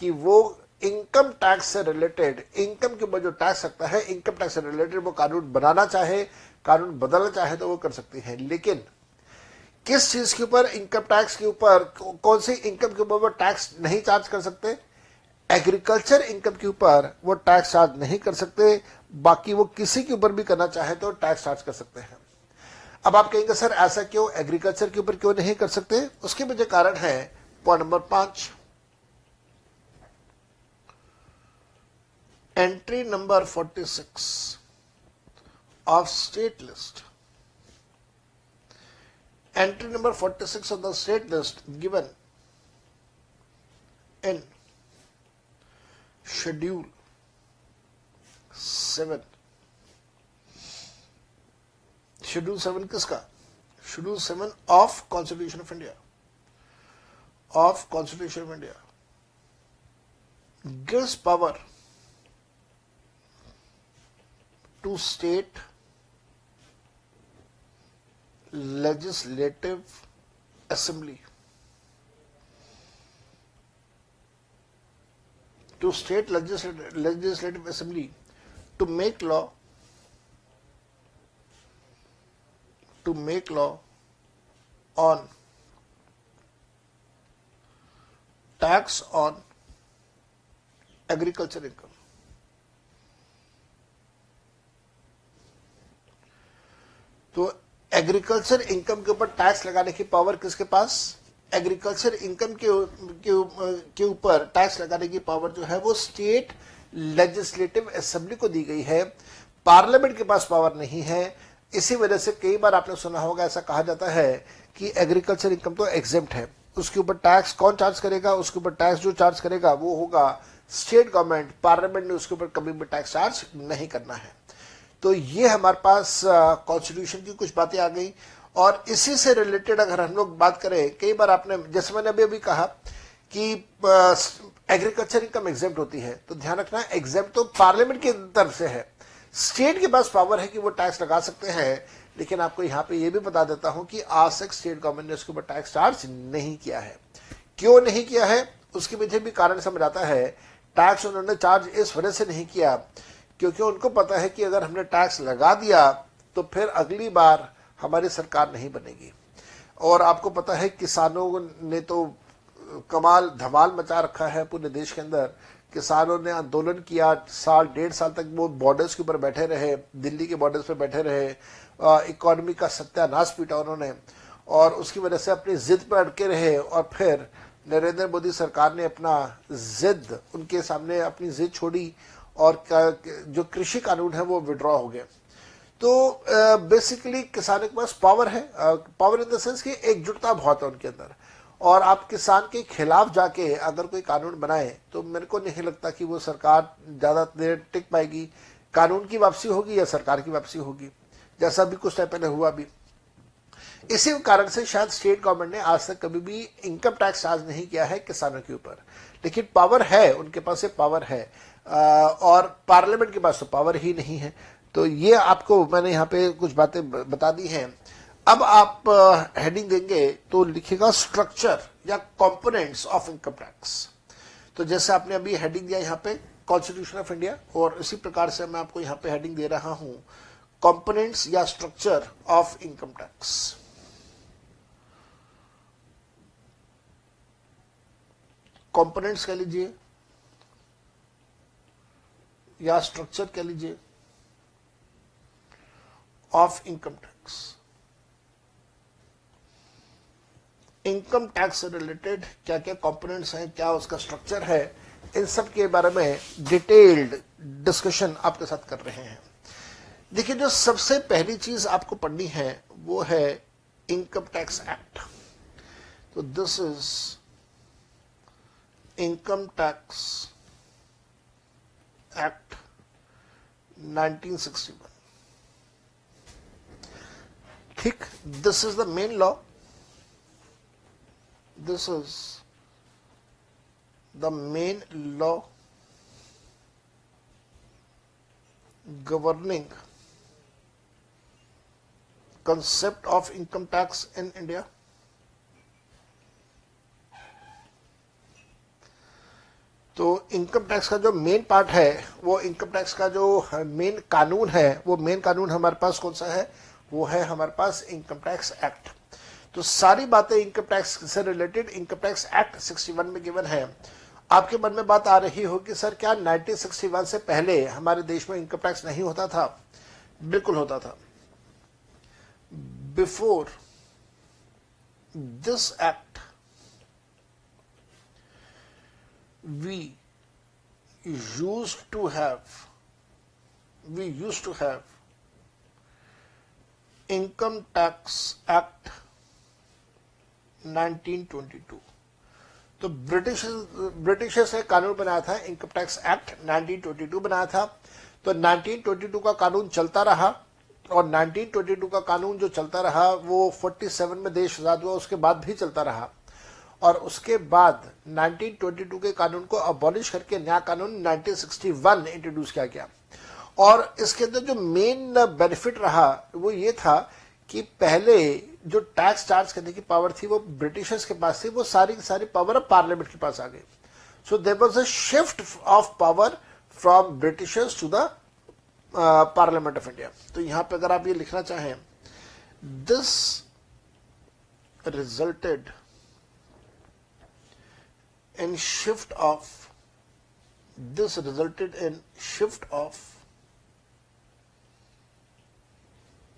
कि वो इनकम टैक्स से रिलेटेड, इनकम के ऊपर जो टैक्स लगता है, इनकम टैक्स से रिलेटेड वो कानून बनाना चाहे, कानून बदलना चाहे तो वो कर सकती है। लेकिन किस चीज के ऊपर, इनकम टैक्स के ऊपर, कौन सी इनकम के ऊपर वो टैक्स नहीं चार्ज कर सकते? एग्रीकल्चर इनकम के ऊपर वो टैक्स चार्ज नहीं कर सकते। बाकी वो किसी के ऊपर भी करना चाहे तो टैक्स चार्ज कर सकते हैं। अब आप कहेंगे सर ऐसा क्यों, एग्रीकल्चर के ऊपर क्यों नहीं कर सकते? उसके पीछे कारण है point number 5, entry number 46 of state list. Entry number 46 of the state list given in Schedule 7. Schedule 7 किसका? Schedule 7 of Constitution of India. gives power to state legislative assembly to make law on tax on agriculture income. तो agriculture income के ऊपर tax लगाने की power किसके पास? Agriculture income के ऊपर tax लगाने की पावर जो है वो स्टेट लेजिस्लेटिव असेंबली को दी गई है, पार्लियामेंट के पास पावर नहीं है। इसी वजह से कई बार आपने सुना होगा, ऐसा कहा जाता है कि एग्रीकल्चर इनकम तो एग्जेम्प्ट है, उसके ऊपर टैक्स कौन चार्ज करेगा? उसके ऊपर टैक्स जो चार्ज करेगा वो होगा स्टेट गवर्नमेंट, पार्लियामेंट ने उसके ऊपर कभी भी टैक्स चार्ज नहीं करना है। तो ये हमारे पास कॉन्स्टिट्यूशन की कुछ बातें आ गई। और इसी से रिलेटेड अगर हम लोग बात करें, कई बार आपने, जैसे मैंने अभी कहा कि एग्रीकल्चर इनकम एग्जेम्प्ट होती है, तो ध्यान रखना एग्जेम्प्ट तो पार्लियामेंट की तरफ से है, स्टेट के पास पावर है कि वो टैक्स लगा सकते हैं। लेकिन आपको यहाँ पे ये भी बता देता हूं कि आज तक स्टेट गवर्नमेंट ने उसके ऊपर टैक्स चार्ज नहीं किया है। क्यों नहीं किया है उसके पीछे भी कारण समझ आता है। टैक्स उन्होंने चार्ज इस वजह से नहीं किया क्योंकि उनको पता है कि अगर हमने टैक्स लगा दिया तो फिर अगली बार हमारी सरकार नहीं बनेगी। और आपको पता है किसानों ने तो कमाल धमाल मचा रखा है पूरे देश के अंदर। किसानों ने आंदोलन किया, साल डेढ़ साल तक वो बॉर्डर्स के ऊपर बैठे रहे, दिल्ली के बॉर्डर्स पे बैठे रहे, इकोनॉमी का सत्यानाश पीटा उन्होंने और उसकी वजह से अपनी जिद पर अटके रहे। और फिर नरेंद्र मोदी सरकार ने अपना जिद, उनके सामने अपनी जिद छोड़ी और जो कृषि कानून है वो विड्रॉ हो गए। तो बेसिकली किसानों के पास पावर है, पावर इन द सेंस कि एकजुटता बहुत है उनके अंदर। और आप किसान के खिलाफ जाके अगर कोई कानून बनाए तो मेरे को नहीं लगता कि वो सरकार ज्यादा देर टिक पाएगी। कानून की वापसी होगी या सरकार की वापसी होगी, जैसा भी कुछ टाइम पहले हुआ भी। इसी कारण से शायद स्टेट गवर्नमेंट ने आज तक कभी भी इनकम टैक्स चार्ज नहीं किया है किसानों के ऊपर। लेकिन पावर है, उनके पास ये पावर है और पार्लियामेंट के पास तो पावर ही नहीं है। तो ये आपको मैंने यहाँ पे कुछ बातें बता दी हैं। अब आप हेडिंग देंगे तो लिखिएगा स्ट्रक्चर या कंपोनेंट्स ऑफ इनकम टैक्स। तो जैसे आपने अभी हेडिंग दिया यहाँ पे कॉन्स्टिट्यूशन ऑफ इंडिया, और इसी प्रकार से मैं आपको यहाँ पे हेडिंग दे रहा हूं कंपोनेंट्स या structure of income tax. Components कह लीजिए या स्ट्रक्चर कह लीजिए of income tax. Income tax से रिलेटेड क्या क्या कंपोनेंट्स हैं, क्या उसका स्ट्रक्चर है, इन सब के बारे में डिटेल्ड डिस्कशन आपके साथ कर रहे हैं। देखिए, जो सबसे पहली चीज आपको पढ़नी है वो है इनकम टैक्स एक्ट। तो this is income tax act 1961। ठीक, this is the main law. This is the main law governing concept of income tax in India. तो इनकम टैक्स का जो मेन पार्ट है, वो इनकम टैक्स का जो main कानून है, वो मेन कानून हमारे पास कौन सा है? वो है हमारे पास इनकम टैक्स एक्ट। तो सारी बातें इनकम टैक्स से रिलेटेड इनकम टैक्स एक्ट 61 में गिवन है। आपके मन में बात आ रही हो कि सर क्या 1961 से पहले हमारे देश में इनकम टैक्स नहीं होता था? बिल्कुल होता था। Before this act we used to have income tax act 1922। तो ब्रिटिशर्स ने कानून बनाया था, इनकम टैक्स एक्ट 1922 बनाया था। तो 1922 का कानून चलता रहा और 1922 का कानून जो चलता रहा वो 47 में देश आजाद हुआ उसके बाद भी चलता रहा। और उसके बाद 1922 के कानून को अबॉलिश करके नया कानून 1961 इंट्रोड्यूस किया गया। और इसके अंदर जो मेन बेनिफिट रहा वो ये था कि पहले जो टैक्स चार्ज करने की पावर थी वो ब्रिटिशर्स के पास थी, वो सारी की सारी पावर अब पार्लियामेंट के पास आ गई। So there was a shift of power from Britishers to the parliament of India. तो यहां पे अगर आप ये लिखना चाहें, this resulted in shift of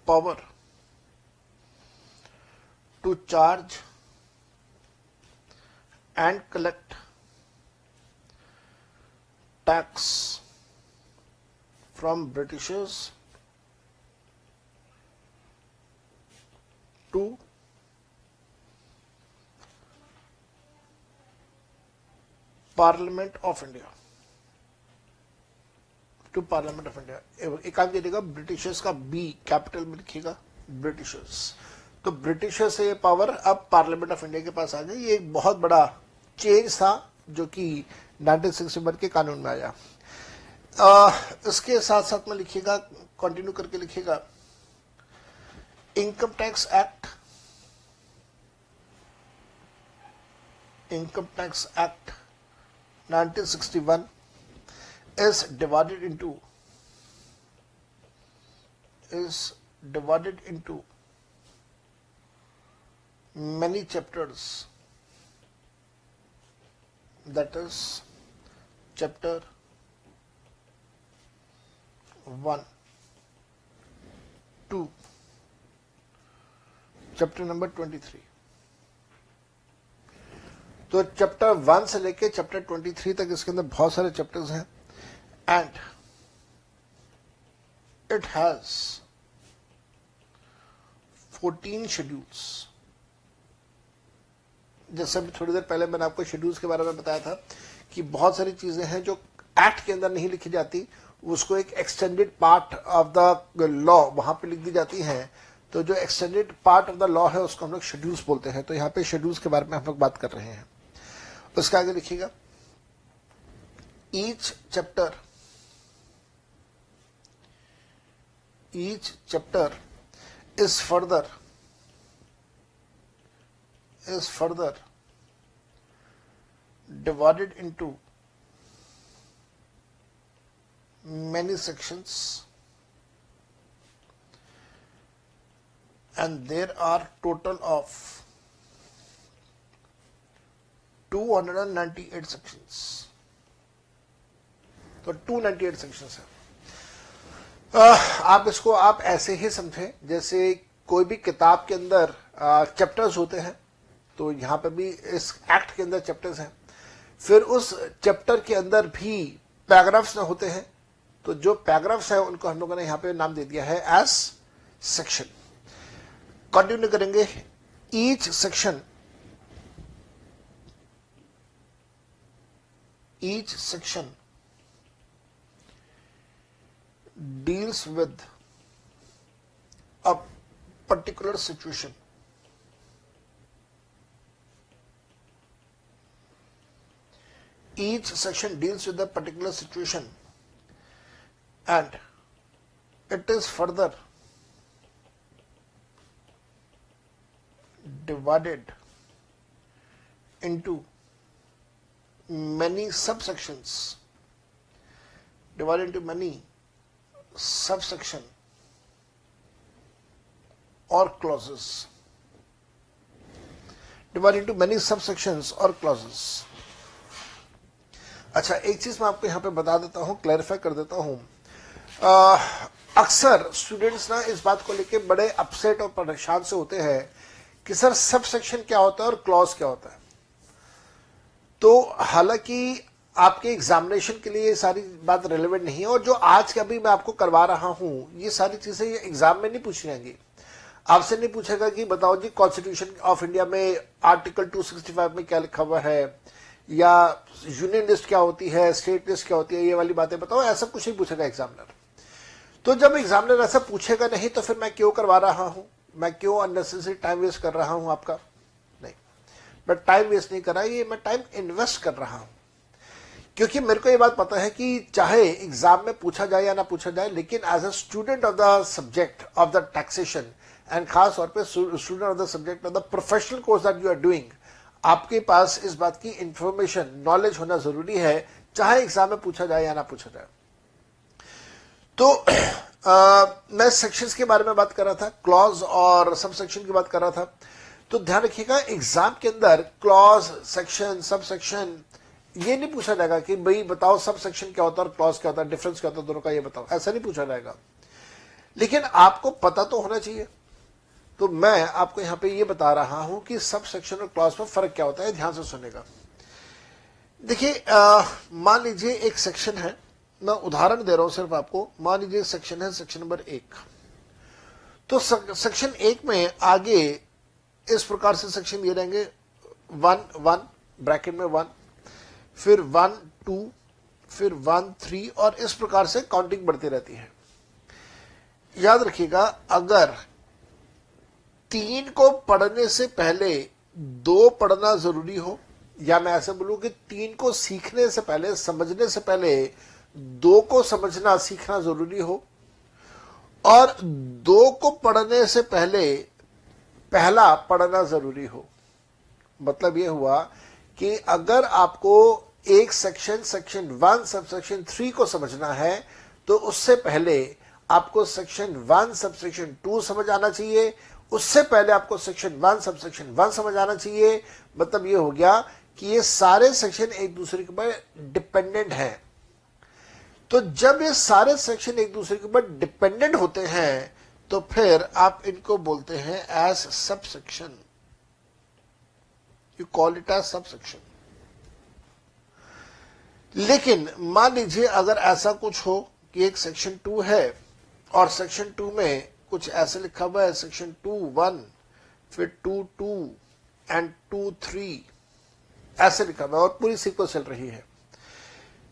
power to charge and collect tax from Britishers to parliament of India, to parliament of India. एक काम कीजिएगा, ब्रिटिशर्स का बी कैपिटल में लिखिएगा, ब्रिटिशर्स। तो ब्रिटिशर्स से ये पावर अब पार्लियामेंट ऑफ इंडिया के पास आ गई। ये एक बहुत बड़ा चेंज था जो कि 1961 के कानून में आया। इसके साथ साथ में लिखिएगा, कंटिन्यू करके लिखिएगा, income tax act, income tax act 1961 is divided into many chapters. That is chapter 1, 2, chapter number 23। तो चैप्टर 1 से लेके चैप्टर 23 तक इसके अंदर बहुत सारे चैप्टर्स हैं एंड इट हैज 14 शेड्यूल्स। जैसे अभी थोड़ी देर पहले मैंने आपको शेड्यूल्स के बारे में बताया था कि बहुत सारी चीजें हैं जो एक्ट के अंदर नहीं लिखी जाती, उसको एक extended part of the law वहां पे लिख दी जाती है। तो जो extended part of the law है उसको हम लोग शेड्यूल्स बोलते हैं। तो यहाँ पे शेड्यूल्स के बारे में हम लोग बात कर रहे हैं। उसका आगे लिखिएगा, each chapter is further divided into many sections and there are total of 298 sections। तो 298 सेक्शंस है। आप इसको आप ऐसे ही समझें जैसे कोई भी किताब के अंदर चैप्टर्स होते हैं, तो यहां पे भी इस एक्ट के अंदर चैप्टर्स हैं। फिर उस चैप्टर के अंदर भी पैराग्राफ्स होते हैं, तो जो पैराग्राफ्स है उनको हम लोगों ने यहां पे नाम दे दिया है एज सेक्शन। कंटिन्यू करेंगे, each section deals with a particular situation। Each section deals with a particular situation and it is further divided into many subsections, or clauses, अच्छा, एक चीज मैं आपको यहां पे बता देता हूं, क्लैरिफाई कर देता हूं। अक्सर स्टूडेंट्स ना इस बात को लेके बड़े अपसेट और परेशान से होते हैं कि सर सब सेक्शन क्या होता है और क्लॉज क्या होता है। तो हालांकि आपके एग्जामिनेशन के लिए ये सारी बात रेलेवेंट नहीं है, और जो आज का भी मैं आपको करवा रहा हूं ये सारी चीजें ये एग्जाम में नहीं पूछी जाएंगी। आपसे नहीं पूछेगा कि बताओ जी कॉन्स्टिट्यूशन ऑफ इंडिया में आर्टिकल 265 में क्या लिखा हुआ है, या यूनियन लिस्ट क्या होती है, स्टेट लिस्ट क्या होती है, ये वाली बातें बताओ, ऐसा कुछ नहीं पूछेगा एग्जामिनर। तो जब एग्जामिनर ऐसा पूछेगा नहीं तो फिर मैं क्यों करवा रहा हूं, मैं क्यों अननेसेसरी टाइम वेस्ट कर रहा हूं आपका, नहीं। मैं टाइम वेस्ट नहीं कर रहा, ये मैं टाइम इन्वेस्ट कर रहा हूं, क्योंकि मेरे को ये बात पता है कि चाहे एग्जाम में पूछा जाए या ना पूछा जाए, लेकिन as a student of the subject of the taxation and खास तौर पे student of the subject of the professional course that you are doing, आपके पास इस बात की इंफॉर्मेशन, नॉलेज होना जरूरी है, चाहे एग्जाम में पूछा जाए या ना पूछा जाए। तो मैं सेक्शंस के बारे में बात कर रहा था, क्लॉज और सब सेक्शन की बात कर रहा था। तो ध्यान रखिएगा, एग्जाम के अंदर क्लॉज, सेक्शन, सब सेक्शन ये नहीं पूछा जाएगा कि भाई बताओ सब सेक्शन क्या होता है और क्लॉज क्या होता है, डिफरेंस क्या होता है दोनों का, ये बताओ, ऐसा नहीं पूछा जाएगा। लेकिन आपको पता तो होना चाहिए। तो मैं आपको यहां पे ये बता रहा हूं कि सब सेक्शन और क्लॉज में फर्क क्या होता है, ध्यान से सुनेगा। देखिए, मान लीजिए एक सेक्शन है, मैं उदाहरण दे रहा हूं सिर्फ आपको। मान लीजिए सेक्शन है, सेक्शन नंबर 1। तो सेक्शन 1 में आगे इस प्रकार से सेक्शन दिए रहेंगे, 1 ब्रैकेट में 1, फिर 1 2, फिर 1 3, और इस प्रकार से काउंटिंग बढ़ती रहती है। याद रखिएगा, अगर 3 को पढ़ने से पहले 2 पढ़ना जरूरी हो, या मैं ऐसे बोलूं कि 3 को सीखने से पहले, समझने से पहले 2 को समझना सीखना जरूरी हो, और 2 को पढ़ने से पहले पहला पढ़ना जरूरी हो। मतलब यह हुआ कि अगर आपको एक सेक्शन 1 सब सेक्शन 3 को समझना है, तो उससे पहले आपको सेक्शन 1 सब सेक्शन 2 समझ आना चाहिए, उससे पहले आपको सेक्शन 1 सब सेक्शन 1 समझ आना चाहिए। मतलब यह हो गया कि ये सारे सेक्शन एक दूसरे के ऊपर डिपेंडेंट हैं। तो जब ये सारे सेक्शन एक दूसरे के ऊपर डिपेंडेंट होते हैं, तो फिर आप इनको बोलते हैं as sub section, you call it as sub section. लेकिन मान लीजिए अगर ऐसा कुछ हो कि एक सेक्शन 2 है और सेक्शन 2 में कुछ ऐसे लिखा हुआ है, सेक्शन 2 1, फिर 2 2 एंड 2 3, ऐसे लिखा हुआ है और पूरी सीक्वेंस चल रही है।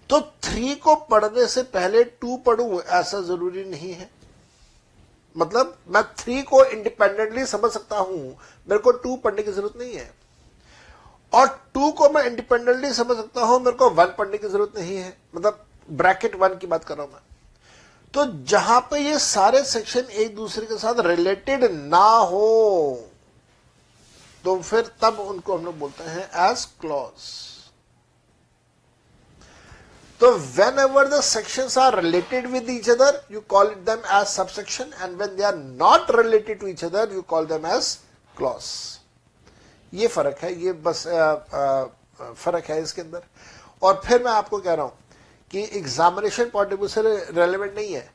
तो 3 को पढ़ने से पहले 2 पढ़ूं ऐसा जरूरी नहीं है। मतलब मैं 3 को इंडिपेंडेंटली समझ सकता हूं, मेरे को 2 पढ़ने की जरूरत नहीं है। और 2 को मैं इंडिपेंडेंटली समझ सकता हूं, मेरे को 1 पढ़ने की जरूरत नहीं है। मतलब ब्रैकेट 1 की बात कर रहा हूं मैं। तो जहां पे ये सारे सेक्शन एक दूसरे के साथ रिलेटेड ना हो, तो फिर तब उनको हम लोग बोलते हैं as clause. So whenever the sections are related with each other, you call them as subsection, and when they are not related to each other, you call them as clause. ये फर्क है, ये बस फर्क है इसके अंदर। और फिर मैं आपको कह रहा हूं कि एग्जामिनेशन पॉइंट ऑफ व्यू से रेलेवेंट नहीं है।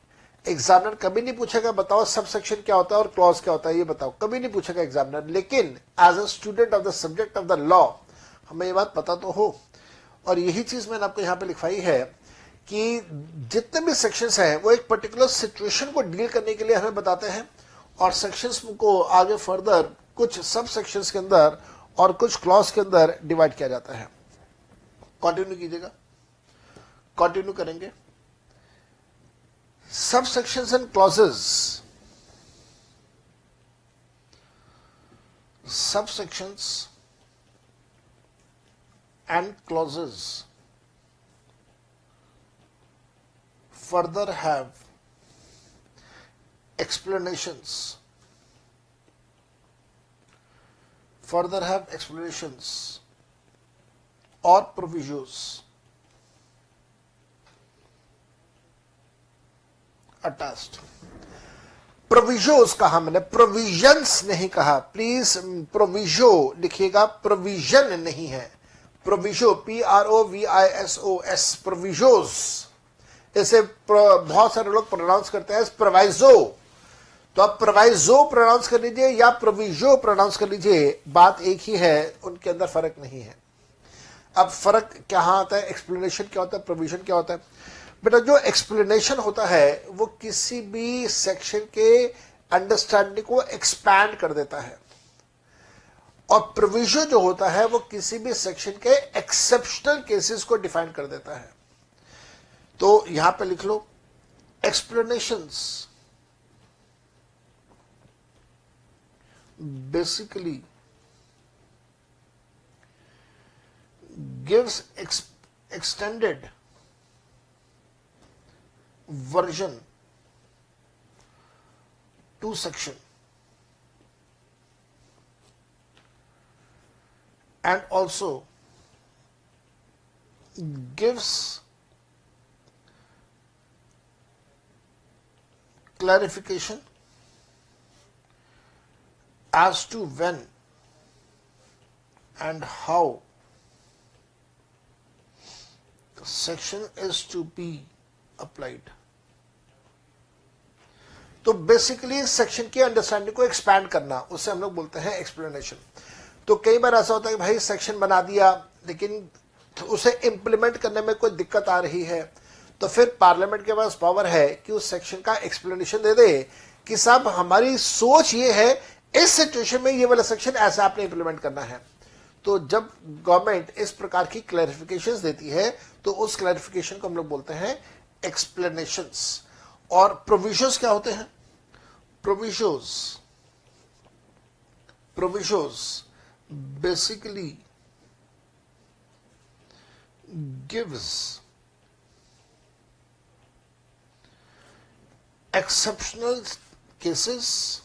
एग्जामिनर कभी नहीं पूछेगा बताओ सब सेक्शन क्या होता है और क्लॉज क्या होता है, ये बताओ, कभी नहीं पूछेगा एग्जामिनर। लेकिन as a student of the subject of the law हमें ये बात पता तो हो। और यही चीज मैंने आपको यहां पे लिखवाई है कि जितने भी सेक्शंस हैं वो एक पर्टिकुलर सिचुएशन को डील करने के लिए हमें बताते हैं, और सेक्शंस को आगे फर्दर कुछ सब सेक्शंस के अंदर और कुछ क्लॉज के अंदर डिवाइड किया जाता है। कंटिन्यू कीजिएगा, कंटिन्यू करेंगे। सब सेक्शंस एंड क्लॉजेस, सब sections and clauses further have explanations, or provisos attached। प्रोविजोस कहा मैंने, प्रोविजंस नहीं कहा, प्लीज प्रोविजो लिखिएगा, प्रोविजन नहीं है। Proviso, PROVISOS, प्रोविजोस। इसे बहुत सारे लोग प्रोनाउंस करते हैं प्रोवाइजो, तो आप प्रोवाइजो प्रोनाउंस कर लीजिए या प्रोविजो प्रोनाउंस कर लीजिए, बात एक ही है, उनके अंदर फर्क नहीं है। अब फर्क क्या आता है, एक्सप्लेनेशन क्या होता है, प्रोविजन क्या होता है। बेटा जो एक्सप्लेनेशन होता है वो किसी भी सेक्शन के अंडरस्टैंडिंग को एक्सपैंड कर देता है, और प्रोविजन जो होता है वो किसी भी सेक्शन के एक्सेप्शनल केसेस को डिफाइन कर देता है। तो यहां पे लिख लो, explanations basically gives extended version to section and also gives clarification as to when and how section is to be applied. तो बेसिकली सेक्शन की अंडरस्टैंडिंग को एक्सपैंड करना, उसे हम लोग बोलते हैं एक्सप्लेनेशन। तो कई बार ऐसा होता है कि भाई सेक्शन बना दिया लेकिन उसे इंप्लीमेंट करने में कोई दिक्कत आ रही है, तो फिर पार्लियामेंट के पास पावर है कि उस सेक्शन का एक्सप्लेनेशन दे दे कि साहब हमारी सोच ये है, इस सिचुएशन में ये वाला सेक्शन ऐसा आपने इंप्लीमेंट करना है। तो जब गवर्नमेंट इस प्रकार की क्लैरिफिकेशंस देती है तो उस क्लैरिफिकेशन को हम लोग बोलते हैं एक्सप्लेनेशंस। और प्रोविजंस क्या होते हैं? Provisions basically gives exceptional cases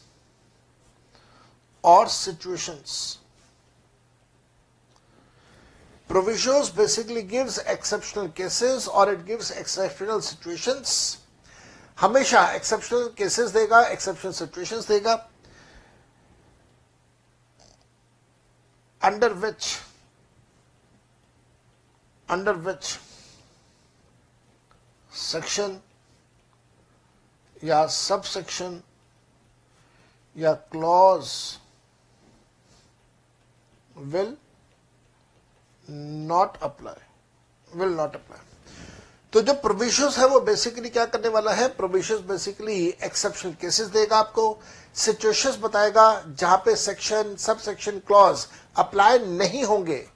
or situations. Provisos basically gives exceptional cases or it gives exceptional situations. हमेशा exceptional cases देगा, exceptional situations देगा, under which section या सबसेक्शन या क्लॉज विल नॉट अप्लाई। तो जो प्रोविजंस है वो बेसिकली क्या करने वाला है? प्रोविजंस बेसिकली एक्सेप्शनल केसेस देगा आपको, सिचुएशंस बताएगा जहां पे सेक्शन, सबसेक्शन, क्लॉज अप्लाई नहीं होंगे,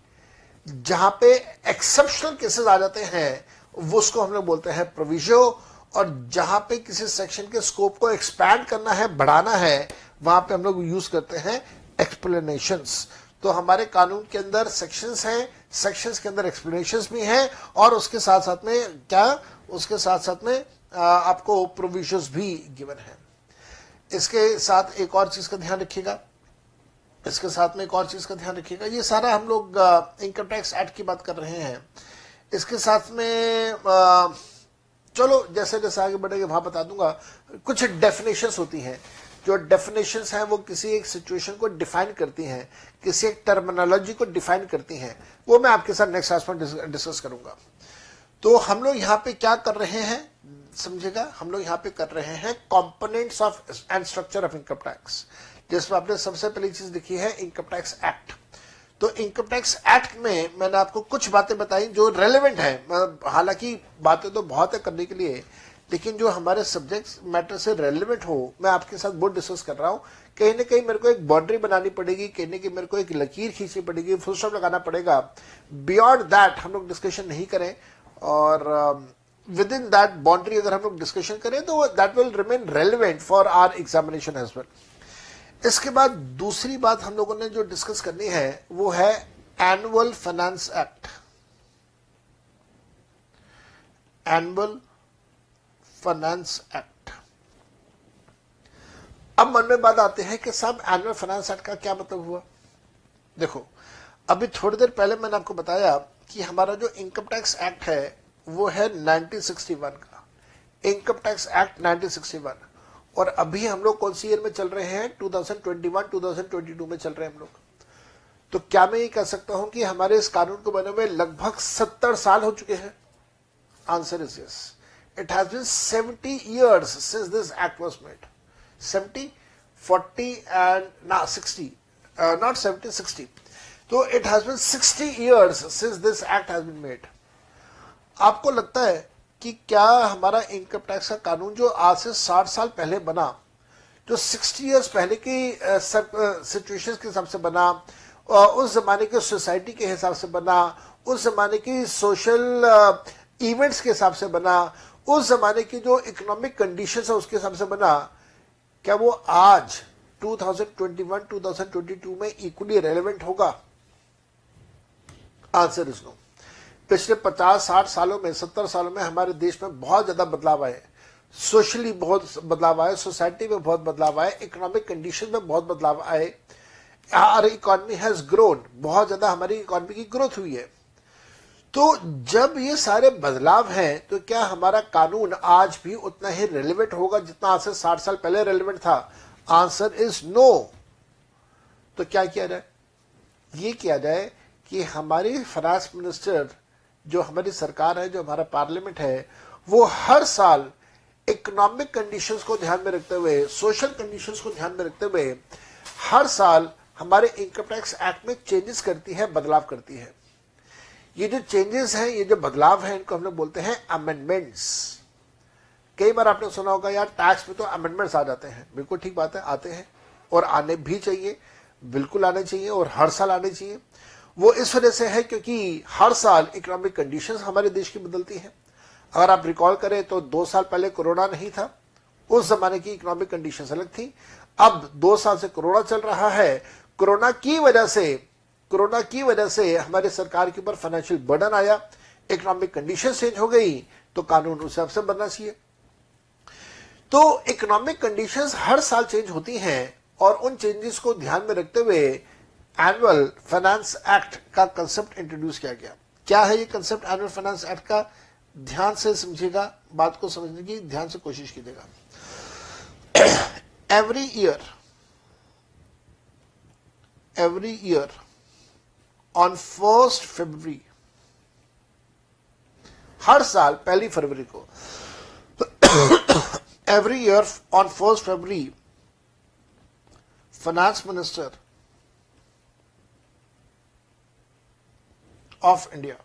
जहां पे एक्सेप्शनल केसेस आ जाते हैं वो उसको हम लोग बोलते हैं प्रोविजो। और जहां पे किसी सेक्शन के स्कोप को एक्सपैंड करना है, बढ़ाना है, वहां पे हम लोग यूज करते हैं एक्सप्लेनेशंस। तो हमारे कानून के अंदर सेक्शंस हैं, सेक्शंस के अंदर एक्सप्लेनेशंस भी हैं और उसके साथ साथ में क्या, उसके साथ साथ में आपको प्रोविजंस भी गिवन है। इसके साथ एक और चीज का ध्यान रखिएगा, ये सारा हम लोग इनकम टैक्स एक्ट की बात कर रहे हैं। इसके साथ में चलो जैसे जैसे आगे बढ़ेंगे वहां बता दूंगा। कुछ डेफिनेशंस होती हैं, जो डेफिनेशंस हैं वो किसी एक सिचुएशन को डिफाइन करती हैं, किसी एक टर्मिनोलॉजी को डिफाइन करती हैं, वो मैं आपके साथ नेक्स्ट क्लास में डिस्कस करूंगा। तो हम लोग यहाँ पे क्या कर रहे हैं समझेगा, हम लोग यहाँ पे कर रहे हैं components of and structure of income tax, जिसमें आपने सबसे पहली चीज लिखी है इनकम टैक्स एक्ट। तो इनकम टैक्स एक्ट में मैंने आपको कुछ बातें बताई जो रेलेवेंट है, हालांकि बातें तो बहुत है करने के लिए, लेकिन जो हमारे सब्जेक्ट मैटर से रेलेवेंट हो मैं आपके साथ बहुत डिस्कस कर रहा हूं। कहीं ना कहीं मेरे को एक बाउंड्री बनानी पड़ेगी, कहीं ना कहीं मेरे को एक लकीर खींचनी पड़ेगी, फुल स्टॉप लगाना पड़ेगा। बियॉन्ड दैट हम लोग डिस्कशन नहीं करें, और विद इन दैट बाउंड्री अगर हम लोग डिस्कशन करें तो that will remain relevant for our examination as well. इसके बाद दूसरी बात हम लोगों ने जो डिस्कस करनी है वो है annual finance act. Annual finance act. अब मन में बात आते हैं कि साहब एनुअल फाइनेंस एक्ट का क्या मतलब हुआ। देखो अभी थोड़ी देर पहले मैंने आपको बताया कि हमारा जो इनकम टैक्स एक्ट है वो है 1961 का, इनकम टैक्स एक्ट 1961। और अभी हम लोग कौन सी ईयर में चल रहे हैं? 2021-2022 में चल रहे हैं हम लोग। तो क्या मैं ये कह सकता हूं कि हमारे इस कानून को बने हुए लगभग 70 साल हो चुके हैं? Answer is yes. It has been 70 years since this act was made. 70, 40 and ना 60, नॉट 70, 60। तो it has been 60 years since this act has been made. आपको लगता है कि क्या हमारा इनकम टैक्स का कानून जो आज से 60 साल पहले बना, जो 60 years पहले की सिचुएशन के हिसाब से बना, उस जमाने के सोसाइटी के हिसाब से बना, उस जमाने की सोशल इवेंट्स के हिसाब से बना, उस जमाने की जो इकोनॉमिक कंडीशंस है उसके हिसाब से बना, क्या वो आज 2021-2022 में इक्वली रेलेवेंट होगा? Answer is no. पिछले 50-60 सालों में, 70 सालों में हमारे देश में बहुत ज्यादा बदलाव आए। सोशली बहुत बदलाव आए, सोसाइटी में बहुत बदलाव आए, इकोनॉमिक कंडीशन में बहुत बदलाव आए। आवर इकोनॉमी हैज ग्रोन, बहुत ज्यादा हमारी इकोनॉमी की ग्रोथ हुई है। तो जब ये सारे बदलाव हैं तो क्या हमारा कानून आज भी उतना ही रेलेवेंट होगा जितना आज से 60 साल पहले रेलेवेंट था? Answer is no. तो क्या किया जाए? ये किया जाए कि हमारी फाइनेंस मिनिस्टर, जो हमारी सरकार है, जो हमारा पार्लियामेंट है, वो हर साल इकोनॉमिक कंडीशंस को ध्यान में रखते हुए, सोशल कंडीशंस को ध्यान में रखते हुए हर साल हमारे इनकम टैक्स एक्ट में चेंजेस करती है, बदलाव करती है। ये जो चेंजेस हैं, ये जो बदलाव हैं, इनको हम लोग बोलते हैं अमेंडमेंट्स। कई बार आपने सुना होगा यार टैक्स में तो अमेंडमेंट्स आ जाते हैं। बिल्कुल ठीक बात है, आते हैं और आने भी चाहिए, बिल्कुल आने चाहिए और हर साल आने चाहिए। वो इस वजह से है क्योंकि हर साल इकोनॉमिक कंडीशंस हमारे देश की बदलती हैं। अगर आप रिकॉल करें तो 2 साल पहले कोरोना नहीं था, उस जमाने की इकोनॉमिक कंडीशंस अलग थी। अब 2 साल से कोरोना चल रहा है। कोरोना की वजह से हमारी सरकार के ऊपर फाइनेंशियल बर्डन आया, इकोनॉमिक कंडीशन चेंज हो गई, तो कानून उस हिसाब से बनना चाहिए। तो इकोनॉमिक कंडीशंस हर साल चेंज होती हैं और उन चेंजेस को ध्यान में रखते हुए एनुअल फाइनेंस एक्ट का कंसेप्ट इंट्रोड्यूस किया गया। क्या है ये कंसेप्ट एनुअल फाइनेंस एक्ट का? ध्यान से समझिएगा, बात को समझने की ध्यान से कोशिश कीजिएगा। every year on 1st February, हर साल 1 फरवरी को, every year on 1st February, finance minister of India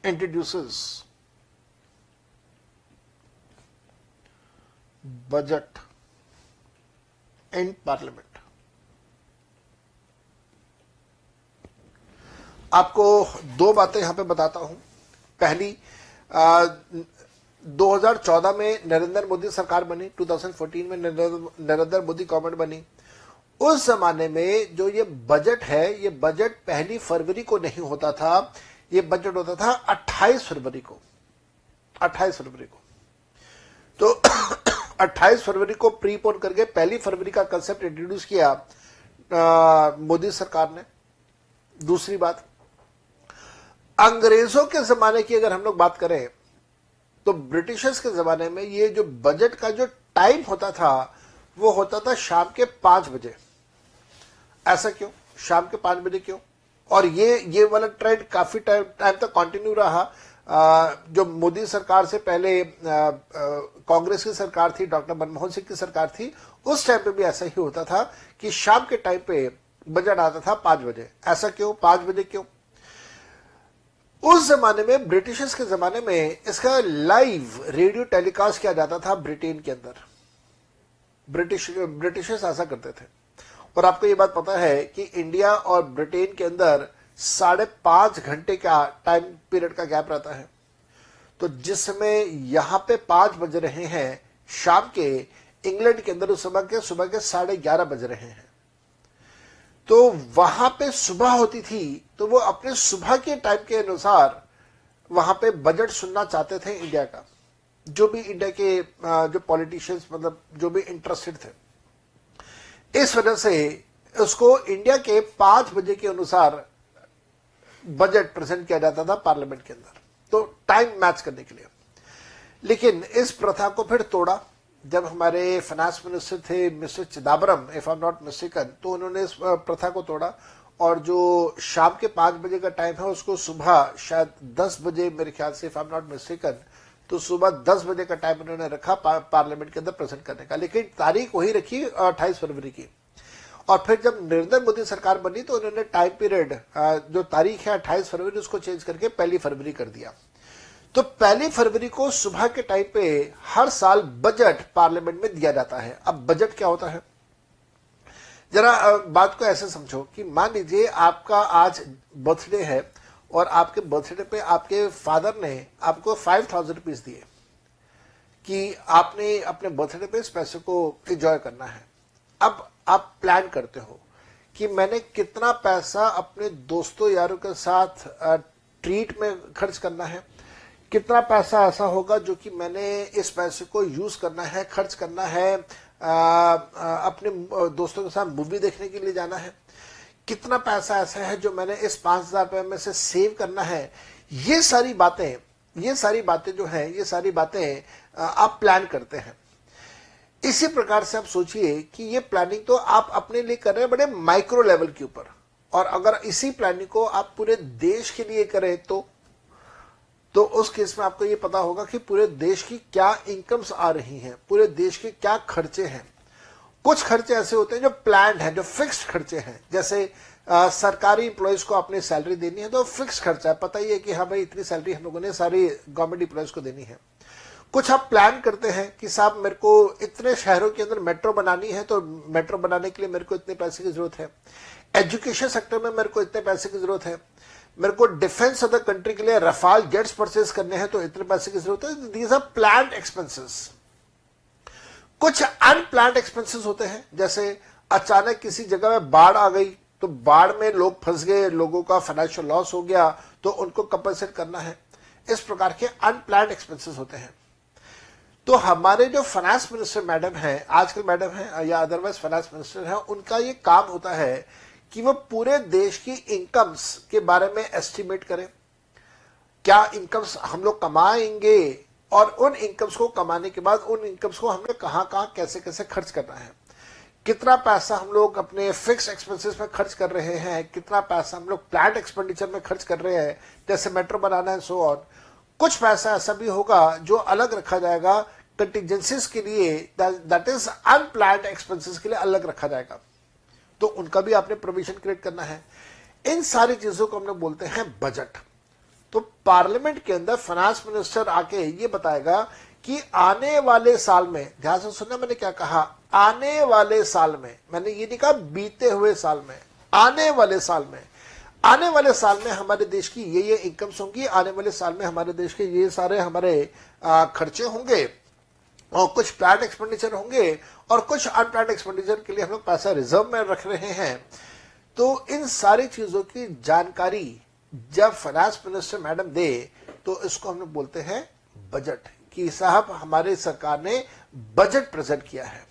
introduces budget in parliament। आपको 2 बातें यहां पे बताता हूं। पहली, 2014 में नरेंद्र मोदी सरकार बनी, 2014 में नरेंद्र मोदी गवर्नमेंट बनी। उस जमाने में जो ये बजट है, ये बजट 1 फरवरी को नहीं होता था, ये बजट होता था 28 फरवरी को। 28 फरवरी को तो 28 फरवरी को प्रीपोन करके 1 फरवरी का कंसेप्ट इंट्रोड्यूस किया मोदी सरकार ने। दूसरी बात, अंग्रेजों के जमाने की अगर हम लोग बात करें तो ब्रिटिशर्स के जमाने में ये जो बजट का जो टाइम होता था वो होता था शाम के 5 बजे। ऐसा क्यों? शाम के 5 बजे क्यों? और ये वाला ट्रेंड काफी टाइम तक कंटिन्यू रहा। जो मोदी सरकार से पहले कांग्रेस की सरकार थी, डॉक्टर मनमोहन सिंह की सरकार थी, उस टाइम पे भी ऐसा ही होता था कि शाम के टाइम पे बजट आता था 5 बजे। ऐसा क्यों? 5 बजे क्यों? उस जमाने में, ब्रिटिशर्स के जमाने में, इसका लाइव रेडियो टेलीकास्ट किया जाता था ब्रिटेन के अंदर। ब्रिटिशर्स ऐसा करते थे। और आपको ये बात पता है कि इंडिया और ब्रिटेन के अंदर 5.5 घंटे का टाइम पीरियड का गैप रहता है। तो जिस समय यहां पे 5 बज रहे हैं शाम के, इंग्लैंड के अंदर उस समय के सुबह के 11:30 बज रहे हैं। तो वहां पे सुबह होती थी, तो वो अपने सुबह के टाइम के अनुसार वहां पे बजट सुनना चाहते थे इंडिया का। जो भी इंडिया के जो पॉलिटिशियंस, मतलब जो भी इंटरेस्टेड थे, इस वजह से उसको इंडिया के 5 बजे के अनुसार बजट प्रेजेंट किया जाता था पार्लियामेंट के अंदर, तो टाइम मैच करने के लिए। लेकिन इस प्रथा को फिर तोड़ा जब हमारे फाइनेंस मिनिस्टर थे mister Chidambaram, if I am not mistaken, तो उन्होंने इस प्रथा को तोड़ा और जो शाम के 5 बजे का टाइम है उसको सुबह शायद 10 बजे, मेरे ख्याल से if I am not mistaken, तो सुबह 10 बजे का टाइम उन्होंने रखा पार्लियामेंट के अंदर प्रेजेंट करने का। लेकिन तारीख वही रखी 28 फरवरी की। और फिर जब नरेंद्र मोदी सरकार बनी तो उन्होंने टाइम पीरियड, जो तारीख है 28 फरवरी, उसको चेंज करके 1 फरवरी कर दिया। तो 1 फरवरी को सुबह के टाइम पे हर साल बजट पार्लियामेंट में दिया जाता है। अब बजट क्या होता है, जरा बात को ऐसे समझो कि मान लीजिए आपका आज बर्थडे है और आपके बर्थडे पे आपके फादर ने आपको 5000 रुपीज दिए कि आपने अपने बर्थडे पे इस पैसे को एंजॉय करना है। अब आप प्लान करते हो कि मैंने कितना पैसा अपने दोस्तों यारों के साथ ट्रीट में खर्च करना है, कितना पैसा ऐसा होगा जो कि मैंने इस पैसे को यूज करना है, खर्च करना है, अपने दोस्तों के साथ मूवी देखने के लिए जाना है, कितना पैसा ऐसा है जो मैंने इस 5,000 रुपए में से सेव करना है। ये सारी बातें जो है, ये सारी बातें आप प्लान करते हैं। इसी प्रकार से आप सोचिए कि ये प्लानिंग तो आप अपने लिए कर रहे हैं बड़े माइक्रो लेवल के ऊपर, और अगर इसी प्लानिंग को आप पूरे देश के लिए करें तो उस केस में आपको ये पता होगा कि पूरे देश की क्या इनकम्स आ रही हैं, पूरे देश के क्या खर्चे हैं। कुछ खर्चे ऐसे होते हैं जो प्लान्ड हैं, जो फिक्स्ड खर्चे हैं, जैसे सरकारी एम्प्लॉयज को अपनी सैलरी देनी है तो फिक्स खर्चा है, पता ही है कि हाँ भाई इतनी सैलरी हम लोगों ने सारी गवर्नमेंट एम्प्लॉयज को देनी है। कुछ आप प्लान करते हैं कि साहब मेरे को इतने शहरों के अंदर मेट्रो बनानी है, तो मेट्रो बनाने के लिए मेरे को इतने पैसे की जरूरत है, एजुकेशन सेक्टर में मेरे को इतने पैसे की जरूरत है, मेरे को डिफेंस ऑफ द कंट्री के लिए रफाल जेट्स परचेज करने हैं तो इतने पैसे की जरूरत है। These are planned expenses. कुछ अनप्लान्ड एक्सपेंसेस होते हैं, जैसे अचानक किसी जगह में बाढ़ आ गई तो बाढ़ में लोग फंस गए, लोगों का फाइनेंशियल लॉस हो गया तो उनको कंपनसेट करना है। इस प्रकार के अनप्लान्ड एक्सपेंसेस होते हैं। तो हमारे जो फाइनेंस मिनिस्टर मैडम हैं, आजकल मैडम हैं या अदरवाइज फाइनेंस मिनिस्टर हैं, उनका ये काम होता है कि वो पूरे देश की इनकम्स के बारे में एस्टिमेट करें, क्या इनकम्स हम लोग कमाएंगे और उन इनकम्स को कमाने के बाद उन इनकम्स को हमने कहां कहां कैसे कैसे खर्च करना है, कितना पैसा हम लोग अपने फिक्स एक्सपेंसेस में खर्च कर रहे हैं, कितना पैसा हम लोग प्लान्ड एक्सपेंडिचर में खर्च कर रहे हैं, जैसे मेट्रो बनाना है, सो ऑन। कुछ पैसा ऐसा भी होगा जो अलग रखा जाएगा कंटिजेंसीज के लिए, दैट इज अनप्लान्ड एक्सपेंसेस के लिए अलग रखा जाएगा, तो उनका भी आपने प्रोविजन क्रिएट करना है। इन सारी चीजों को हम लोग बोलते हैं बजट। तो पार्लियामेंट के अंदर फाइनेंस मिनिस्टर आके ये बताएगा कि आने वाले साल में, ध्यान से सुनना मैंने क्या कहा, आने वाले साल में, मैंने ये नहीं कहा बीते हुए साल में, आने वाले साल में, आने वाले साल में हमारे देश की ये इनकम्स होंगी, आने वाले साल में हमारे देश के ये सारे हमारे खर्चे होंगे, और कुछ प्लान्ड एक्सपेंडिचर होंगे और कुछ अनप्लान्ड एक्सपेंडिचर के लिए हम लोग पैसा रिजर्व में रख रहे हैं। तो इन सारी चीजों की जानकारी जब फाइनेंस मिनिस्टर मैडम दे तो इसको हम लोग बोलते हैं बजट, कि साहब हमारे सरकार ने बजट प्रेजेंट किया है।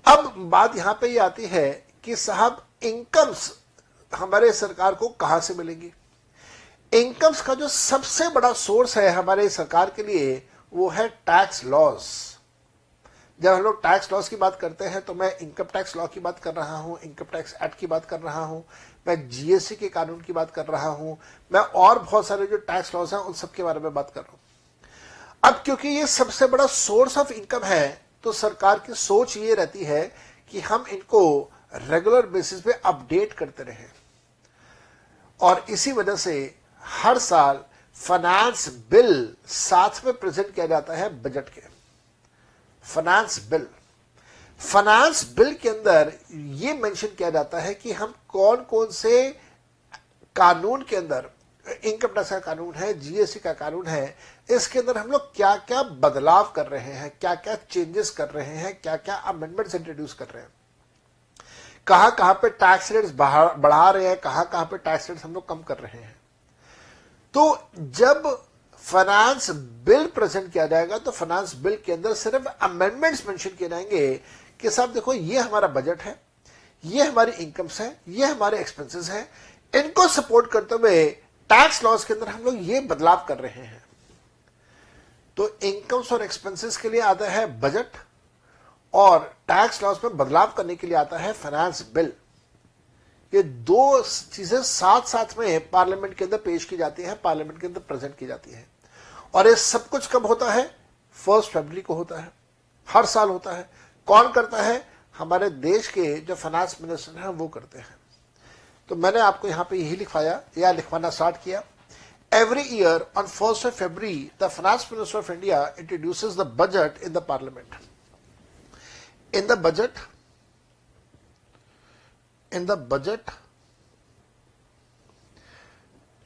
अब बात यहां पे ये आती है कि साहब इनकम्स हमारे सरकार को कहां से मिलेंगी। इनकम्स का जो सबसे बड़ा सोर्स है हमारे सरकार के लिए वो है टैक्स लॉस। जब हम लोग टैक्स लॉस की बात करते हैं तो मैं इनकम टैक्स लॉ की बात कर रहा हूं, इनकम टैक्स एक्ट की बात कर रहा हूं, मैं जीएसटी के कानून की बात कर रहा हूं, मैं और बहुत सारे जो टैक्स लॉस हैं उन सब के बारे में बात कर रहा हूं। अब क्योंकि ये सबसे बड़ा सोर्स ऑफ इनकम है तो सरकार की सोच ये रहती है कि हम इनको रेगुलर बेसिस पे अपडेट करते रहें, और इसी वजह से हर साल फाइनेंस बिल साथ में प्रेजेंट किया जाता है बजट के। फाइनेंस बिल के अंदर यह मेंशन किया जाता है कि हम कौन कौन से कानून के अंदर, इनकम टैक्स का कानून है, जीएसटी का कानून है, इसके अंदर हम लोग क्या क्या बदलाव कर रहे हैं, क्या क्या चेंजेस कर रहे हैं, क्या क्या अमेंडमेंट्स इंट्रोड्यूस कर रहे हैं, कहां कहां पे टैक्स रेट्स बढ़ा रहे हैं, कहां कहां पे टैक्स रेट्स हम लोग कम कर रहे हैं। तो जब फाइनेंस बिल प्रेजेंट किया जाएगा तो फाइनेंस बिल के अंदर सिर्फ अमेंडमेंट्स मेंशन किए जाएंगे कि साहब देखो ये हमारा बजट है, ये हमारी इनकम्स है, ये हमारे एक्सपेंसेस हैं, इनको सपोर्ट करते हुए टैक्स लॉज के अंदर हम लोग ये बदलाव कर रहे हैं। तो इनकम्स और एक्सपेंसेस के लिए आता है बजट, और टैक्स लॉज में बदलाव करने के लिए आता है फाइनेंस बिल। ये दो चीजें साथ साथ में पार्लियामेंट के अंदर पेश की जाती है, पार्लियामेंट के अंदर प्रेजेंट की जाती है। और ये सब कुछ कब होता है? 1 फरवरी को होता है, हर साल होता है। कौन करता है? हमारे देश के जो फाइनेंस मिनिस्टर हैं वो करते हैं। तो मैंने आपको यहां पे यही लिखवाया या लिखवाना स्टार्ट किया। Every year on 1st of February, the Finance Minister of India introduces the budget in the Parliament. In the budget,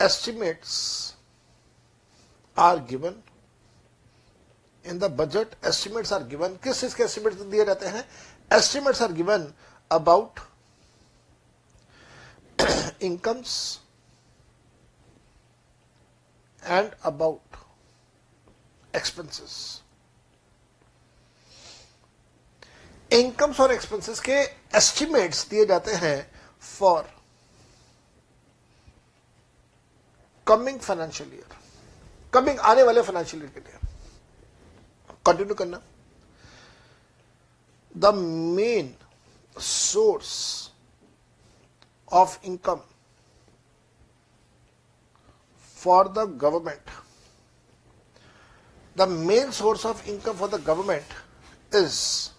estimates are given. In the budget, estimates are given. किस चीज के estimates दिए जाते हैं? Estimates are given about incomes and about expenses. Incomes और expenses के estimates दिए जाते हैं for coming financial year, coming आने वाले फाइनेंशियल ईयर के लिए। कंटिन्यू करना। The main source of income for the government, the main source of income for the government is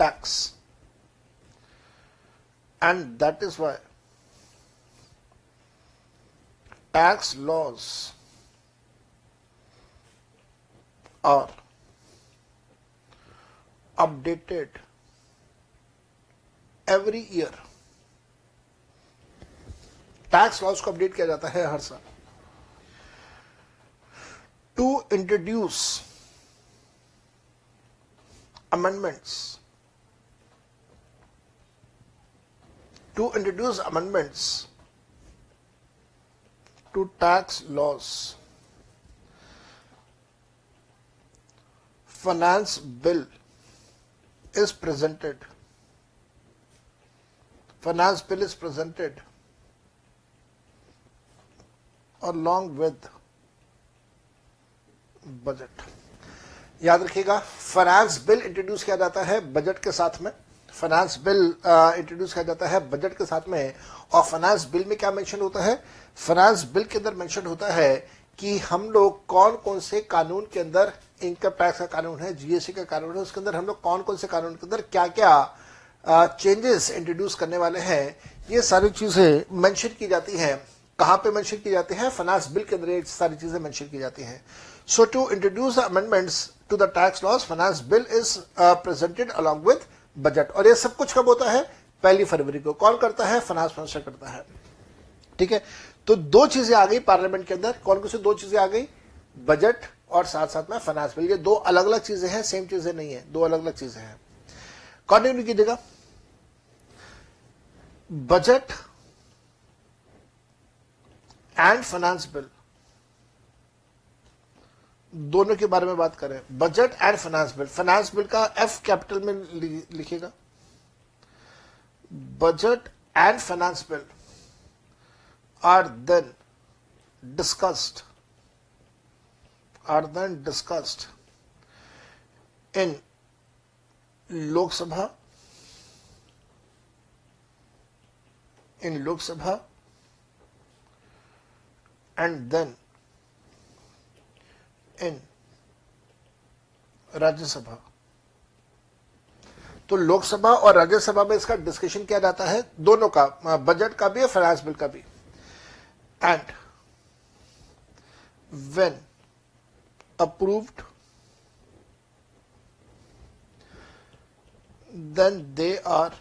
tax, and that is why tax laws are updated every year. Tax laws को update किया जाता है हर साल to introduce amendments, to introduce amendments to tax laws. Finance bill is presented. Finance bill is presented along with budget. याद रखिएगा, finance bill introduce किया जाता है बजट के साथ में। फाइनेंस बिल इंट्रोड्यूस किया जाता है बजट के साथ में। और फाइनेंस बिल में क्या मेंशन होता है? फाइनेंस बिल के अंदर मेंशन होता है कि हम लोग कौन कौन से कानून के अंदर, इनकम टैक्स का कानून है, जीएसटी का कानून है, उसके अंदर हम लोग कौन कौन से कानून के अंदर क्या क्या चेंजेस इंट्रोड्यूस करने वाले हैं, ये सारी चीजें मेंशन की जाती हैं। कहां पे मेंशन की जाती है? फाइनेंस बिल के अंदर ये सारी चीजें मेंशन की जाती हैं। So to introduce the amendments to the tax laws, finance bill is presented along with budget. और ये सब कुछ कब होता है? 1 फरवरी को। कौन करता है? फाइनेंस मिनिस्टर करता है। ठीक है, तो दो चीजें आ गई पार्लियामेंट के अंदर। कौन कौन सी दो चीजें आ गई? बजट और साथ साथ में फाइनेंस बिल। ये दो अलग अलग चीजें हैं, सेम चीजें नहीं है, दो अलग अलग चीजें हैं। कंटिन्यू कीजिएगा। बजट एंड फाइनेंस बिल दोनों के बारे में बात करें। Budget and finance bill. Finance bill का एफ कैपिटल में लिखिएगा। Budget and finance bill are then discussed in Lok Sabha and then in Rajya Sabha. तो लोकसभा और राज्यसभा में इसका डिस्कशन किया जाता है, दोनों का, बजट का भी और फाइनेंस बिल का भी। And when approved then they are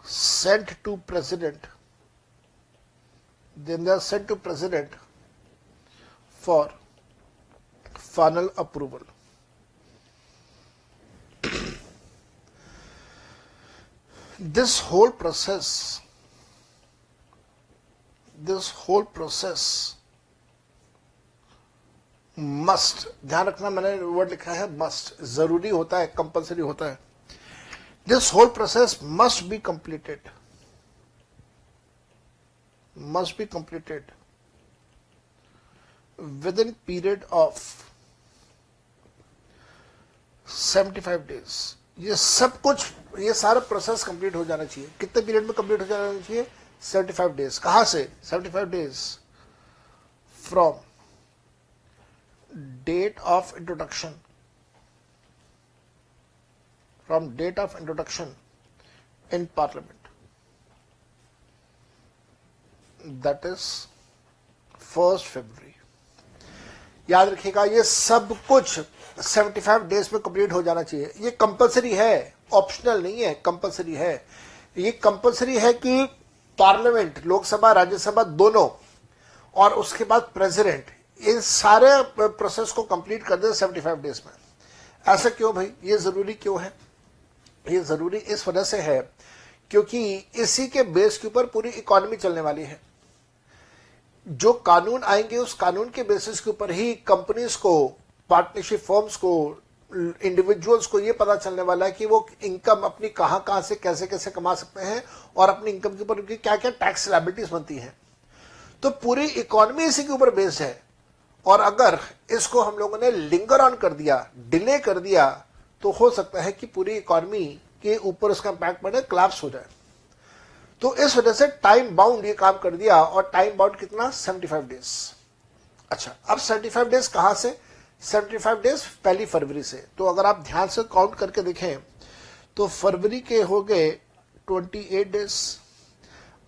sent to president, then they are sent to president for final approval. This whole process must, ध्यान रखना, मैंने वर्ड लिखा है मस्ट, जरूरी होता है, कंपल्सरी होता है। This whole process must be completed within period of 75 days. ये सब कुछ, ये सारा प्रोसेस कंप्लीट हो जाना चाहिए। कितने पीरियड में कंप्लीट हो जाना चाहिए? 75 डेज। कहां से? 75 days from date of introduction, from date of introduction in parliament, that is 1st February। याद रखिएगा, ये सब कुछ 75 डेज में कंप्लीट हो जाना चाहिए। ये कंपलसरी है, ऑप्शनल नहीं है, कंपलसरी है। ये कंपलसरी है कि पार्लियामेंट, लोकसभा, राज्यसभा दोनों, और उसके बाद प्रेसिडेंट, ये सारे प्रोसेस को कंप्लीट कर दे 75 डेज में। ऐसा क्यों भाई? ये जरूरी क्यों है? ये जरूरी इस वजह से है क्योंकि इसी के बेस के ऊपर पूरी इकोनॉमी चलने वाली है। जो कानून आएंगे उस कानून के बेसिस के ऊपर ही कंपनीज को, पार्टनरशिप फर्म्स को, इंडिविजुअल्स को ये पता चलने वाला है कि वो इनकम अपनी कहां से कैसे कैसे कमा सकते हैं और अपनी इनकम के ऊपर उनकी क्या क्या टैक्स लायबिलिटीज बनती हैं। तो पूरी इकोनॉमी इसी के ऊपर बेस्ड है और अगर इसको हम लोगों ने लिंगर ऑन कर दिया, डिले कर दिया, तो हो सकता है कि पूरी इकोनॉमी के ऊपर उसका इम्पैक्ट पड़े, क्लैप्स हो जाए। तो इस वजह से टाइम बाउंड ये काम कर दिया और टाइम बाउंड कितना, 75 डेज। अच्छा, अब 75 डेज कहां से, 75 डेज पहली फरवरी से। तो अगर आप ध्यान से काउंट करके देखें तो फरवरी के हो गए 28 डेज,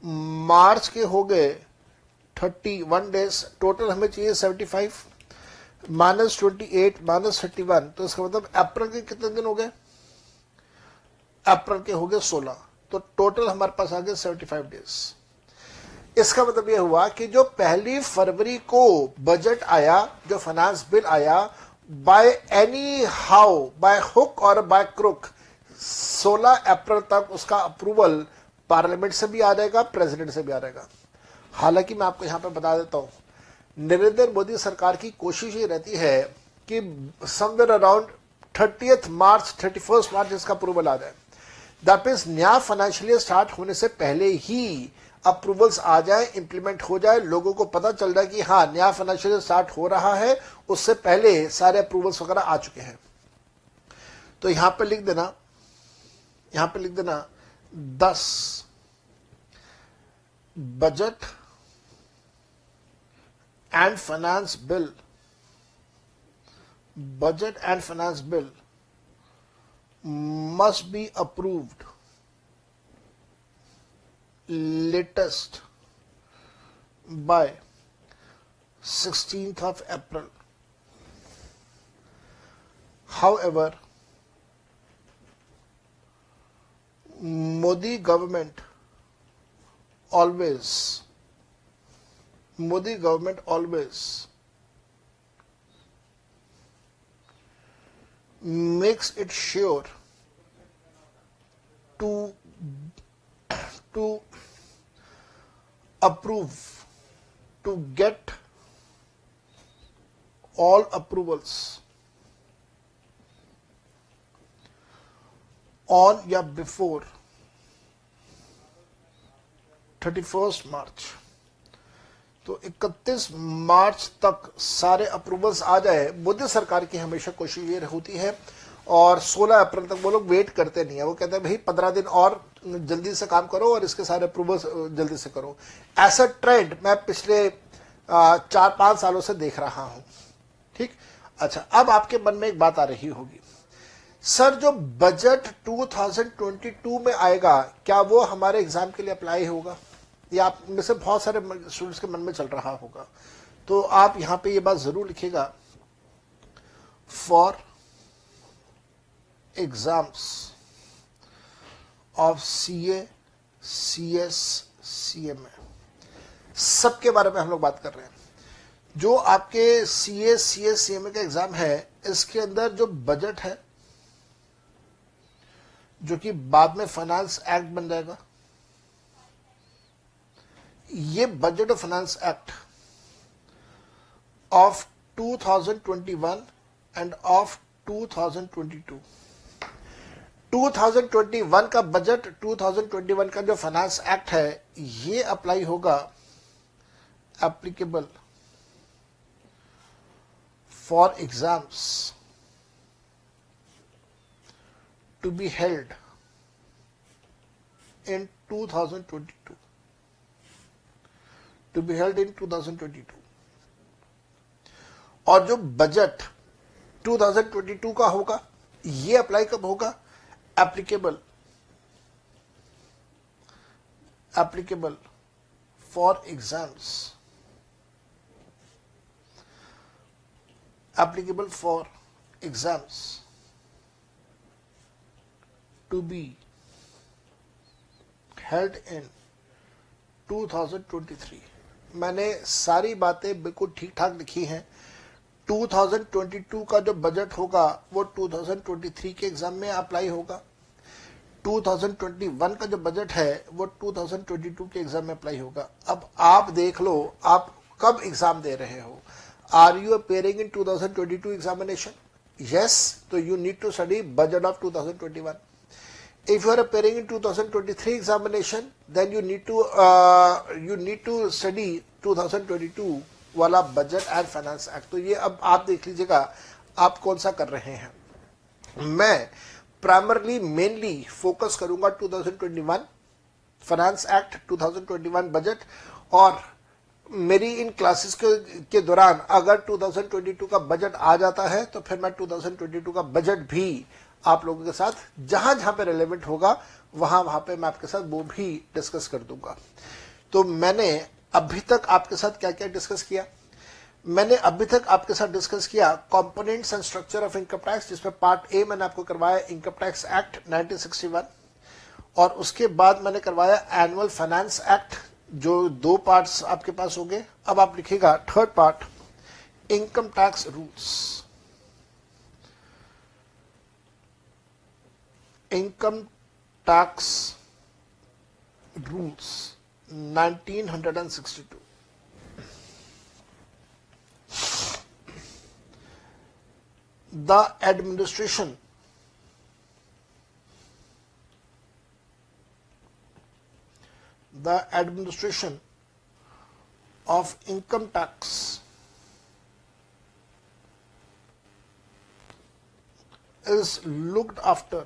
मार्च के हो गए 31 डेज, टोटल हमें चाहिए 75 माइनस 28 माइनस 31, तो इसका मतलब अप्रैल के कितने दिन हो गए, अप्रैल के हो गए 16, तो टोटल हमारे पास आ गए 75 डेज। इसका मतलब यह हुआ कि जो पहली फरवरी को बजट आया, जो फाइनेंस बिल आया, by any how, by hook और बाय क्रुक, 16 अप्रैल तक उसका अप्रूवल पार्लियामेंट से भी आ जाएगा, प्रेसिडेंट से भी आ जाएगा। हालांकि मैं आपको यहां पर बता देता हूं, नरेंद्र मोदी सरकार की कोशिश ये रहती है कि समवेयर अराउंड 30 मार्च 31 मार्च इसका अप्रूवल आ जाए। दैट मीन्स नया फाइनेंशियल ईयर स्टार्ट होने से पहले ही अप्रूवल्स आ जाए, इंप्लीमेंट हो जाए, लोगों को पता चल जाए कि हाँ नया फाइनेंशियल ईयर स्टार्ट हो रहा है, उससे पहले सारे अप्रूवल्स वगैरह आ चुके हैं। तो यहां पे लिख देना, यहां पे लिख देना 10 budget and finance bill, budget and finance bill must be approved latest by 16th of April. However, Modi government always makes it sure to approve, to get all approvals on या before 31st मार्च। तो 31 मार्च तक सारे approvals आ जाए। मोदी सरकार की हमेशा कोशिश ये होती है और 16 अप्रैल तक वो लोग वेट करते नहीं है, वो कहते हैं भाई 15 दिन और जल्दी से काम करो और इसके सारे अप्रूवल्स जल्दी से करो। ऐसा ट्रेंड मैं पिछले 4-5 सालों से देख रहा हूं। ठीक, अच्छा, अब आपके मन में एक बात आ रही होगी, सर जो बजट 2022 में आएगा क्या वो हमारे एग्जाम के लिए अप्लाई होगा? ये आप में से बहुत सारे स्टूडेंट्स के मन में चल रहा होगा। तो आप यहां पे ये बात जरूर लिखिएगा, for exams of CA, CS, CMA, सबके बारे में हम लोग बात कर रहे हैं। जो आपके CA, CS, CMA का एग्जाम है, इसके अंदर जो बजट है, जो कि बाद में फाइनेंस एक्ट बन जाएगा, ये budget of finance act of 2021 end of 2022, 2021 का बजट, 2021 का जो फाइनेंस एक्ट है, ये अप्लाई होगा, applicable for exams to be held in 2022, to be held in 2022। और जो बजट 2022 का होगा, ये अप्लाई कब होगा, applicable for exams, applicable for exams to be held in 2023। मैंने सारी बातें बिल्कुल ठीक ठाक लिखी हैं। 2022 का जो बजट होगा वो 2023 के एग्जाम में अप्लाई होगा। 2021 का जो बजट है वो 2022 के एग्जाम में अप्लाई होगा। अब आप देख लो आप कब एग्जाम दे रहे हो। Are you appearing in 2022 examination? Yes, तो you need to study budget of 2021। If you are appearing in 2023 examination, then you need to study 2022 वाला बजट एंड फाइनेंस एक्ट। तो ये अब आप देख लीजिएगा आप कौन सा कर रहे हैं। मैं प्राइमरली मेनली फोकस करूंगा 2021 फाइनेंस एक्ट, 2021 बजट, और मेरी इन क्लासेस के दौरान अगर 2022 का बजट आ जाता है तो फिर मैं 2022 का बजट भी आप लोगों के साथ जहां जहां पे रेलेवेंट होगा वहां पे मैं आपके साथ वो भी डिस्कस कर दूंगा। तो मैंने अभी तक आपके साथ क्या क्या डिस्कस किया? मैंने अभी तक आपके साथ डिस्कस किया components and structure of income tax, जिसमें पार्ट ए मैंने आपको करवाया इनकम टैक्स एक्ट 1961, और उसके बाद मैंने करवाया एनुअल फाइनेंस एक्ट, जो 2 पार्ट्स आपके पास होंगे। अब आप लिखिएगा third part, income tax rules. Income tax rules 1962। The administration of income tax is looked after.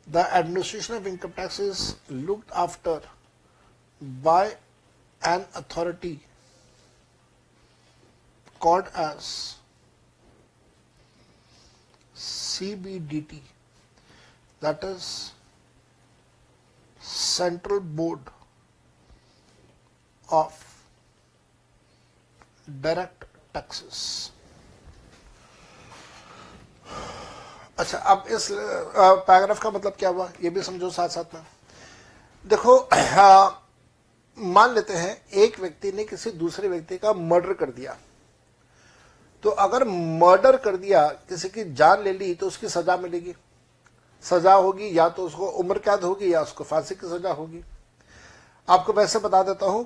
The administration of income tax is looked after by an authority called as CBDT, that is Central Board of Direct Taxes। अच्छा, अब इस paragraph का मतलब क्या हुआ ये भी समझो साथ साथ में। देखो, मान लेते हैं एक व्यक्ति ने किसी दूसरे व्यक्ति का मर्डर कर दिया, तो अगर मर्डर कर दिया, किसी की जान ले ली, तो उसकी सजा मिलेगी। सजा होगी या तो उसको उम्र कैद होगी या उसको फांसी की सजा होगी। आपको वैसे बता देता हूं,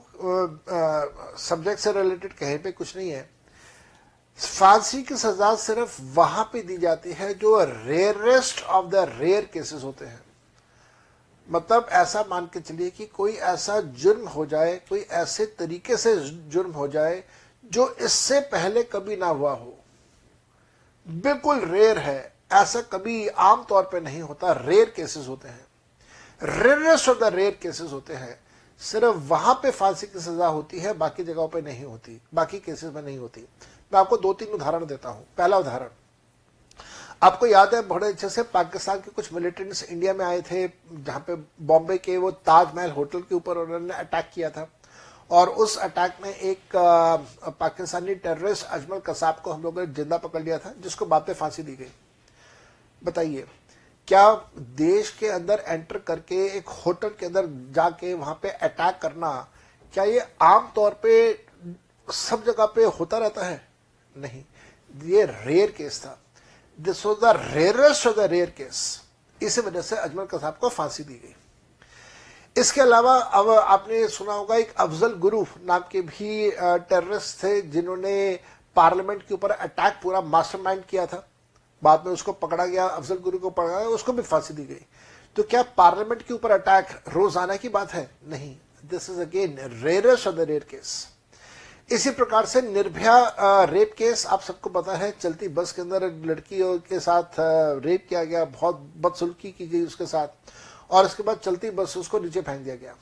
सब्जेक्ट से रिलेटेड कहीं पे कुछ नहीं है। फांसी की सजा सिर्फ वहां पे दी जाती है जो rarest of the rare cases होते हैं। मतलब ऐसा मान के चलिए कि कोई ऐसा जुर्म हो जाए, कोई ऐसे तरीके से जुर्म हो जाए जो इससे पहले कभी ना हुआ हो, बिल्कुल रेयर है, ऐसा कभी आम तौर पे नहीं होता, रेयर केसेस होते हैं, rarest of the rare cases होते हैं। सिर्फ वहां पे फांसी की सजा होती है, बाकी जगहों पे नहीं होती, बाकी केसेस में नहीं होती। मैं आपको 2-3 उदाहरण देता हूं। पहला उदाहरण, आपको याद है बड़े अच्छे से, पाकिस्तान के कुछ मिलिटेंट्स इंडिया में आए थे, जहां पे बॉम्बे के वो ताजमहल होटल के ऊपर उन्होंने अटैक किया था, और उस अटैक में एक पाकिस्तानी टेररिस्ट अजमल कसाब को हम लोगों ने जिंदा पकड़ लिया था, जिसको बाद में फांसी दी गई। बताइए, क्या देश के अंदर एंटर करके एक होटल के अंदर जाके वहां पे अटैक करना, क्या ये आम तौर पे सब जगह पे होता रहता है? नहीं, ये रेयर केस था। This was the rarest of the rare case. इसी वजह से अजमल कसाब को फांसी दी गई। इसके अलावा अब आपने सुना होगा एक अफजल गुरु नाम के भी टेररिस्ट थे, जिन्होंने पार्लियामेंट के ऊपर अटैक पूरा मास्टरमाइंड किया था। बाद में उसको पकड़ा गया, अफजल गुरु को पकड़ा गया, उसको भी फांसी दी गई। तो क्या पार्लियामेंट के ऊपर अटैक रोजाना की बात है? नहीं, this is again rarest of the rare case. इसी प्रकार से निर्भया रेप केस, आप सबको पता है, चलती बस के अंदर लड़की के साथ रेप किया गया, बहुत बदसलूकी की गई उसके साथ, और उसके बाद चलती बस उसको नीचे फेंक दिया गया।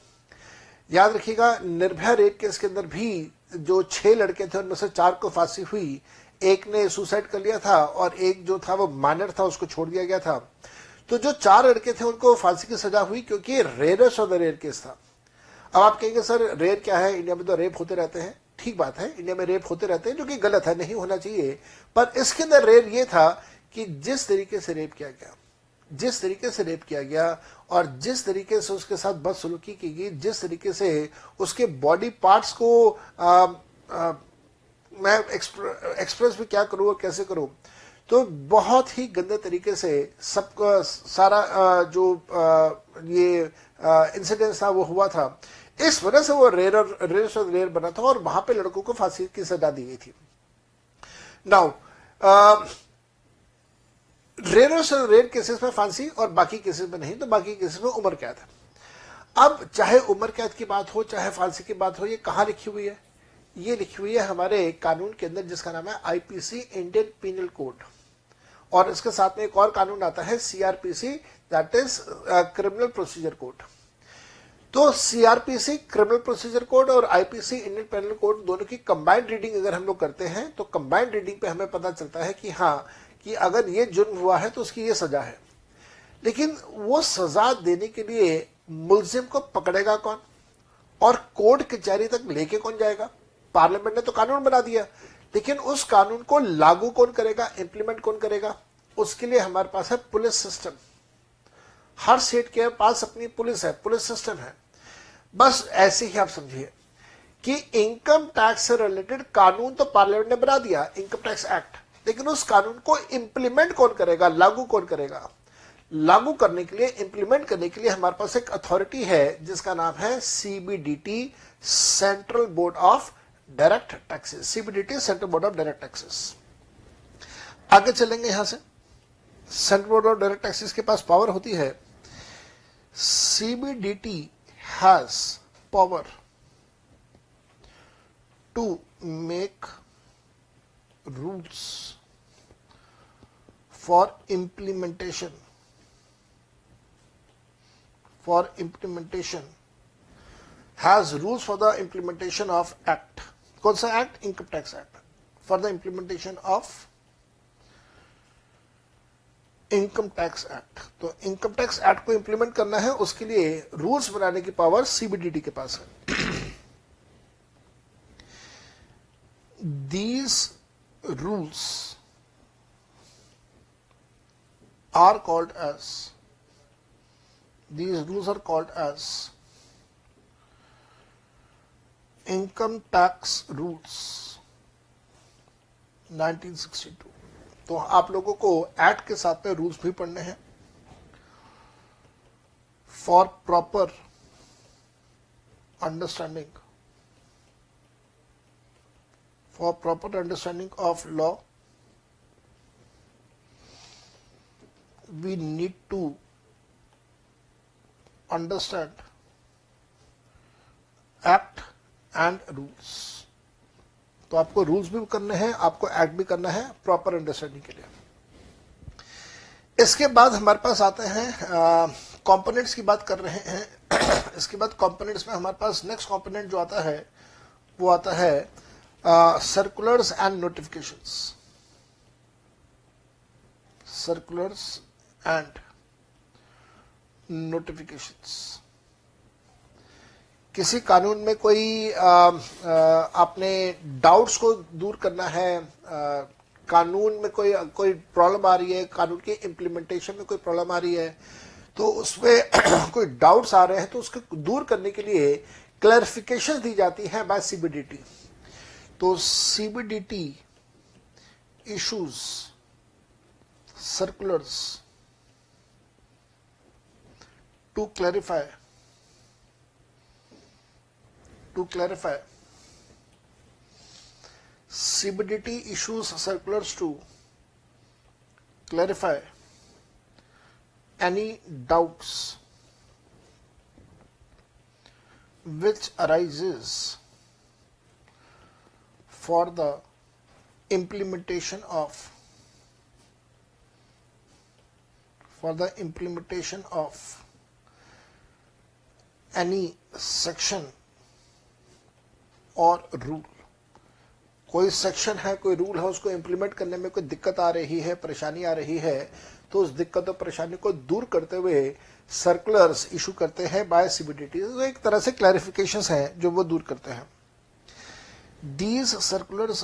याद रखिएगा, निर्भया रेप केस के अंदर भी जो 6 लड़के थे उनमें से 4 को फांसी हुई, एक ने सुसाइड कर लिया था और एक जो था वो माइनर था, उसको छोड़ दिया गया था। तो जो 4 लड़के थे उनको फांसी की सजा हुई, क्योंकि rarest of the rare case था। अब आप कहेंगे सर रेयर क्या है, इंडिया में तो रेप होते रहते हैं। ठीक बात है, इंडिया में रेप होते रहते हैं, जो कि गलत है, नहीं होना चाहिए। पर इसके अंदर रेयर ये था कि जिस तरीके से रेप किया गया, जिस तरीके से रेप किया गया और जिस तरीके से उसके साथ बदसलूकी की गई, जिस तरीके से उसके बॉडी पार्ट्स को मैं एक्सप्रेस भी क्या करूं और कैसे करूं। तो बहुत ही गंदे तरीके से सबका सारा जो ये इंसिडेंस था वो हुआ था। इस वजह से वो रेयर बना था और वहां पे लड़कों को फांसी की सजा दी गई थी। नाउ रेयर केसेस में फांसी और बाकी केसेस में नहीं, तो बाकी केसेस में उम्र कैद है। अब चाहे उम्र कैद की बात हो चाहे फांसी की बात हो, ये कहां लिखी हुई है? ये लिखी हुई है हमारे कानून के अंदर जिसका नाम है आईपीसी, इंडियन पीनल कोड, और इसके साथ में एक और कानून आता है CrPC, that is criminal procedure code. तो सीआरपीसी क्रिमिनल प्रोसीजर कोड और आईपीसी इंडियन पेनल कोड दोनों की कंबाइंड रीडिंग अगर हम लोग करते हैं तो कंबाइंड रीडिंग पे हमें पता चलता है कि हाँ, कि अगर ये जुर्म हुआ है तो उसकी ये सजा है। लेकिन वो सजा देने के लिए मुलजिम को पकड़ेगा कौन और कोर्ट कचहरी तक लेके कौन जाएगा? पार्लियामेंट ने तो कानून बना दिया, लेकिन उस कानून को लागू कौन करेगा, इंप्लीमेंट कौन करेगा? उसके लिए हमारे पास है पुलिस सिस्टम। हर स्टेट के पास अपनी पुलिस है, पुलिस सिस्टम है। बस ऐसे ही आप समझिए कि इनकम टैक्स से रिलेटेड कानून तो पार्लियामेंट ने बना दिया, इनकम टैक्स एक्ट, लेकिन उस कानून को इंप्लीमेंट कौन करेगा, लागू कौन करेगा? लागू करने के लिए, इंप्लीमेंट करने के लिए हमारे पास एक अथॉरिटी है जिसका नाम है CBDT, central board of direct taxes. CBDT, central board of direct taxes. आगे चलेंगे यहां से। Central board of direct taxes के पास पावर होती है, CBDT has power to make rules for implementation has rules for the implementation of act. कौन सा act? Income tax act. For the implementation of income tax act. तो income tax act को implement करना है, उसके लिए रूल्स बनाने की पावर सीबीडीटी के पास है। These rules are called as income tax rules 1962। तो आप लोगों को एक्ट के साथ में रूल्स भी पढ़ने हैं for proper understanding of law. We need to understand act and rules. तो आपको रूल्स भी करने हैं, आपको एक्ट भी करना है प्रॉपर अंडरस्टैंडिंग के लिए। इसके बाद हमारे पास आते हैं कंपोनेंट्स की बात कर रहे हैं। इसके बाद कंपोनेंट्स में हमारे पास नेक्स्ट कंपोनेंट जो आता है वो आता है circulars and notifications. Circulars and notifications. किसी कानून में कोई आपने डाउट्स को दूर करना है, कानून में कोई प्रॉब्लम आ रही है, कानून के इम्प्लीमेंटेशन में कोई प्रॉब्लम आ रही है, तो उसमें कोई डाउट्स आ रहे हैं, तो उसको दूर करने के लिए क्लैरिफिकेशन दी जाती है बाय सीबीडीटी। तो CBDT issues circulars to clarify CBDT issues circulars to clarify any doubts which arises for the implementation of any section और रूल। कोई सेक्शन है, कोई रूल है, उसको इंप्लीमेंट करने में कोई दिक्कत आ रही है, परेशानी आ रही है, तो उस दिक्कत और परेशानी को दूर करते हुए सर्कुलर्स इशू करते हैं बाय सीबीडीटी। तो एक तरह से क्लैरिफिकेशंस हैं जो वो दूर करते हैं। These circulars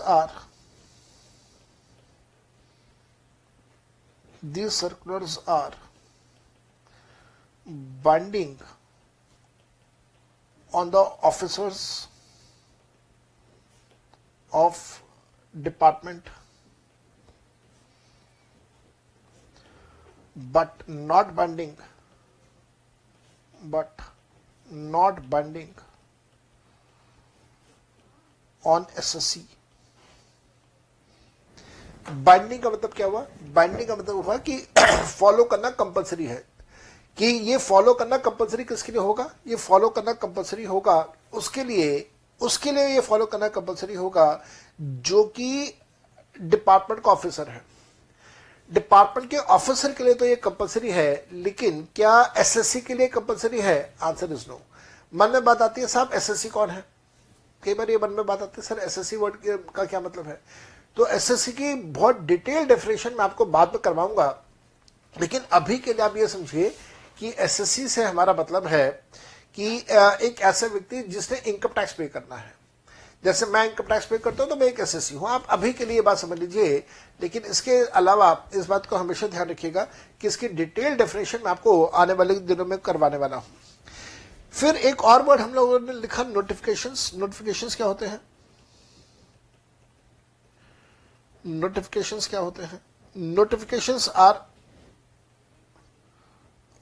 are binding on the officers of department but not binding on SSC। Binding का मतलब क्या हुआ? बाइंडिंग का मतलब हुआ कि फॉलो करना कंपलसरी है। कि ये फॉलो करना कंपलसरी किसके लिए होगा? ये फॉलो करना कंपलसरी होगा उसके लिए ये फॉलो करना कंपलसरी होगा जो कि डिपार्टमेंट का ऑफिसर है। डिपार्टमेंट के ऑफिसर के लिए तो ये कंपलसरी है, लेकिन क्या एसएससी के लिए कंपलसरी है? Answer is no. मन में बात आती है साहब एसएससी कौन है? कई बार ये मन में बात आती है सर एसएससी वर्ड का क्या मतलब है? तो एसएससी की बहुत डिटेल डेफिनेशन मैं आपको बाद में करवाऊंगा, लेकिन अभी के लिए आप ये समझिए कि एसएससी से हमारा मतलब है कि एक ऐसा व्यक्ति जिसने इनकम टैक्स पे करना है। जैसे मैं इनकम टैक्स पे करता हूं तो मैं एक एसएससी हूं। आप अभी के लिए बात समझ लीजिए, लेकिन इसके अलावा इस बात को हमेशा ध्यान रखिएगा कि इसकी डिटेल डेफिनेशन मैं आपको आने वाले दिनों में करवाने वाला हूं। फिर एक और वर्ड हम लोगों ने लिखा नोटिफिकेशंस। नोटिफिकेशंस क्या होते हैं? नोटिफिकेशंस क्या होते हैं? Notifications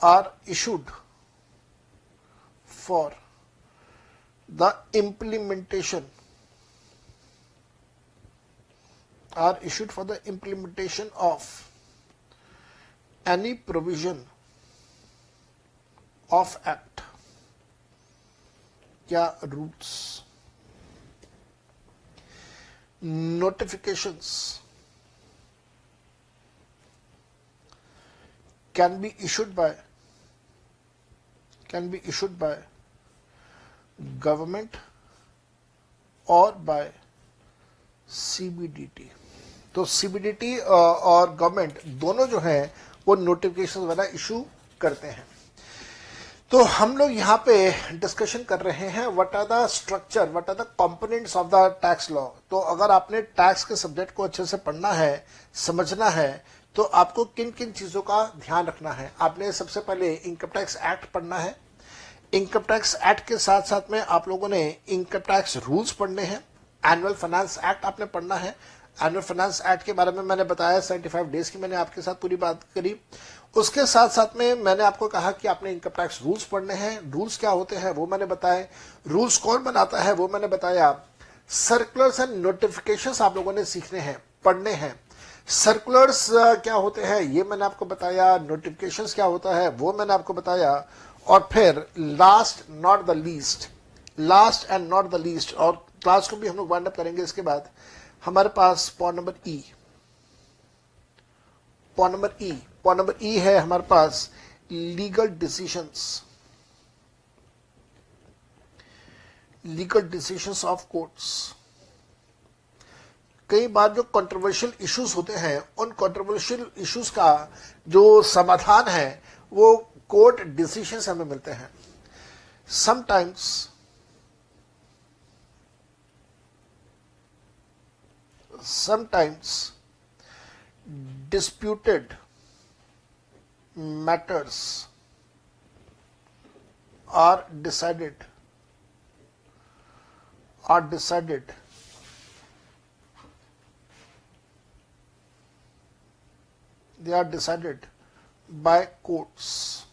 are issued for the implementation of any provision of act या rules। notifications can be issued by government और बाय सीबीडीटी। तो सीबीडीटी और गवर्नमेंट दोनों जो हैं वो नोटिफिकेशन वगैरह इशू करते हैं। तो हम लोग यहाँ पे डिस्कशन कर रहे हैं what are the structure, what are the components of the tax law. तो अगर आपने टैक्स के सब्जेक्ट को अच्छे से पढ़ना है, समझना है, तो आपको किन किन चीजों का ध्यान रखना है? आपने सबसे पहले इनकम टैक्स एक्ट पढ़ना है। इनकम टैक्स एक्ट के साथ साथ में आप लोगों ने इनकम टैक्स रूल्स पढ़ने हैं। एनुअल फाइनेंस एक्ट आपने पढ़ना है। एनुअल फाइनेंस एक्ट के बारे में मैंने बताया 75 डेज की मैंने आपके साथ पूरी बात करी। उसके साथ साथ में मैंने आपको कहा कि आपने इनकम टैक्स रूल्स पढ़ने हैं। रूल्स क्या होते हैं वो मैंने बताए। रूल्स कौन बनाता है वो मैंने बताया। सर्कुलर्स एंड नोटिफिकेशंस आप लोगों ने सीखने हैं, पढ़ने हैं। सर्कुलर्स क्या होते हैं ये मैंने आपको बताया। नोटिफिकेशंस क्या होता है वो मैंने आपको बताया। और फिर last and not the least, और क्लास को भी हम लोग वाइंड अप करेंगे। इसके बाद हमारे पास पॉइंट नंबर ई है हमारे पास लीगल डिसीजंस ऑफ कोर्ट्स। कई बार जो कंट्रोवर्शियल इश्यूज होते हैं उन कंट्रोवर्शियल इश्यूज का जो समाधान है वो कोर्ट डिसीजन से हमें मिलते हैं। Sometimes disputed matters are decided by courts,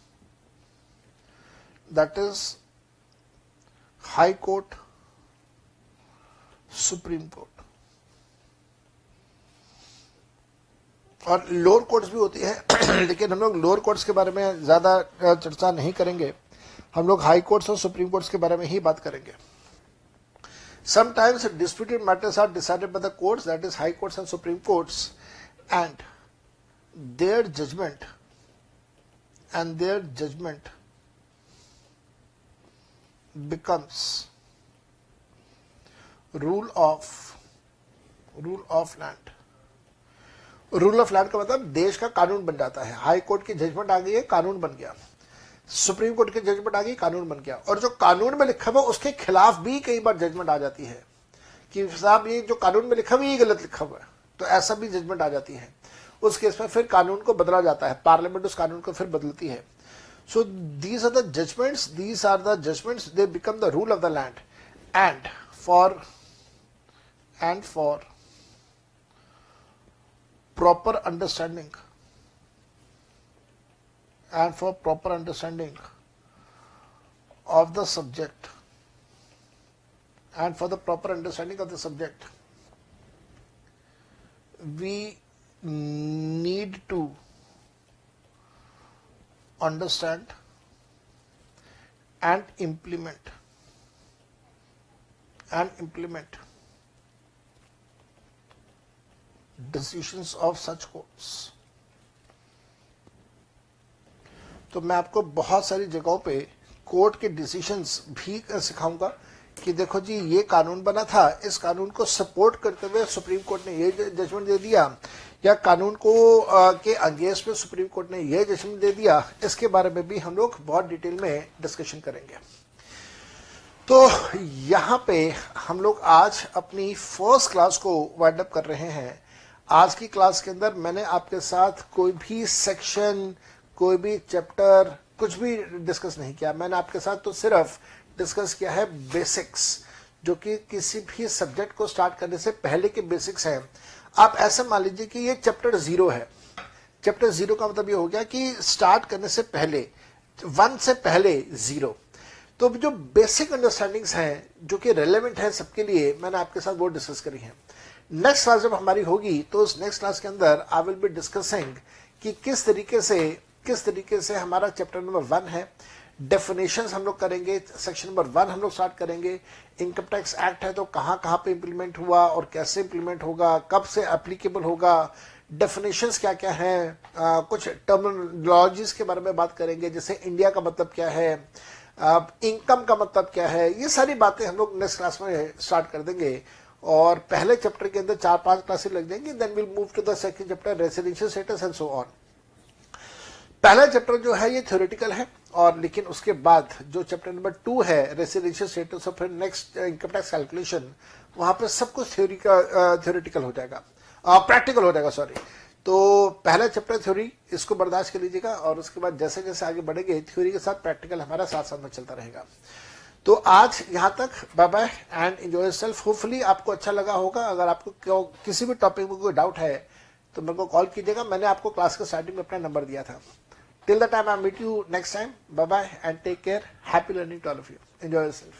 that is High Court, Supreme Court, और लोअर कोर्ट्स भी होती है लेकिन हम लोग लोअर कोर्ट्स के बारे में ज्यादा चर्चा नहीं करेंगे। हम लोग हाई कोर्ट्स और सुप्रीम कोर्ट्स के बारे में ही बात करेंगे। Sometimes disputed matters are decided by the courts, that is high courts and supreme courts, and their judgment becomes rule of land। Rule of land का मतलब देश का कानून बन जाता है। हाई कोर्ट की जजमेंट आ गई है, कानून बन गया। सुप्रीम कोर्ट की जजमेंट आ गई, कानून बन गया। और जो कानून में लिखा हुआ उसके खिलाफ भी कई बार जजमेंट आ जाती है कि साहब ये जो कानून में लिखा हुआ ये गलत लिखा हुआ है, तो ऐसा भी जजमेंट आ जाती है। उस केस में फिर कानून को बदला जाता है, पार्लियामेंट उस कानून को फिर बदलती है। So these are the judgments, they become the rule of the land. And for proper understanding and for proper understanding of the subject we need to understand and implement decisions of such courts. तो मैं आपको बहुत सारी जगहों पे court के decisions भी सिखाऊंगा कि देखो जी ये कानून बना था, इस कानून को सपोर्ट करते हुए सुप्रीम कोर्ट ने ये जजमेंट दे दिया, या कानून को के अगेंस्ट में सुप्रीम कोर्ट ने ये जजमेंट दे दिया। इसके बारे में भी हम लोग बहुत डिटेल में डिस्कशन करेंगे। तो यहाँ पे हम लोग आज अपनी फर्स्ट क्लास को वाइंड अप कर रहे हैं। आज की क्लास के अंदर मैंने आपके साथ कोई भी सेक्शन, कोई भी चैप्टर, कुछ भी डिस्कस नहीं किया। मैंने आपके साथ तो सिर्फ डिस्कस किया है बेसिक्स, जो कि किसी भी सब्जेक्ट को स्टार्ट करने से पहले के बेसिक्स हैं। आप ऐसे मान लीजिए कि ये चैप्टर 0 है। चैप्टर 0 का मतलब ये हो गया कि स्टार्ट करने से पहले, 1 से पहले 0। तो जो बेसिक अंडरस्टैंडिंग्स हैं जो कि रेलेवेंट है सबके लिए, मैंने आपके साथ वो डिस्कस करी है। नेक्स्ट क्लास जब हमारी होगी तो उस नेक्स्ट क्लास के अंदर आई विल बी डिस्कसिंग कि किस तरीके से हमारा चैप्टर नंबर 1 है। डेफिनेशंस हम लोग करेंगे। सेक्शन नंबर 1 हम लोग स्टार्ट करेंगे। इनकम टैक्स एक्ट है तो कहाँ पे इंप्लीमेंट हुआ और कैसे इंप्लीमेंट होगा, कब से एप्लीकेबल होगा, डेफिनेशंस क्या क्या हैं, कुछ टर्मिनोलॉजीज के बारे में बात करेंगे, जैसे इंडिया का मतलब क्या है, इनकम का मतलब क्या है। ये सारी बातें हम लोग नेक्स्ट क्लास में स्टार्ट कर देंगे। और पहले चैप्टर के अंदर 4-5 क्लासेस लग जाएंगी। Then will move to the second chapter, residential status and so on. पहला चैप्टर जो है ये थ्योरेटिकल है, और लेकिन उसके बाद जो चैप्टर नंबर 2 है रेसिडेंशियल स्टेटस और फिर नेक्स्ट इनकम टैक्स कैलकुलेशन, वहां पर सब कुछ थ्योरेटिकल हो जाएगा, प्रैक्टिकल हो जाएगा, सॉरी। तो पहला चैप्टर थ्योरी, इसको बर्दाश्त कर लीजिएगा, और उसके बाद जैसे जैसे आगे बढ़ेंगे थ्योरी के साथ प्रैक्टिकल हमारा साथ साथ में चलता रहेगा। तो आज यहां तक, bye bye and enjoy yourself. Hopefully आपको अच्छा लगा होगा। अगर आपको किसी भी टॉपिक में कोई डाउट है तो मेरे को कॉल कीजिएगा। मैंने आपको क्लास के स्टार्टिंग में अपना नंबर दिया था। Till the time I meet you next time, bye bye and take care. Happy learning to all of you. Enjoy yourself.